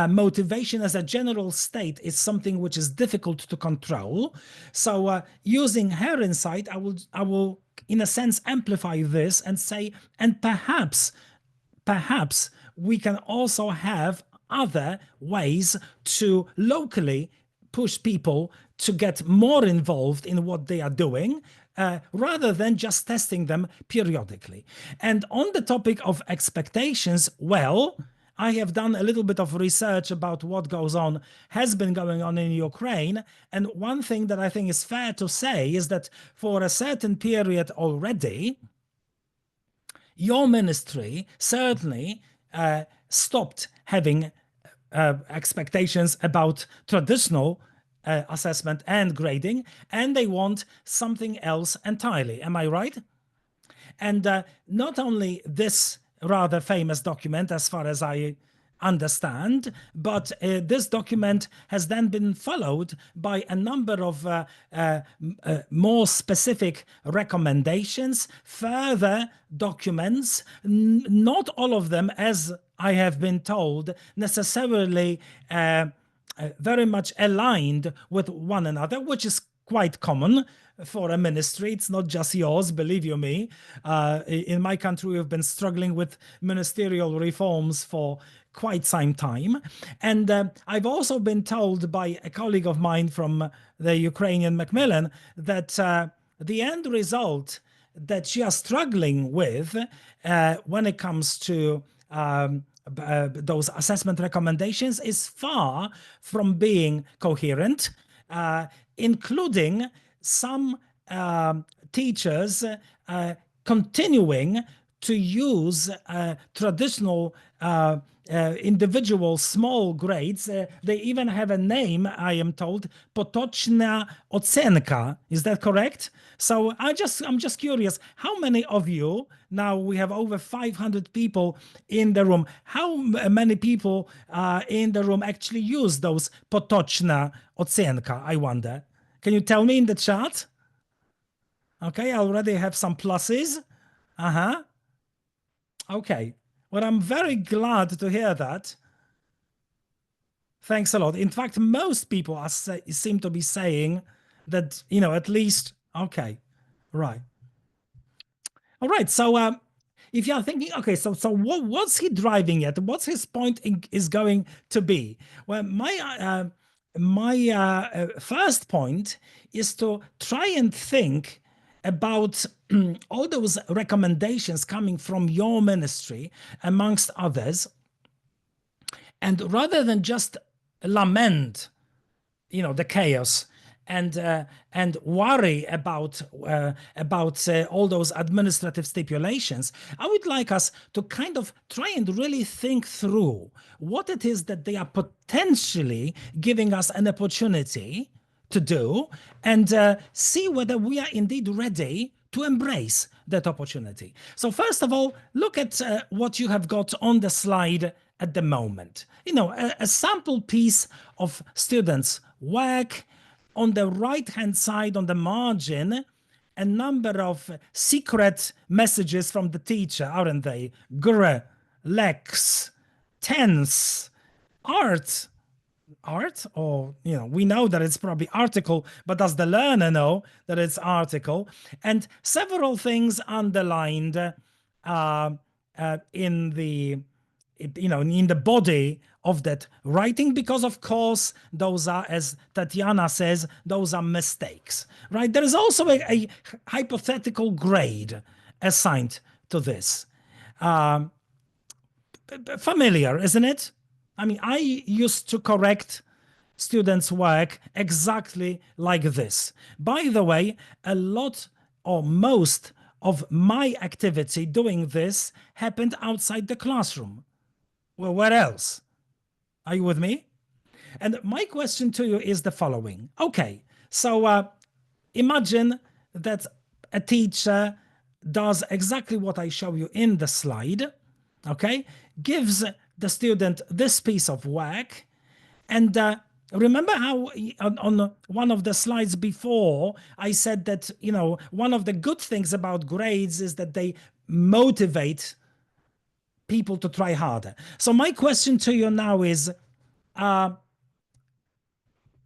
motivation as a general state is something which is difficult to control. So using her insight, I will in a sense amplify this and say, and perhaps we can also have other ways to locally push people to get more involved in what they are doing, rather than just testing them periodically. And on the topic of expectations, well, I have done a little bit of research about what has been going on in Ukraine. And one thing that I think is fair to say is that for a certain period already, your ministry certainly stopped having expectations about traditional assessment and grading, and they want something else entirely. Am I right? And not only this rather famous document, as far as I understand, but this document has then been followed by a number of more specific recommendations, further documents, not all of them, as I have been told, necessarily very much aligned with one another, which is quite common for a ministry. It's not just yours, believe you me. In my country, we've been struggling with ministerial reforms for quite some time. And I've also been told by a colleague of mine from the Ukrainian Macmillan that the end result that she is struggling with when it comes to those assessment recommendations is far from being coherent, including some teachers continuing to use traditional individual small grades. They even have a name, I am told, potoczna ocenka. Is that correct? So I'm just curious, how many of you, now we have over 500 people in the room, how many people in the room actually use those potoczna ocenka, I wonder? Can you tell me in the chat? Okay, I already have some pluses. Okay. Well, I'm very glad to hear that. Thanks a lot. In fact, most people seem to be saying that, at least, okay, right. All right, so if you're thinking, okay, so what's he driving at? What's his point is going to be? Well, my first point is to try and think about all those recommendations coming from your ministry, amongst others, and rather than just lament, the chaos and worry about all those administrative stipulations, I would like us to kind of try and really think through what it is that they are potentially giving us an opportunity to do, and see whether we are indeed ready to embrace that opportunity. So first of all, look at what you have got on the slide at the moment. A sample piece of students' work. On the right-hand side, on the margin, a number of secret messages from the teacher, aren't they? Gr, lex, tense, art. art, or we know that it's probably article, but does the learner know that it's article? And several things underlined in the in the body of that writing, because of course those are, as Tatiana says, those are mistakes, right? There is also a hypothetical grade assigned to this. Familiar, isn't it? I mean, I used to correct students' work exactly like this. By the way, a lot or most of my activity doing this happened outside the classroom. Well, where else? Are you with me? And my question to you is the following. Okay, so imagine that a teacher does exactly what I show you in the slide, okay? Gives the student this piece of work, and remember how on one of the slides before I said that one of the good things about grades is that they motivate people to try harder. So my question to you now is, an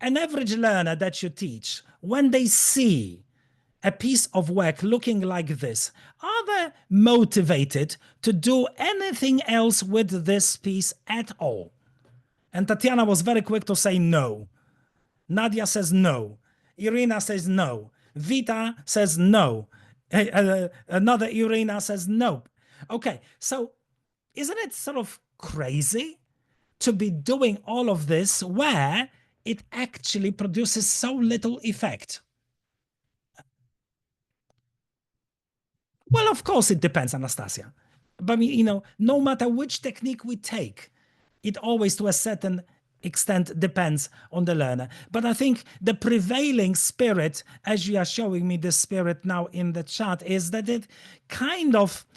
average learner that you teach, when they see a piece of work looking like this, are they motivated to do anything else with this piece at all? And Tatiana was very quick to say no. Nadia says no. Irina says no. Vita says no. Another Irina says no. Okay, so isn't it sort of crazy to be doing all of this where it actually produces so little effect? Well, of course it depends, Anastasia. But no matter which technique we take, it always to a certain extent depends on the learner. But I think the prevailing spirit, as you are showing me the spirit now in the chat, is that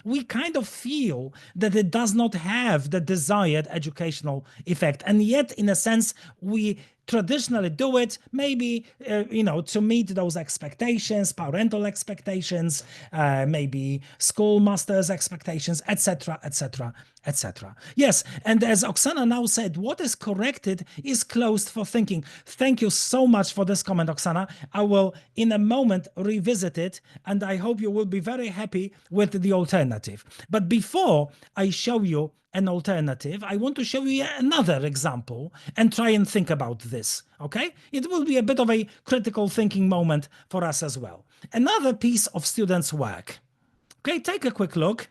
we kind of feel that it does not have the desired educational effect. And yet, in a sense, we traditionally do it, maybe to meet those expectations, parental expectations, maybe schoolmasters' expectations, etc., etc., etc. Yes, and as Oksana now said, what is corrected is closed for thinking. Thank you so much for this comment, Oksana. I will in a moment revisit it, and I hope you will be very happy with the alternative. But before I show you an alternative, I want to show you another example and try and think about this, okay? It will be a bit of a critical thinking moment for us as well. Another piece of students' work. Okay, take a quick look.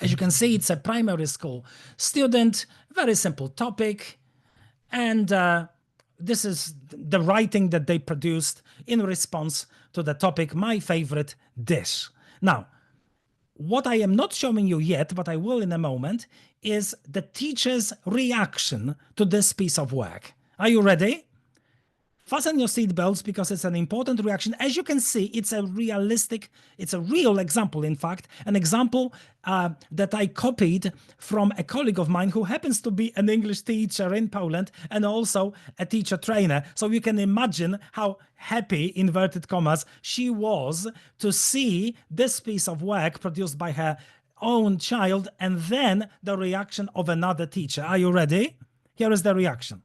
As you can see, it's a primary school student, very simple topic, and this is the writing that they produced in response to the topic, my favorite dish. Now, what I am not showing you yet, but I will in a moment, is the teacher's reaction to this piece of work. Are you ready? Fasten your seatbelts because it's an important reaction. As you can see, it's a real example, in fact, an example that I copied from a colleague of mine who happens to be an English teacher in Poland and also a teacher trainer. So you can imagine how happy, inverted commas, she was to see this piece of work produced by her own child and then the reaction of another teacher. Are you ready? Here is the reaction.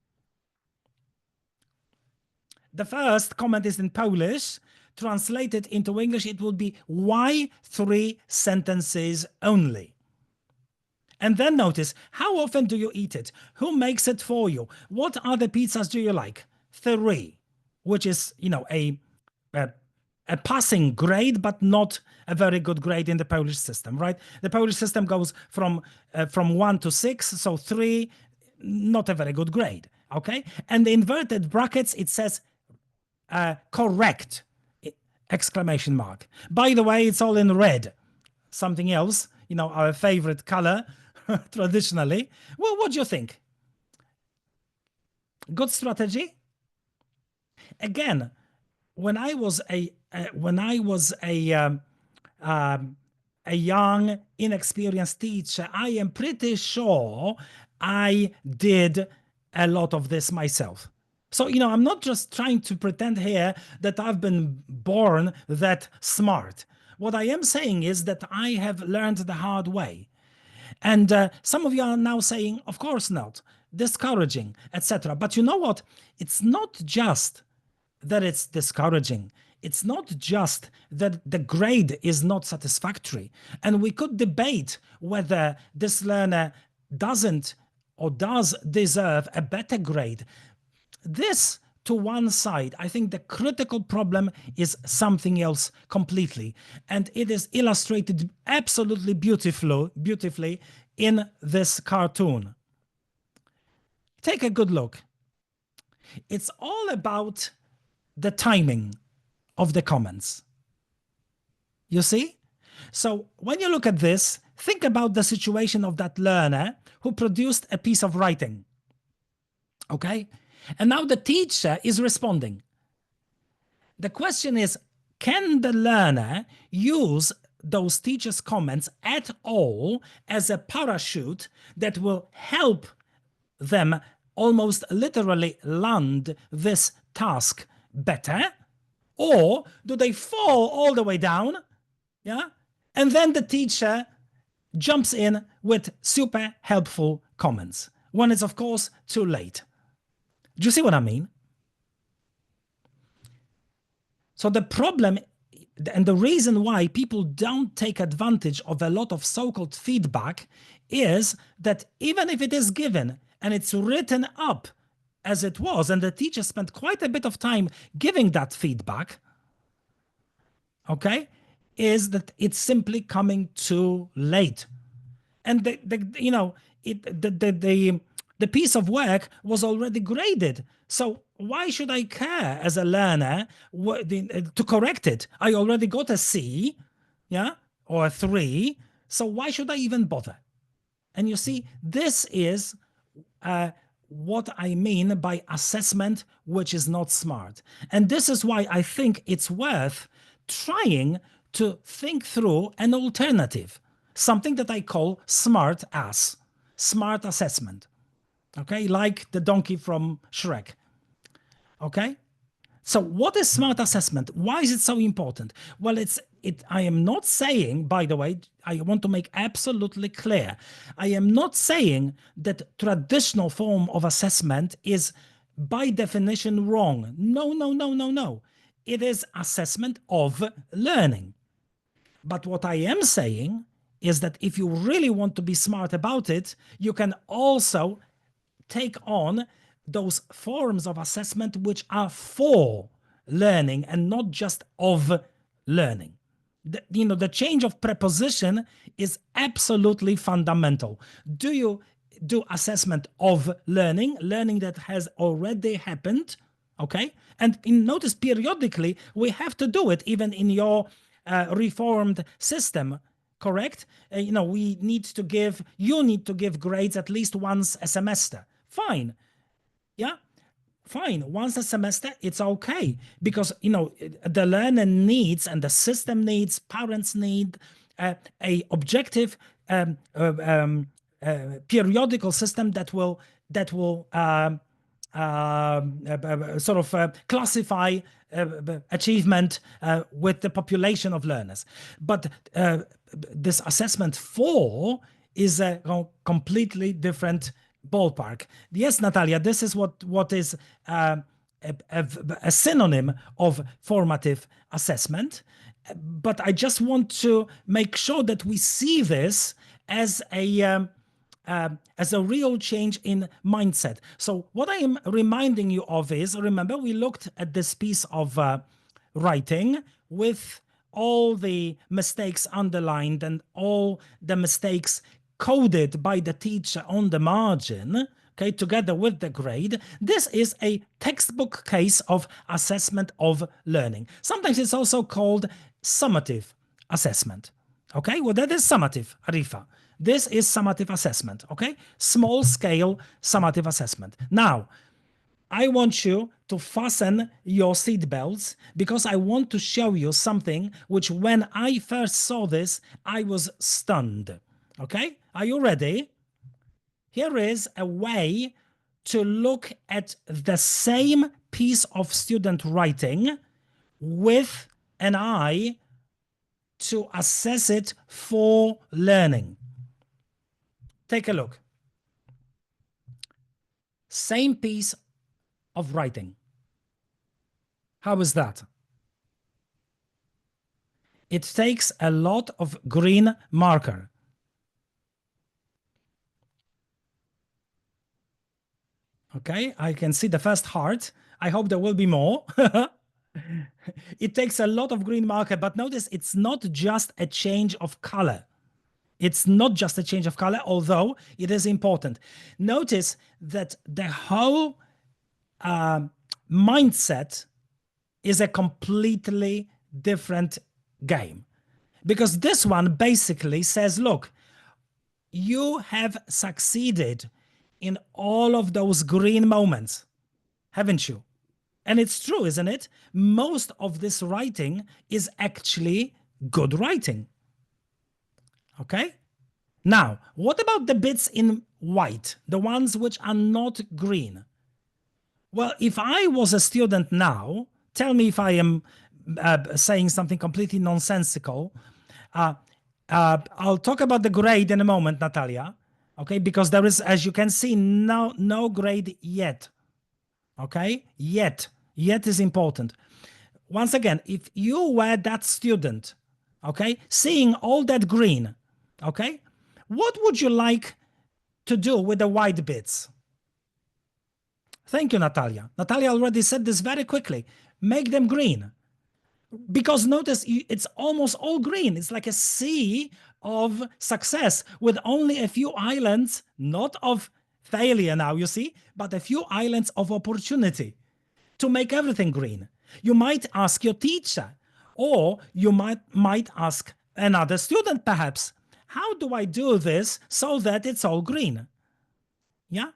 The first comment is in Polish. Translated into English, it would be, why 3 sentences only? And then notice, how often do you eat it? Who makes it for you? What other pizzas do you like? 3, which is, a passing grade, but not a very good grade in the Polish system, right? The Polish system goes from 1 to 6, so 3, not a very good grade, okay? And the inverted brackets, it says correct, exclamation mark. By the way, it's all in red. Something else, our favorite color traditionally. Well, what do you think? Good strategy? Again, when I was a young, inexperienced teacher, I am pretty sure I did a lot of this myself. So, I'm not just trying to pretend here that I've been born that smart. What I am saying is that I have learned the hard way. And some of you are now saying, of course not. discouraging, etc. But you know what? It's not just that it's discouraging. It's not just that the grade is not satisfactory. And we could debate whether this learner doesn't or does deserve a better grade. This to one side, I think the critical problem is something else completely. And it is illustrated absolutely beautifully in this cartoon. Take a good look. It's all about the timing of the comments. You see? So when you look at this, think about the situation of that learner who produced a piece of writing. Okay? And now the teacher is responding. The question is, can the learner use those teacher's comments at all as a parachute that will help them almost literally land this task better? Or do they fall all the way down? Yeah. And then the teacher jumps in with super helpful comments when it's, of course, too late. Do you see what I mean? So the problem and the reason why people don't take advantage of a lot of so-called feedback is that even if it is given and it's written up as it was, and the teacher spent quite a bit of time giving that feedback, okay, is that it's simply coming too late. And the piece of work was already graded. So why should I care as a learner to correct it? I already got a C, yeah, or a 3. So why should I even bother? And you see, this is what I mean by assessment which is not smart. And this is why I think it's worth trying to think through an alternative, something that I call smart assessment. Okay, like the donkey from Shrek. Okay, so what is smart assessment? Why is it so important? Well, I am not saying, by the way, I want to make absolutely clear, I am not saying that traditional form of assessment is by definition wrong. No. It is assessment of learning. But what I am saying is that if you really want to be smart about it, you can also take on those forms of assessment which are for learning and not just of learning. The change of preposition is absolutely fundamental. Do you do assessment of learning that has already happened? Okay, and notice periodically we have to do it, even in your reformed system. Correct? You need to give grades at least once a semester. Fine. Yeah. Fine. Once a semester, it's okay, because the learner needs and the system needs, parents need a objective periodical system that will sort of classify achievement with the population of learners. But this assessment 4 is a completely different ballpark. Yes, Natalia, this is what is a synonym of formative assessment. But I just want to make sure that we see this as a real change in mindset. So what I am reminding you of is, remember, we looked at this piece of writing with all the mistakes underlined and all the mistakes coded by the teacher on the margin, okay, together with the grade. This is a textbook case of assessment of learning. Sometimes it's also called summative assessment. Okay, well, that is summative, Arifa. This is summative assessment, okay? Small scale summative assessment. Now, I want you to fasten your seatbelts, because I want to show you something which, when I first saw this, I was stunned. Okay, are you ready? Here is a way to look at the same piece of student writing with an eye to assess it for learning. Take a look. same piece of writing. How is that? It takes a lot of green marker. Okay, I can see the first heart. I hope there will be more. It takes a lot of green marker, but notice it's not just a change of color. It's not just a change of color, although it is important. Notice that the whole mindset is a completely different game. Because this one basically says, look, you have succeeded in all of those green moments, haven't you? And it's true, isn't it? Most of this writing is actually good writing. Okay? Now, what about the bits in white, the ones which are not green? Well, if I was a student now, tell me if I am saying something completely nonsensical. I'll talk about the grade in a moment, Natalia. Okay, because there is, as you can see, no grade yet. Okay, yet is important. Once again, if you were that student, okay, seeing all that green, okay, what would you like to do with the white bits? Thank you, Natalia. Natalia already said this very quickly. Make them green. Because notice it's almost all green. It's like a sea of success with only a few islands, not of failure now, you see, but a few islands of opportunity to make everything green. You might ask your teacher, or you might ask another student perhaps, how do I do this so that it's all green? Yeah?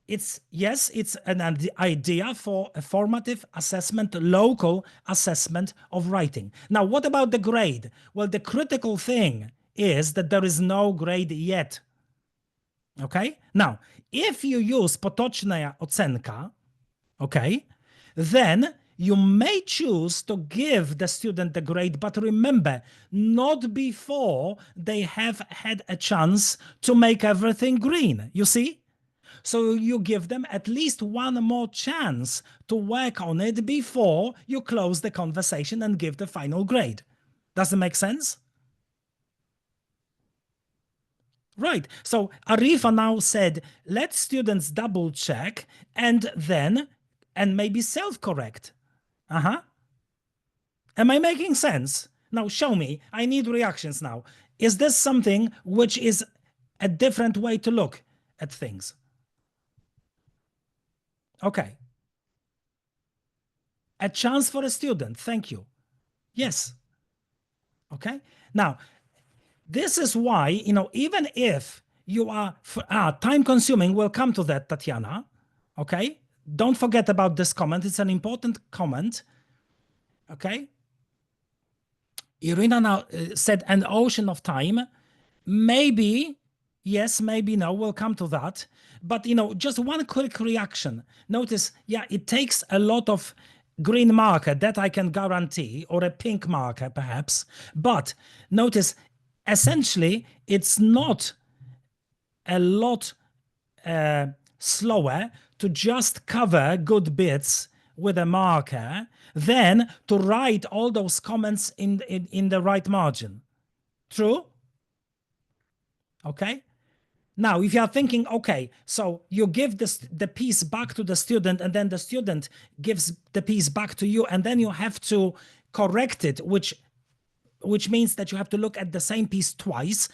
It's an idea for a formative assessment, local assessment of writing. Now, what about the grade? Well, the critical thing is that there is no grade yet. Okay? Now, if you use potoczna ocenka, okay, then you may choose to give the student the grade, but remember, not before they have had a chance to make everything green. You see? So you give them at least one more chance to work on it before you close the conversation and give the final grade. Does it make sense? Right. So Arifa now said, let students double check and maybe self-correct. Am I making sense? Now show me. I need reactions now. Is this something which is a different way to look at things? Okay. A chance for a student. Thank you. Yes. Okay. Now, this is why, even if you are time consuming, we'll come to that, Tatiana. Okay. Don't forget about this comment. It's an important comment. Okay. Irina now said an ocean of time. Maybe yes, maybe no. We'll come to that. But, just one quick reaction. Notice, yeah, it takes a lot of green marker, that I can guarantee, or a pink marker perhaps. But notice, essentially, it's not a lot slower to just cover good bits with a marker than to write all those comments in the right margin. True? Okay. Now, if you are thinking, okay, so you give the piece back to the student and then the student gives the piece back to you and then you have to correct it, which means that you have to look at the same piece twice.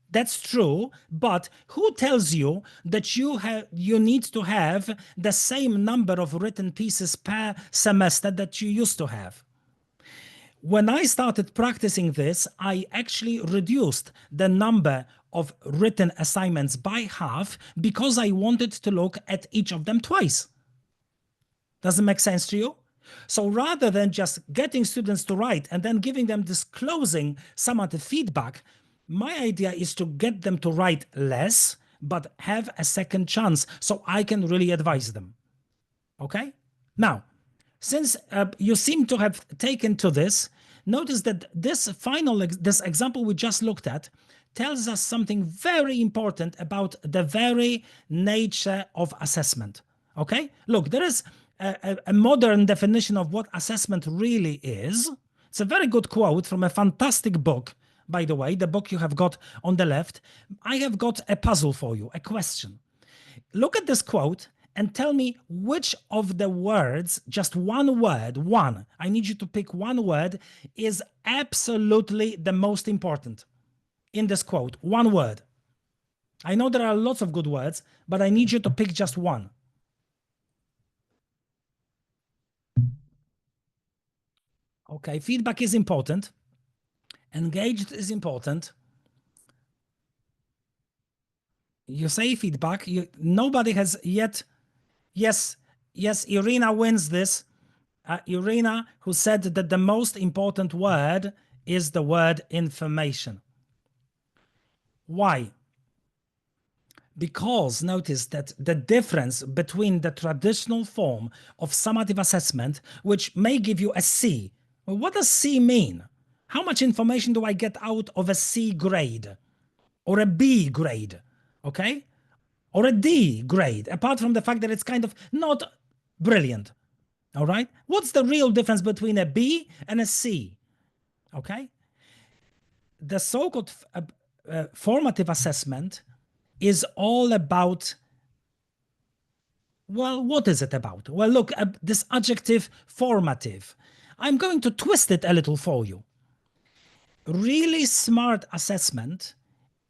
That's true, but who tells you that you need to have the same number of written pieces per semester that you used to have? When I started practicing this, I actually reduced the number of written assignments by half because I wanted to look at each of them twice. Does it make sense to you? So rather than just getting students to write and then giving them this closing summative feedback, my idea is to get them to write less, but have a second chance so I can really advise them. Okay? Now, since you seem to have taken to this, notice that this example we just looked at tells us something very important about the very nature of assessment. Okay, look, there is a modern definition of what assessment really is. It's a very good quote from a fantastic book, by the way, the book you have got on the left. I have got a puzzle for you, a question. Look at this quote and tell me which of the words, just one word, one, I need you to pick one word, is absolutely the most important in this quote. One word. I know there are lots of good words, but I need you to pick just one. Okay, feedback is important. Engaged is important. You say feedback. Nobody has yet. Yes, Irina wins this. Irina, who said that the most important word is the word information. Why? Because notice that the difference between the traditional form of summative assessment, which may give you a C. Well, what does C mean? How much information do I get out of a C grade or a B grade? Okay? Or a D grade, apart from the fact that it's kind of not brilliant. All right? What's the real difference between a B and a C? Okay? The so-called formative assessment is all about, well, what is it about? Well, look, this adjective formative, I'm going to twist it a little for you. Really smart assessment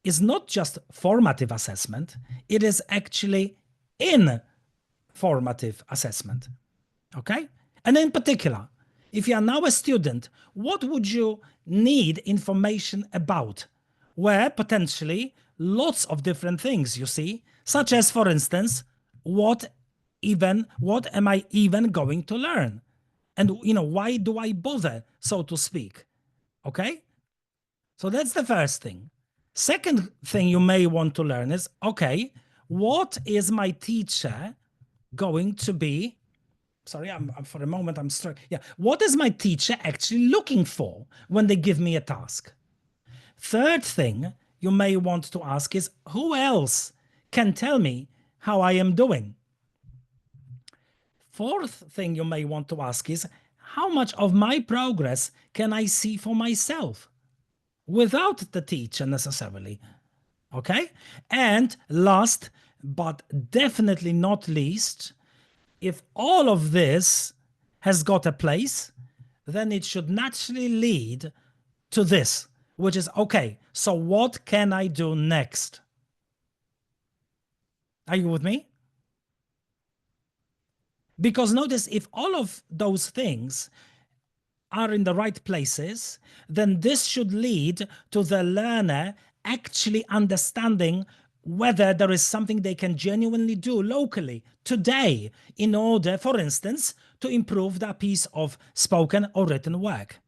is not just formative assessment, it is actually informative assessment. Okay? And in particular, if you are now a student, what would you need information about? Where potentially lots of different things, you see, such as, for instance, what am I even going to learn? And, why do I bother, so to speak? Okay? So that's the first thing. Second thing you may want to learn is, okay, what is my teacher going to be? Sorry, for a moment, I'm struggling. Yeah, what is my teacher actually looking for when they give me a task? Third thing you may want to ask is, who else can tell me how I am doing? Fourth thing you may want to ask is, how much of my progress can I see for myself without the teacher necessarily? Okay? And last, but definitely not least, if all of this has got a place, then it should naturally lead to this, which is, okay, so what can I do next? Are you with me? Because notice, if all of those things are in the right places, then this should lead to the learner actually understanding whether there is something they can genuinely do locally today in order, for instance, to improve their piece of spoken or written work.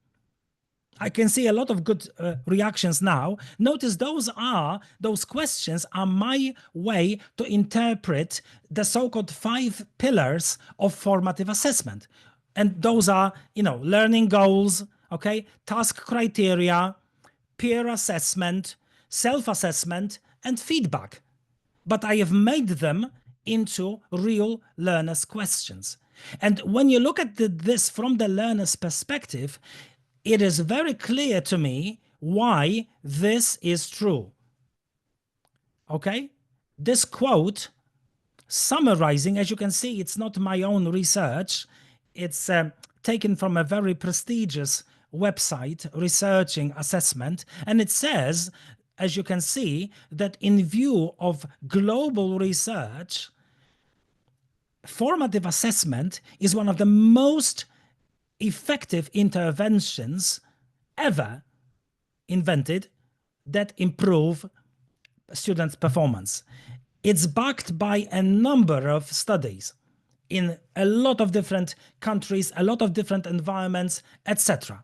I can see a lot of good reactions now. Notice those questions are my way to interpret the so-called 5 pillars of formative assessment. And those are, learning goals, okay, task criteria, peer assessment, self-assessment, and feedback. But I have made them into real learners' questions. And when you look at this from the learner's perspective, it is very clear to me why this is true. Okay? This quote, summarizing, as you can see, it's not my own research. It's taken from a very prestigious website, Researching Assessment. And it says, as you can see, that in view of global research, formative assessment is one of the most effective interventions ever invented that improve students' performance. It's backed by a number of studies in a lot of different countries, a lot of different environments, etc.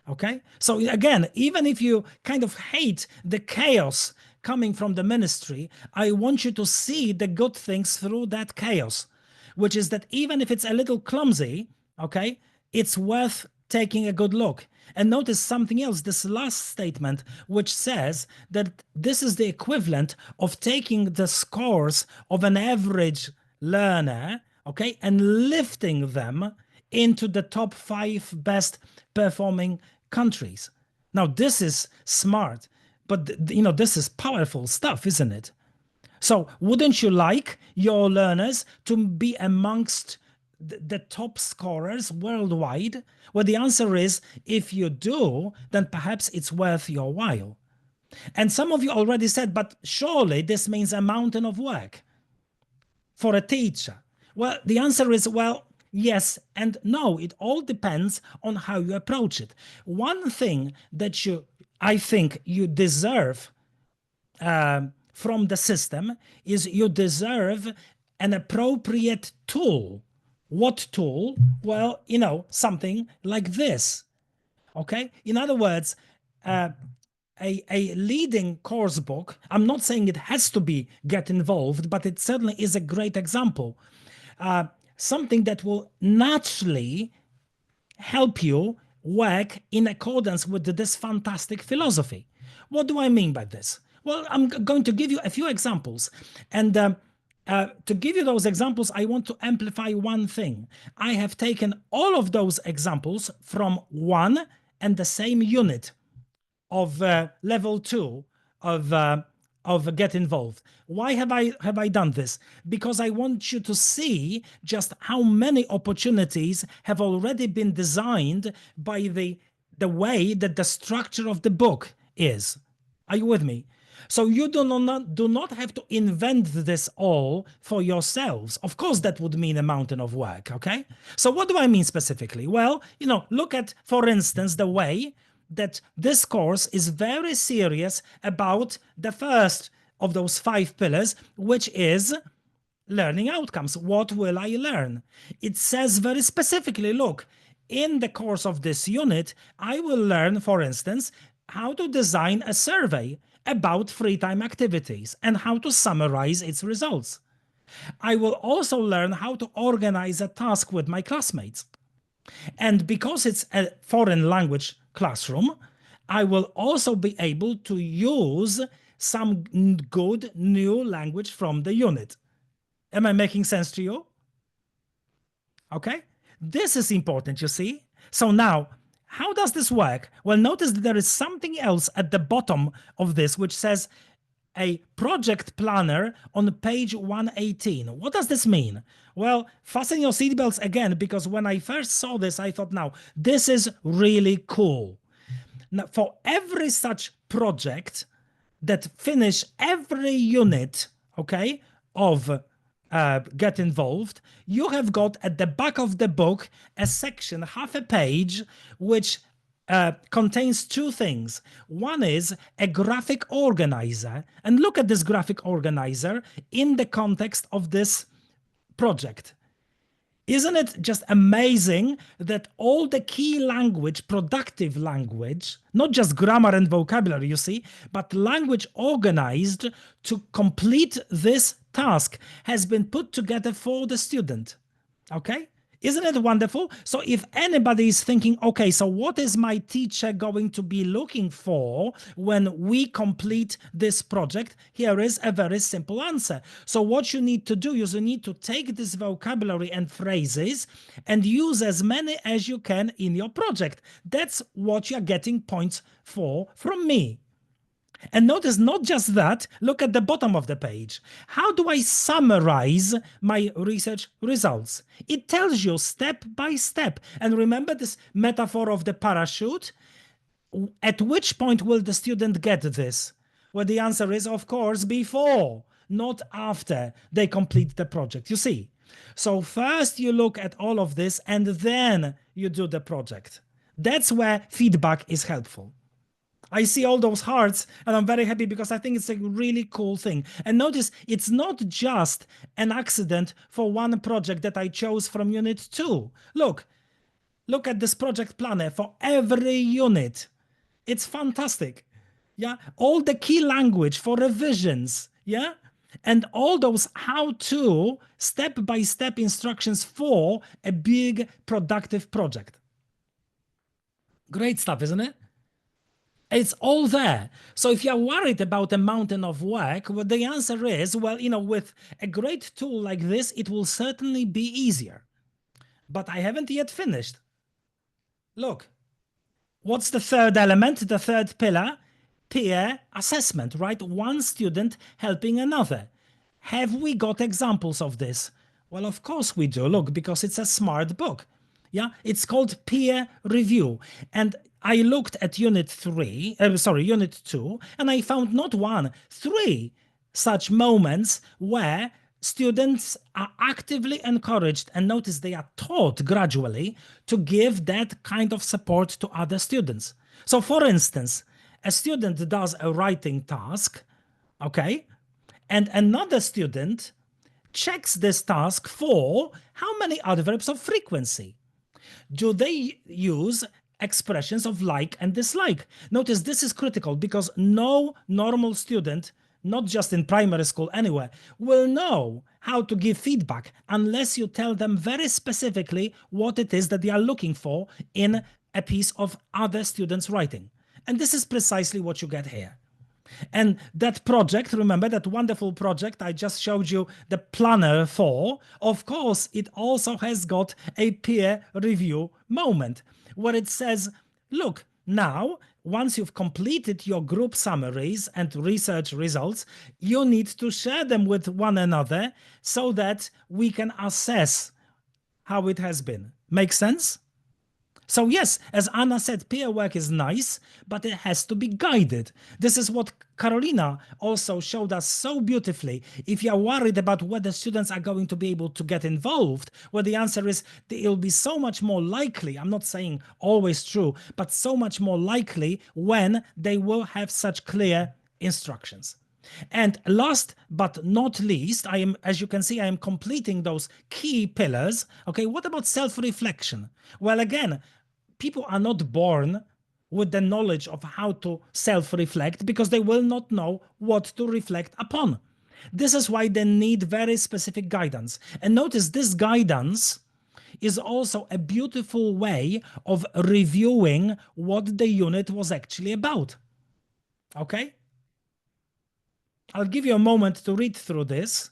Okay? So again, even if you kind of hate the chaos coming from the ministry, I want you to see the good things through that chaos, which is that even if it's a little clumsy, okay, it's worth taking a good look. And notice something else, this last statement, which says that this is the equivalent of taking the scores of an average learner, okay, and lifting them into the top 5 best performing countries. Now, this is smart, but this is powerful stuff, isn't it? So wouldn't you like your learners to be amongst the top scorers worldwide? Well, the answer is, if you do, then perhaps it's worth your while. And some of you already said, but surely this means a mountain of work for a teacher. Well, the answer is, well, yes and no. It all depends on how you approach it. One thing that I think you deserve from the system is you deserve an appropriate tool. What tool? Well, something like this. Okay? In other words, a leading course book, I'm not saying it has to be Get Involved, but it certainly is a great example. Something that will naturally help you work in accordance with this fantastic philosophy. What do I mean by this? Well, I'm going to give you a few examples. And to give you those examples, I want to amplify one thing. I have taken all of those examples from one and the same unit of level 2 of Get Involved. Why have I done this? Because I want you to see just how many opportunities have already been designed by the way that the structure of the book is. Are you with me? So you do not have to invent this all for yourselves. Of course, that would mean a mountain of work, okay? So what do I mean specifically? Well, look at, for instance, the way that this course is very serious about the first of those 5 pillars, which is learning outcomes. What will I learn? It says very specifically, look, in the course of this unit, I will learn, for instance, how to design a survey about free time activities and how to summarize its results. I will also learn how to organize a task with my classmates. And because it's a foreign language classroom, I will also be able to use some good new language from the unit. Am I making sense to you? Okay, this is important, you see? So now, how does this work? Well, notice that there is something else at the bottom of this, which says a project planner on page 118. What does this mean? Well, fasten your seatbelts again, because when I first saw this, I thought, now, this is really cool. Now, for every such project that finish every unit, okay, of Get Involved, you have got at the back of the book a section, half a page, which contains 2 things. One is a graphic organizer. And look at this graphic organizer in the context of this project. Isn't it just amazing that all the key language, productive language, not just grammar and vocabulary, you see, but language organized to complete this task has been put together for the student? Okay? Isn't it wonderful? So if anybody is thinking, okay, so what is my teacher going to be looking for when we complete this project? Here is a very simple answer. So what you need to do is you need to take this vocabulary and phrases and use as many as you can in your project. That's what you're getting points for from me. And notice not just that, look at the bottom of the page. How do I summarize my research results? It tells you step by step. And remember this metaphor of the parachute? At which point will the student get this? Well, the answer is, of course, before, not after they complete the project. You see? So first you look at all of this and then you do the project. That's where feedback is helpful. I see all those hearts and I'm very happy because I think it's a really cool thing. And notice it's not just an accident for one project that I chose from unit 2. Look at this project planner for every unit. It's fantastic. Yeah, all the key language for revisions. Yeah, and all those how-to step-by-step instructions for a big productive project. Great stuff, isn't it? It's all there. So if you're worried about a mountain of work, well, the answer is, well, with a great tool like this, it will certainly be easier. But I haven't yet finished. Look, what's the third element, the third pillar? Peer assessment, right? One student helping another. Have we got examples of this? Well, of course we do. Look, because it's a smart book. Yeah, it's called peer review. And I looked at unit 2, and I found not one, 3 such moments where students are actively encouraged, and notice they are taught gradually to give that kind of support to other students. So for instance, a student does a writing task, okay, and another student checks this task for how many adverbs of frequency. Do they use expressions of like and dislike? Notice this is critical because no normal student, not just in primary school anywhere, will know how to give feedback unless you tell them very specifically what it is that they are looking for in a piece of other students' writing. And this is precisely what you get here. And that project, remember that wonderful project I just showed you the planner for, of course, it also has got a peer review moment where it says, look, now, once you've completed your group summaries and research results, you need to share them with one another so that we can assess how it has been. Make sense? So yes, as Anna said, peer work is nice, but it has to be guided. This is what Carolina also showed us so beautifully. If you're worried about whether students are going to be able to get involved, well, the answer is it'll be so much more likely, I'm not saying always true, but so much more likely when they will have such clear instructions. And last but not least, as you can see, I am completing those key pillars. Okay, what about self-reflection? Well, again, people are not born with the knowledge of how to self-reflect because they will not know what to reflect upon. This is why they need very specific guidance. And notice this guidance is also a beautiful way of reviewing what the unit was actually about. Okay? I'll give you a moment to read through this.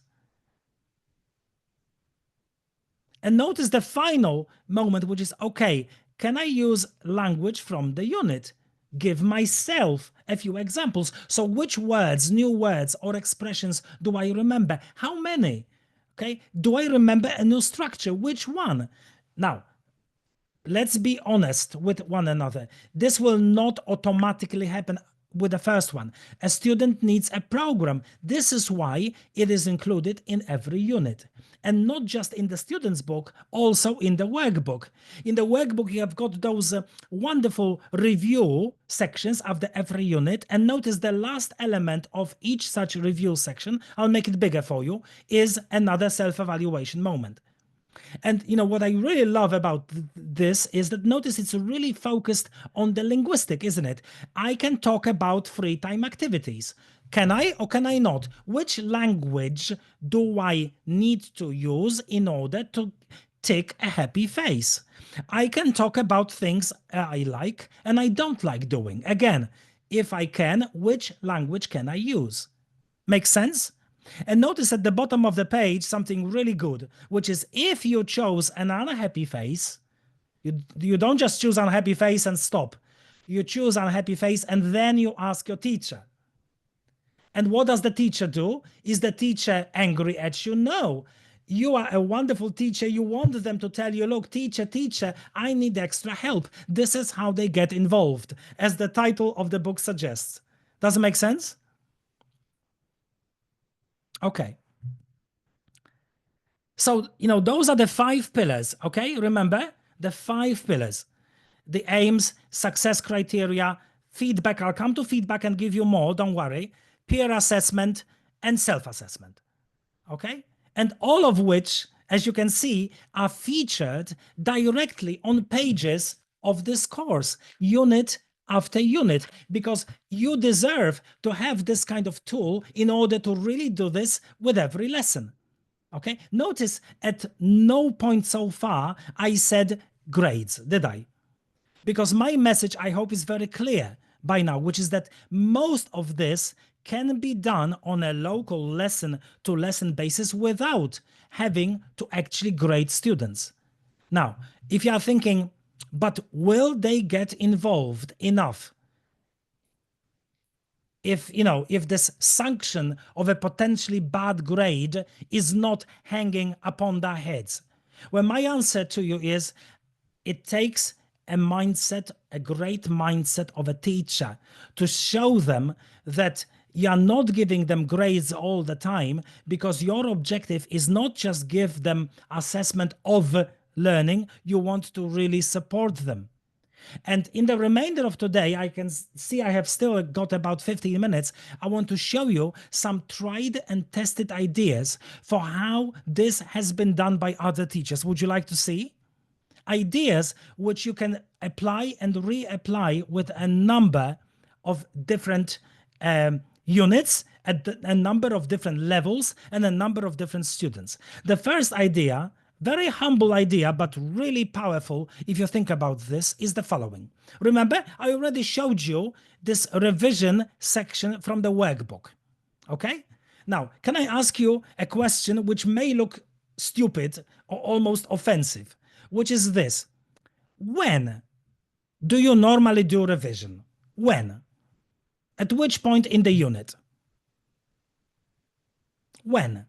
And notice the final moment, which is, okay, can I use language from the unit? Give myself a few examples. So which words, new words or expressions do I remember? How many? Okay, do I remember a new structure? Which one? Now, let's be honest with one another. This will not automatically happen with the first one. A student needs a program. This is why it is included in every unit. And not just in the student's book, also in the workbook. In the workbook, you have got those wonderful review sections after every unit. And notice the last element of each such review section, I'll make it bigger for you, is another self-evaluation moment. And what I really love about this is that notice it's really focused on the linguistic, isn't it? I can talk about free time activities. Can I or can I not? Which language do I need to use in order to tick a happy face? I can talk about things I like and I don't like doing. Again, if I can, which language can I use? Make sense? And notice at the bottom of the page something really good, which is if you chose an unhappy face, you don't just choose unhappy face and stop. You choose unhappy face and then you ask your teacher. And what does the teacher do? Is the teacher angry at you? No. You are a wonderful teacher. You want them to tell you, look, teacher, I need extra help. This is how they get involved, as the title of the book suggests. Does it make sense? Okay. So, those are the 5 pillars, okay? Remember, the 5 pillars. The aims, success criteria, feedback. I'll come to feedback and give you more, don't worry. Peer assessment and self-assessment, okay? And all of which, as you can see, are featured directly on pages of this course, unit after unit, because you deserve to have this kind of tool in order to really do this with every lesson. Okay, notice at no point so far I said grades, did I? Because my message, I hope, is very clear by now, which is that most of this can be done on a local lesson to lesson basis without having to actually grade students. Now, if you are thinking, but will they get involved enough? If this sanction of a potentially bad grade is not hanging upon their heads. Well, my answer to you is, it takes a mindset, a great mindset of a teacher, to show them that you are not giving them grades all the time, because your objective is not just give them assessment of learning, you want to really support them. And in the remainder of today, I can see I have still got about 15 minutes. I want to show you some tried and tested ideas for how this has been done by other teachers. Would you like to see? Ideas which you can apply and reapply with a number of different units at a number of different levels and a number of different students. The first idea, very humble idea, but really powerful if you think about this, is the following. Remember, I already showed you this revision section from the workbook. Okay? Now, can I ask you a question which may look stupid or almost offensive, which is this? When do you normally do revision? When? At which point in the unit? When?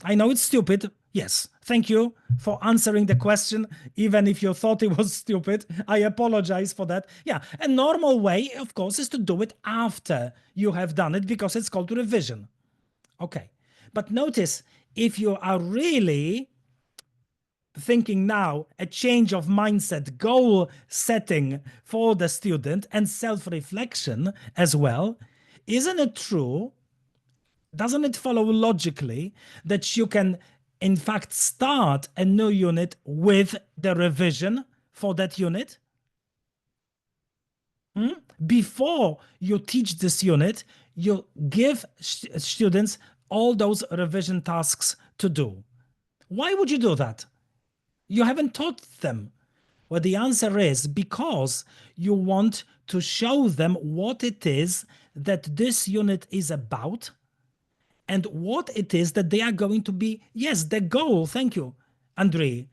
I know it's stupid. Yes, thank you for answering the question, even if you thought it was stupid. I apologize for that. Yeah, a normal way, of course, is to do it after you have done it, because it's called revision. Okay, but notice, if you are really thinking now a change of mindset, goal setting for the student, and self-reflection as well, isn't it true? Doesn't it follow logically that you can, in fact, start a new unit with the revision for that unit? Before you teach this unit, you give students all those revision tasks to do. Why would you do that? You haven't taught them. Well, the answer is because you want to show them what it is that this unit is about, and what it is that they are going to be, yes, the goal. Thank you, Andrei.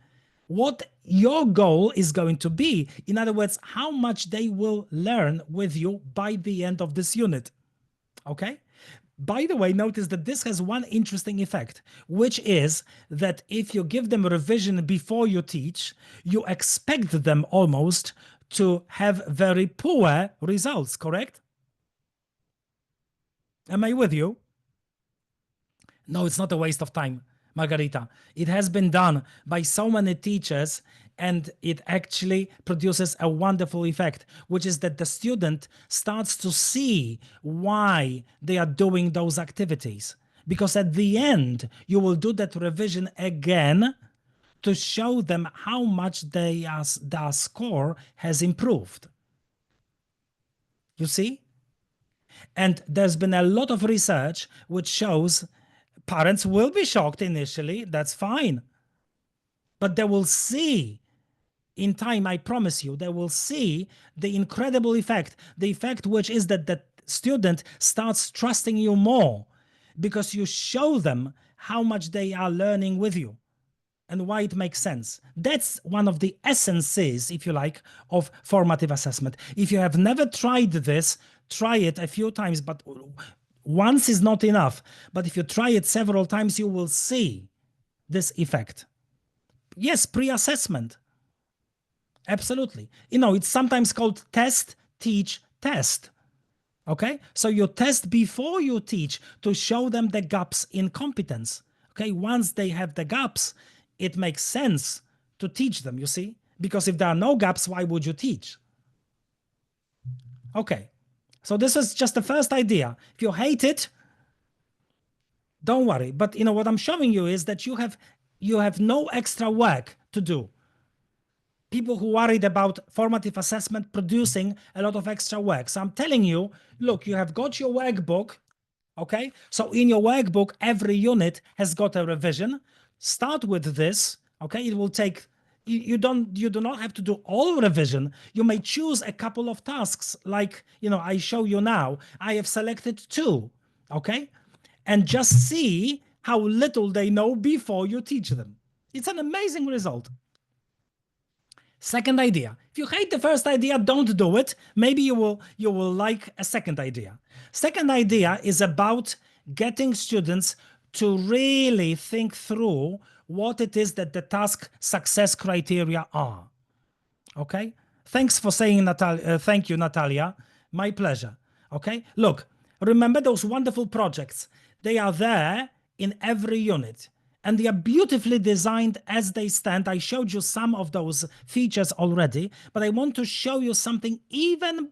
What your goal is going to be. In other words, how much they will learn with you by the end of this unit. Okay? By the way, notice that this has one interesting effect, which is that if you give them revision before you teach, you expect them almost to have very poor results, correct? Am I with you? No, it's not a waste of time, Margarita. It has been done by so many teachers, and it actually produces a wonderful effect, which is that the student starts to see why they are doing those activities. Because at the end, you will do that revision again to show them how much their score has improved. You see? And there's been a lot of research which shows parents will be shocked initially, that's fine. But they will see in time, I promise you, they will see the incredible effect. The effect which is that the student starts trusting you more because you show them how much they are learning with you and why it makes sense. That's one of the essences, if you like, of formative assessment. If you have never tried this, try it a few times, but once is not enough. But if you try it several times, you will see this effect. Yes, pre-assessment. Absolutely. It's sometimes called test, teach, test. Okay? So you test before you teach to show them the gaps in competence. Okay? Once they have the gaps, it makes sense to teach them, you see? Because if there are no gaps, why would you teach? Okay. So this is just the first idea. If you hate it, don't worry. But what I'm showing you is that you have no extra work to do. People who worried about formative assessment producing a lot of extra work. So I'm telling you, look, you have got your workbook, okay? So in your workbook, every unit has got a revision. Start with this, okay? It will take you do not have to do all revision. You may choose a couple of tasks, like, I show you now. I have selected 2, okay? And just see how little they know before you teach them. It's an amazing result. Second idea. If you hate the first idea, don't do it. Maybe you will like a second idea. Second idea is about getting students to really think through what it is that the task success criteria are. Okay? Thanks for saying, Natalia. Thank you, Natalia. My pleasure. Okay? Look, remember those wonderful projects. They are there in every unit, and they are beautifully designed as they stand. I showed you some of those features already, but I want to show you something even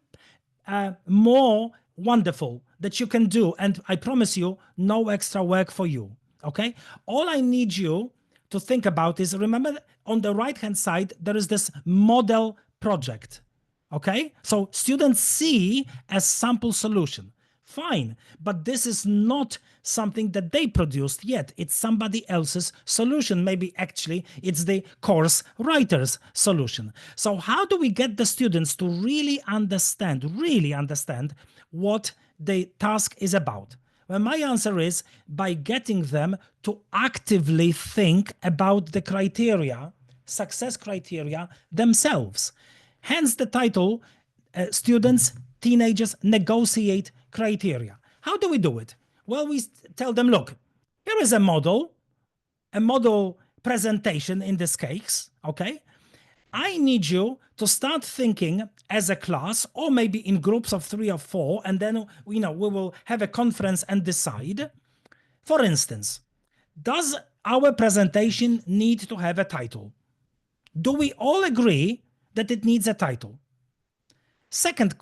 more wonderful that you can do. And I promise you, no extra work for you. Okay? All I need you to think about is, remember, on the right-hand side, there is this model project. Okay? So students see a sample solution. Fine, but this is not something that they produced yet. It's somebody else's solution. Maybe actually it's the course writer's solution. So how do we get the students to really understand what the task is about? Well, my answer is by getting them to actively think about the criteria, success criteria themselves. Hence the title, Students, Teenagers Negotiate Criteria. How do we do it? Well, we tell them, look, here is a model presentation in this case, okay? I need you to start thinking as a class, or maybe in groups of 3 or 4, and then we will have a conference and decide. For instance, does our presentation need to have a title? Do we all agree that it needs a title? Second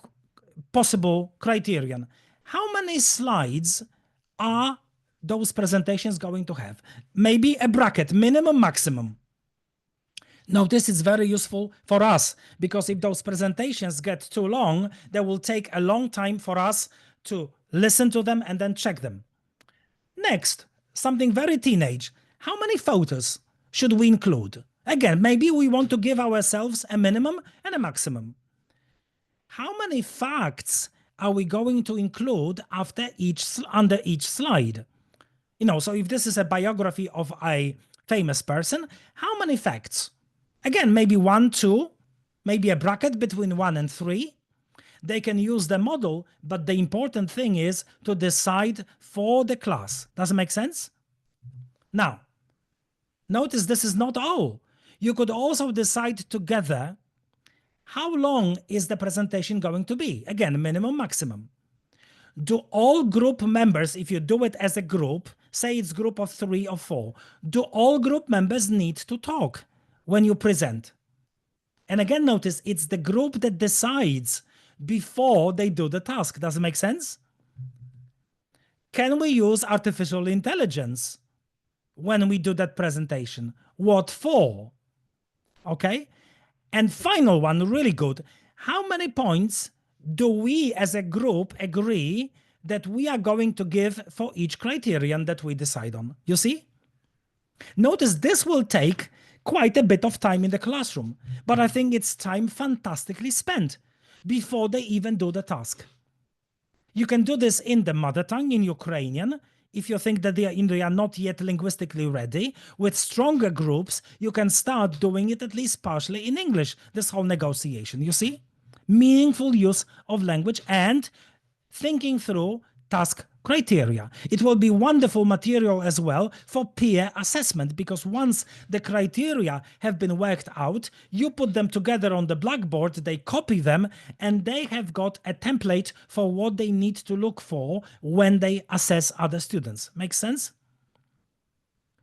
possible criterion, how many slides are those presentations going to have? Maybe a bracket, minimum, maximum. Now, this is very useful for us, because if those presentations get too long, they will take a long time for us to listen to them and then check them. Next, something very teenage. How many photos should we include? Again, maybe we want to give ourselves a minimum and a maximum. How many facts are we going to include under each slide? So if this is a biography of a famous person, how many facts? Again, maybe 1, 2, maybe a bracket between 1 and 3. They can use the model, but the important thing is to decide for the class. Does it make sense? Now, notice this is not all. You could also decide together how long is the presentation going to be. Again, minimum, maximum. Do all group members, if you do it as a group, say it's group of 3 or 4, do all group members need to talk when you present? And again, notice it's the group that decides before they do the task. Does it make sense? Can we use artificial intelligence when we do that presentation? What for? Okay. And final one, really good. How many points do we as a group agree that we are going to give for each criterion that we decide on? You see? Notice this will take quite a bit of time in the classroom, but I think it's time fantastically spent before they even do the task. You can do this in the mother tongue, in Ukrainian, if you think that they are not yet linguistically ready. With stronger groups, you can start doing it at least partially in English, this whole negotiation, you see? Meaningful use of language and thinking through task criteria. It will be wonderful material as well for peer assessment, because once the criteria have been worked out, you put them together on the blackboard, they copy them, and they have got a template for what they need to look for when they assess other students. Make sense?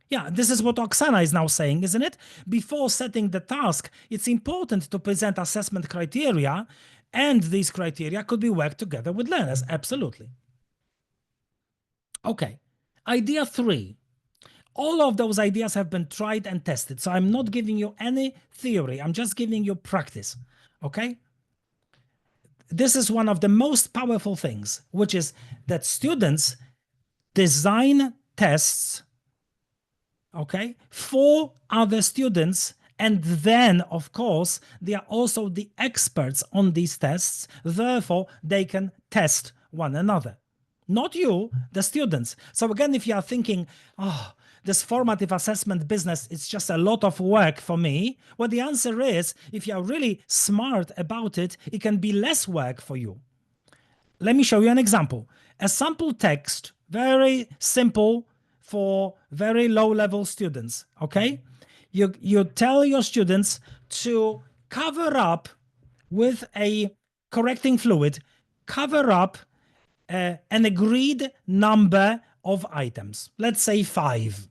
Yeah, this is what Oksana is now saying, isn't it? Before setting the task, it's important to present assessment criteria, and these criteria could be worked together with learners. Absolutely. Okay, idea 3. All of those ideas have been tried and tested, so I'm not giving you any theory. I'm just giving you practice, okay? This is one of the most powerful things, which is that students design tests, okay, for other students And then, of course, they are also the experts on these tests. Therefore, they can test one another. Not you, the students. So again, if you are thinking, oh, this formative assessment business, it's just a lot of work for me. Well, the answer is, if you are really smart about it, it can be less work for you. Let me show you an example. A sample text, very simple for very low-level students, okay? You tell your students to cover up with a correcting fluid, cover up an agreed number of items, let's say 5.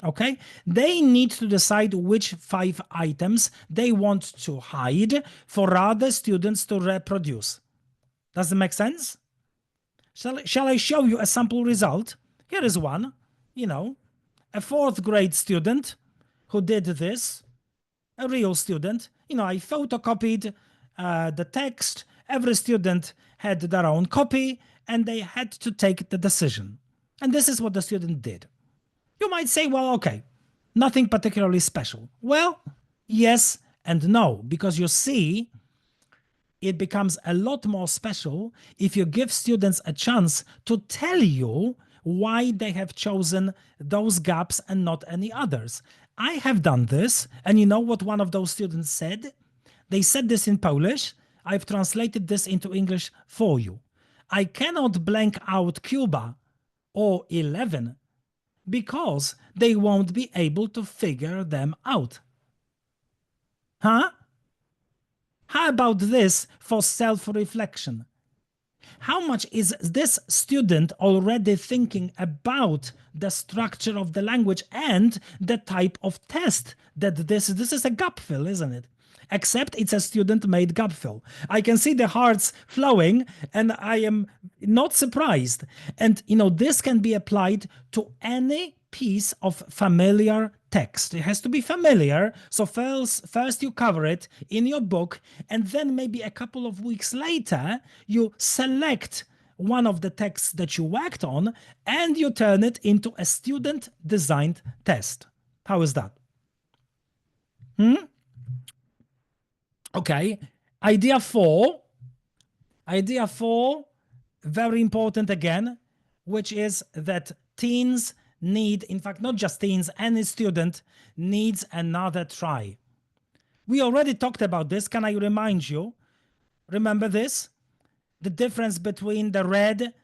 Okay, they need to decide which 5 items they want to hide for other students to reproduce. Does it make sense? Shall I show you a sample result? Here is one, a 4th grade student who did this, a real student. I photocopied the text. Every student had their own copy and they had to take the decision. And this is what the student did. You might say, well, okay, nothing particularly special. Well, yes and no, because you see, it becomes a lot more special if you give students a chance to tell you why they have chosen those gaps and not any others. I have done this, and you know what one of those students said? They said this in Polish. I've translated this into English for you. I cannot blank out Cuba or 11 because they won't be able to figure them out. Huh? How about this for self-reflection? How much is this student already thinking about the structure of the language and the type of test that this is a gap fill, isn't it? Except it's a student-made gap fill. I can see the hearts flowing and I am not surprised. And this can be applied to any piece of familiar text. It has to be familiar. So first you cover it in your book, and then maybe a couple of weeks later, you select one of the texts that you worked on and you turn it into a student-designed test. How is that? Okay, idea 4, very important again, which is that teens need, in fact, not just teens, any student needs another try. We already talked about this. Can I remind you? Remember this? The difference between the red,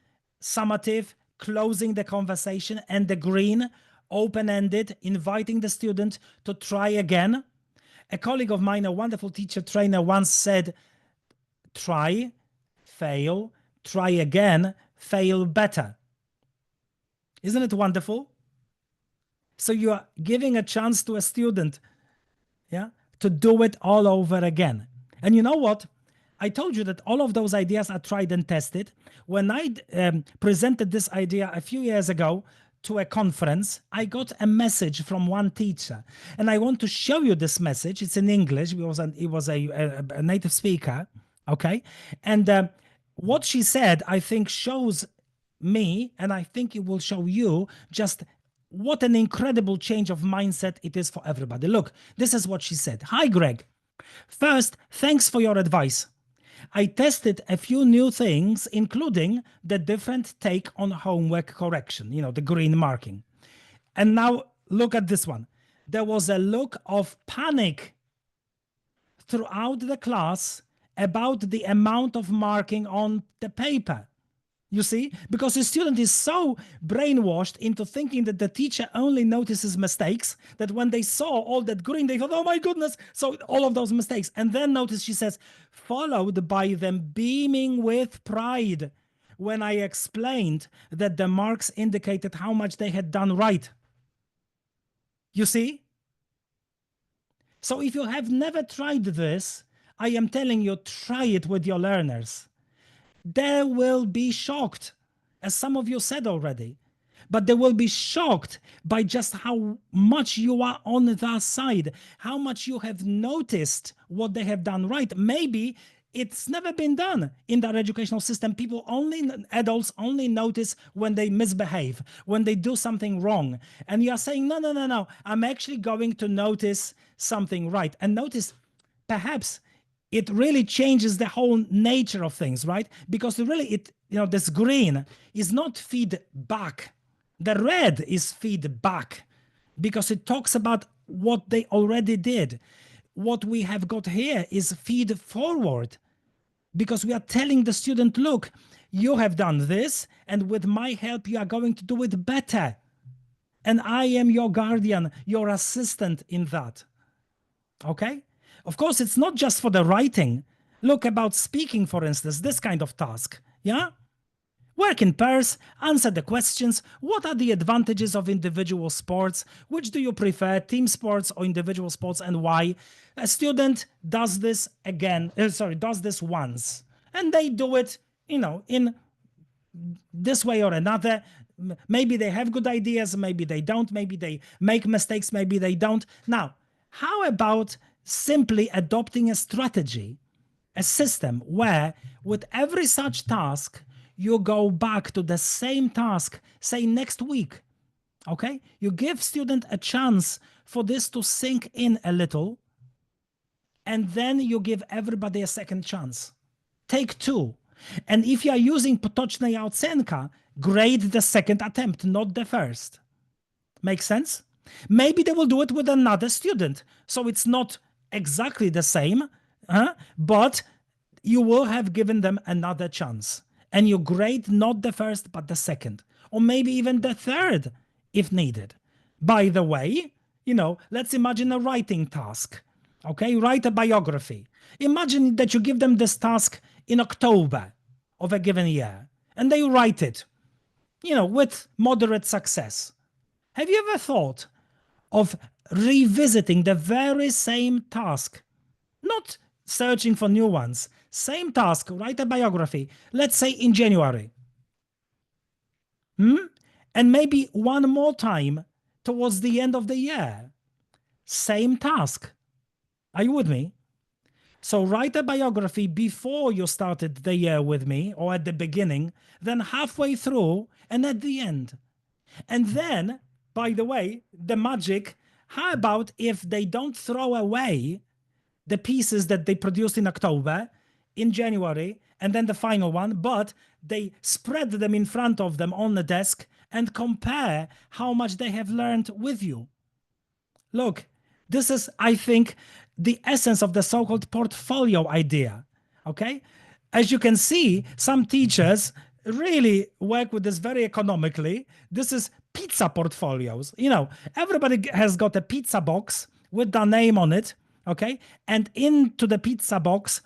summative, closing the conversation, and the green, open-ended, inviting the student to try again. A colleague of mine, a wonderful teacher trainer, once said, try, fail, try again, fail better. Isn't it wonderful? So you are giving a chance to a student, to do it all over again. And you know what? I told you that all of those ideas are tried and tested. When I presented this idea a few years ago to a conference, I got a message from one teacher, and I want to show you this message. It's in English. It was a native speaker, okay? And what she said, I think, shows me, and I think it will show you just what an incredible change of mindset it is for everybody. Look, this is what she said. Hi, Greg. First, thanks for your advice. I tested a few new things, including the different take on homework correction, the green marking. And now look at this one. There was a look of panic throughout the class about the amount of marking on the paper. You see, because the student is so brainwashed into thinking that the teacher only notices mistakes, that when they saw all that green, they thought, oh my goodness, so all of those mistakes. And then notice, she says, followed by them beaming with pride when I explained that the marks indicated how much they had done right. You see? So if you have never tried this, I am telling you, try it with your learners. They will be shocked, as some of you said already, but they will be shocked by just how much you are on their side, how much you have noticed what they have done right. Maybe It's never been done in the educational system. Adults only notice when they misbehave, when they do something wrong. And you are saying, no, no, no, no, I'm actually going to notice something right. And notice, perhaps it really changes the whole nature of things, right? Because really, this green is not feedback. The red is feedback because it talks about what they already did. What we have got here is feed forward, because we are telling the student, look, you have done this, and with my help, you are going to do it better. And I am your guardian, your assistant in that. Okay? Of course, it's not just for the writing. Look, about speaking, for instance, this kind of task. Yeah? Work in pairs, answer the questions. What are the advantages of individual sports? Which do you prefer, team sports or individual sports, and why? A student does this does this once. And they do it, in this way or another. Maybe they have good ideas, maybe they don't, maybe they make mistakes, maybe they don't. Now, how about simply adopting a strategy, a system where with every such task, you go back to the same task, say next week, okay? You give student a chance for this to sink in a little, and then you give everybody a second chance. Take two. And if you are using potoczne ocenka, grade the second attempt, not the first. Make sense? Maybe they will do it with another student. So it's not exactly the same, but you will have given them another chance. And you grade not the first, but the second. Or maybe even the third, if needed. By the way, let's imagine a writing task. Okay, write a biography. Imagine that you give them this task in October of a given year, and they write it, with moderate success. Have you ever thought of revisiting the very same task? Not searching for new ones. Same task, write a biography, let's say in January. And maybe one more time towards the end of the year. Same task. Are you with me? So write a biography before you started the year with me, or at the beginning, then halfway through, and at the end. And then, by the way, the magic, how about if they don't throw away the pieces that they produced in October, in January, and then the final one, but they spread them in front of them on the desk and compare how much they have learned with you. Look, this is, I think, the essence of the so-called portfolio idea, okay? As you can see, some teachers really work with this very economically. This is pizza portfolios. Everybody has got a pizza box with their name on it, okay? And into the pizza box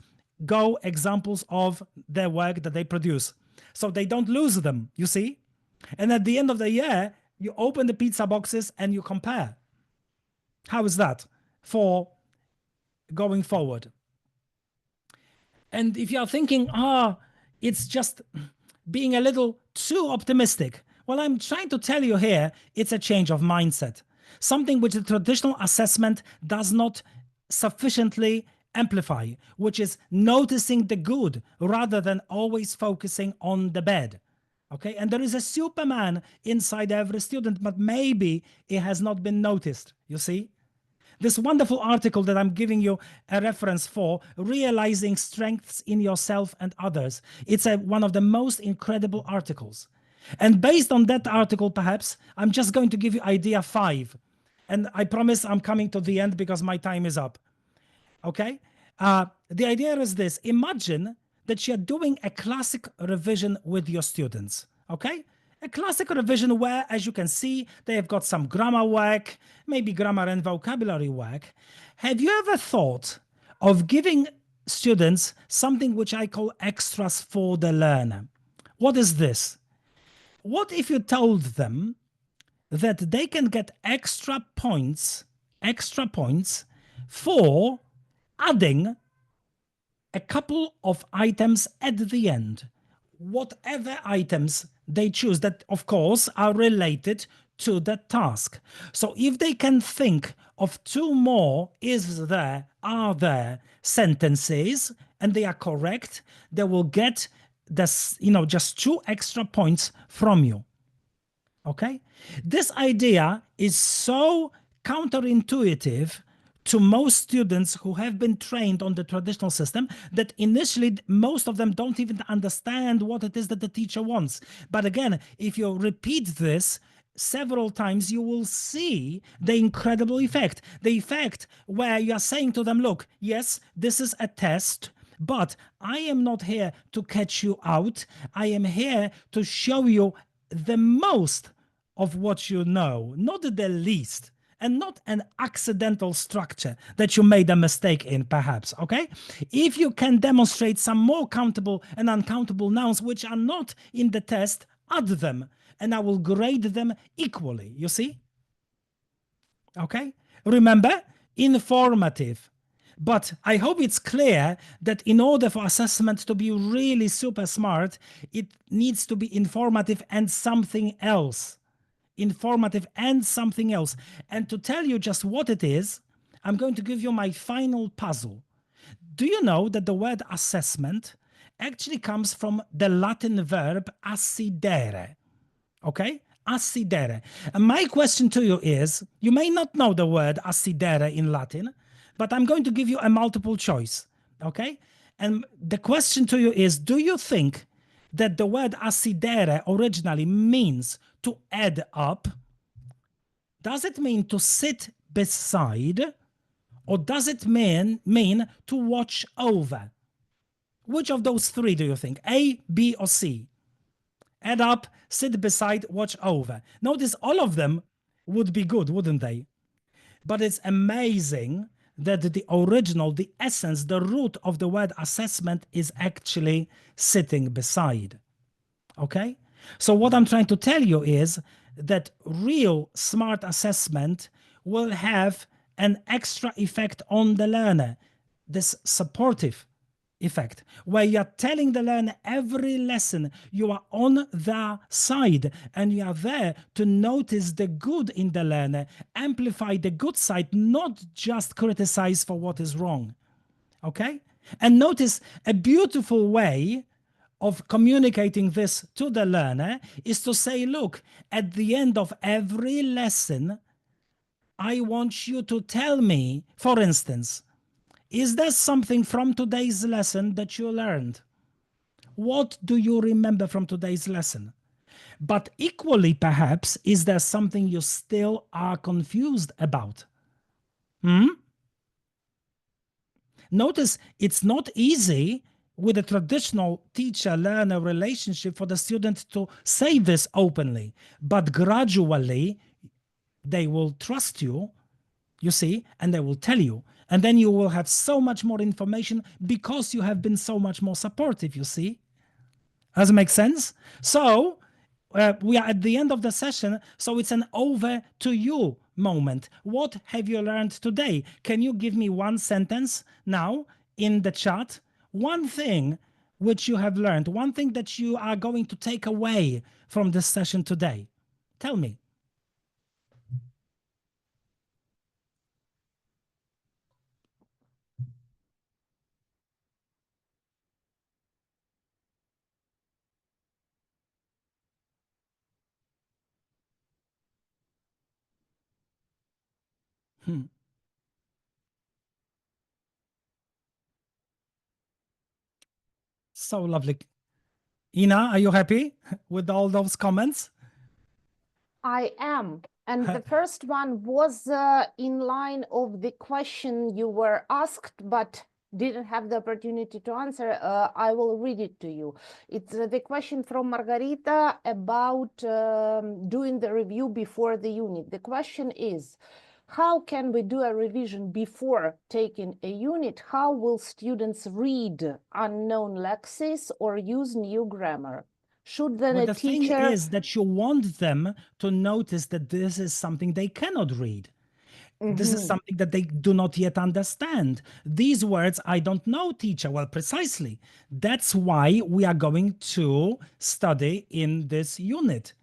go examples of their work that they produce. So they don't lose them, you see? And at the end of the year, you open the pizza boxes and you compare. How is that for going forward? And if you are thinking, it's just being a little too optimistic, well, I'm trying to tell you here, it's a change of mindset. Something which the traditional assessment does not sufficiently amplify, which is noticing the good rather than always focusing on the bad. Okay, and there is a Superman inside every student, but maybe it has not been noticed, you see? This wonderful article that I'm giving you a reference for, Realizing Strengths in Yourself and Others. It's one of the most incredible articles. And based on that article, perhaps, I'm just going to give you idea 5. And I promise I'm coming to the end because my time is up. Okay? The idea is this. Imagine that you're doing a classic revision with your students. Okay? A classic revision where, as you can see, they have got some grammar work, maybe grammar and vocabulary work. Have you ever thought of giving students something which I call extras for the learner? What is this? What if you told them that they can get extra points for adding a couple of items at the end? Whatever items they choose that, of course, are related to the task. So if they can think of 2 more are there sentences and they are correct, they will get this, just 2 extra points from you. Okay? This idea is so counterintuitive to most students who have been trained on the traditional system that initially most of them don't even understand what it is that the teacher wants. But again, if you repeat this several times, you will see the incredible effect. The effect where you are saying to them, look, yes, this is a test, but I am not here to catch you out. I am here to show you the most of what you know, not the least, and not an accidental structure that you made a mistake in, perhaps, okay? If you can demonstrate some more countable and uncountable nouns which are not in the test, add them, and I will grade them equally, you see? Okay? Remember, informative. But I hope it's clear that in order for assessment to be really super smart, it needs to be informative and something else. Informative and something else. And to tell you just what it is, I'm going to give you my final puzzle. Do you know that the word assessment actually comes from the Latin verb assidere? Okay? Assidere. And my question to you is, you may not know the word assidere in Latin, but I'm going to give you a multiple choice. Okay? And the question to you is, do you think that the word assidere originally means to add up? Does it mean to sit beside? Or does it mean to watch over? Which of those three do you think? A, B, or C? Add up, sit beside, watch over. Notice all of them would be good, wouldn't they? But it's amazing that the original, the essence, the root of the word assessment is actually sitting beside. Okay? So what I'm trying to tell you is that real smart assessment will have an extra effect on the learner, this supportive effect, where you're telling the learner every lesson you are on their side and you are there to notice the good in the learner, amplify the good side, not just criticize for what is wrong. Okay? And notice a beautiful way of communicating this to the learner is to say, look, at the end of every lesson, I want you to tell me, for instance, is there something from today's lesson that you learned? What do you remember from today's lesson? But equally, perhaps, is there something you still are confused about? Notice it's not easy with a traditional teacher-learner relationship for the student to say this openly, but gradually they will trust you, you see, and they will tell you. And then you will have so much more information because you have been so much more supportive, you see. Does it make sense? So we are at the end of the session, so it's an over to you moment. What have you learned today? Can you give me one sentence now in the chat? One thing which you have learned, one thing that you are going to take away from this session today. Tell me. So lovely. Ina, are you happy with all those comments? I am. And the first one was in line of the question you were asked, but didn't have the opportunity to answer. I will read it to you. It's the question from Margarita about doing the review before the unit. The question is, how can we do a revision before taking a unit? How will students read unknown lexemes or use new grammar? Should then Well, a the teacher... thing is that you want them to notice that this is something they cannot read. This is something that they do not yet understand. These words, I don't know, teacher. Well, precisely. That's why we are going to study in this unit.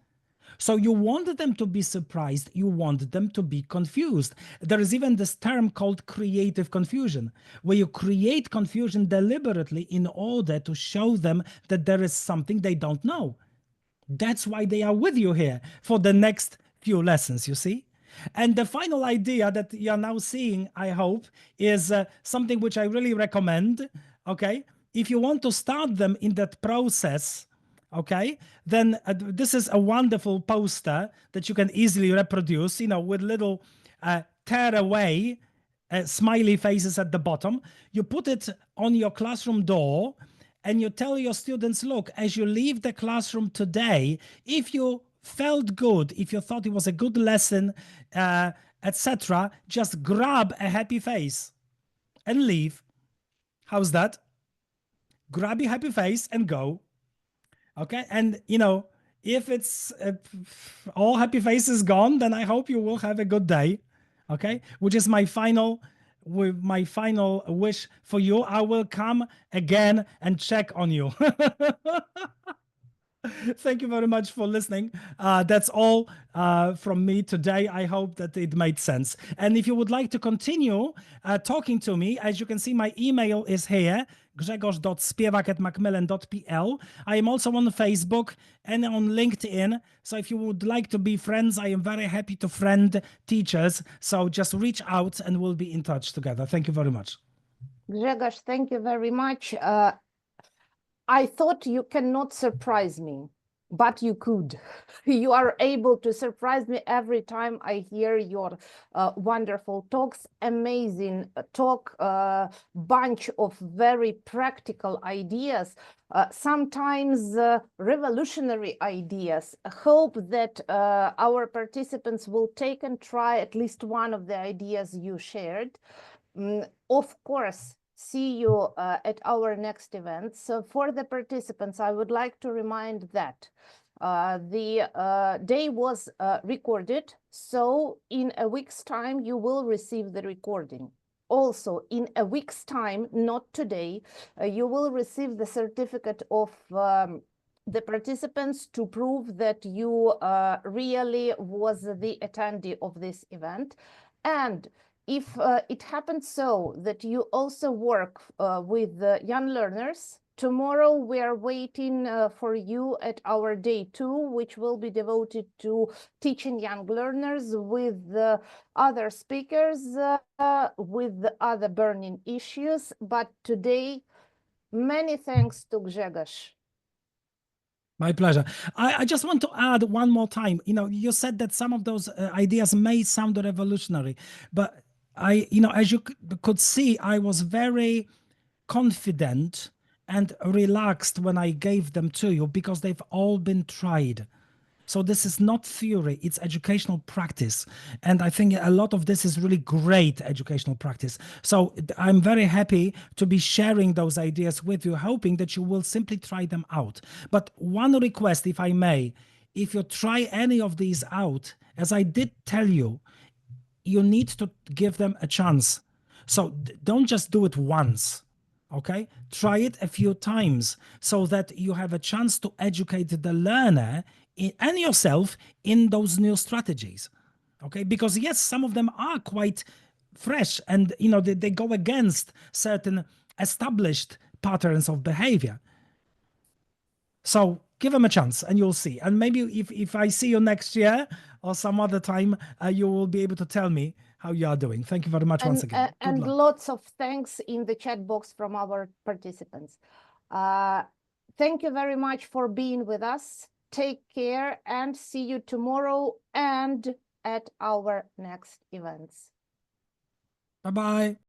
So you want them to be surprised, you want them to be confused. There is even this term called creative confusion, where you create confusion deliberately in order to show them that there is something they don't know. That's why they are with you here for the next few lessons, you see? And the final idea that you're now seeing, I hope, is something which I really recommend, okay? If you want to start them in that process, okay, then this is a wonderful poster that you can easily reproduce, you know, with little tear away smiley faces at the bottom. You put it on your classroom door and you tell your students, look, as you leave the classroom today, if you felt good, if you thought it was a good lesson, etc., just grab a happy face and leave. How's that? Grab your happy face and go. Okay, and you know, if it's all happy faces gone, then I hope you will have a good day. Okay, which is my final wish for you. I will come again and check on you. Thank you very much for listening. That's all from me today. I hope that it made sense. And if you would like to continue talking to me, as you can see, my email is here, grzegorz.spiewak@macmillan.pl. I am also on Facebook and on LinkedIn. So if you would like to be friends, I am very happy to friend teachers. So just reach out and we'll be in touch together. Thank you very much. Grzegorz, thank you very much. I thought you cannot surprise me, but you could. You are able to surprise me every time I hear your wonderful talks. Amazing talk, bunch of very practical ideas, sometimes revolutionary ideas. Hope that our participants will take and try at least one of the ideas you shared. Of course, see you at our next event. So for the participants, I would like to remind that the day was recorded. So in a week's time, you will receive the recording. Also, in a week's time, not today, you will receive the certificate of the participants to prove that you really was the attendee of this event. And if it happens so that you also work with young learners, tomorrow we are waiting for you at our day 2, which will be devoted to teaching young learners with other speakers, with the other burning issues. But today, many thanks to Grzegorz. My pleasure. I just want to add one more time. You know, you said that some of those ideas may sound revolutionary, but as you could see, I was very confident and relaxed when I gave them to you because they've all been tried. So this is not theory, it's educational practice. And I think a lot of this is really great educational practice. So I'm very happy to be sharing those ideas with you, hoping that you will simply try them out. But one request, if I may, if you try any of these out, as I did tell you, you need to give them a chance. So don't just do it once. Okay, try it a few times so that you have a chance to educate the learner and yourself in those new strategies. Okay, because yes, some of them are quite fresh and they go against certain established patterns of behavior. So give them a chance and you'll see. And maybe if I see you next year or some other time, you will be able to tell me how you are doing. Thank you very much once again. And lots of thanks in the chat box from our participants. Thank you very much for being with us. Take care and see you tomorrow and at our next events. Bye-bye.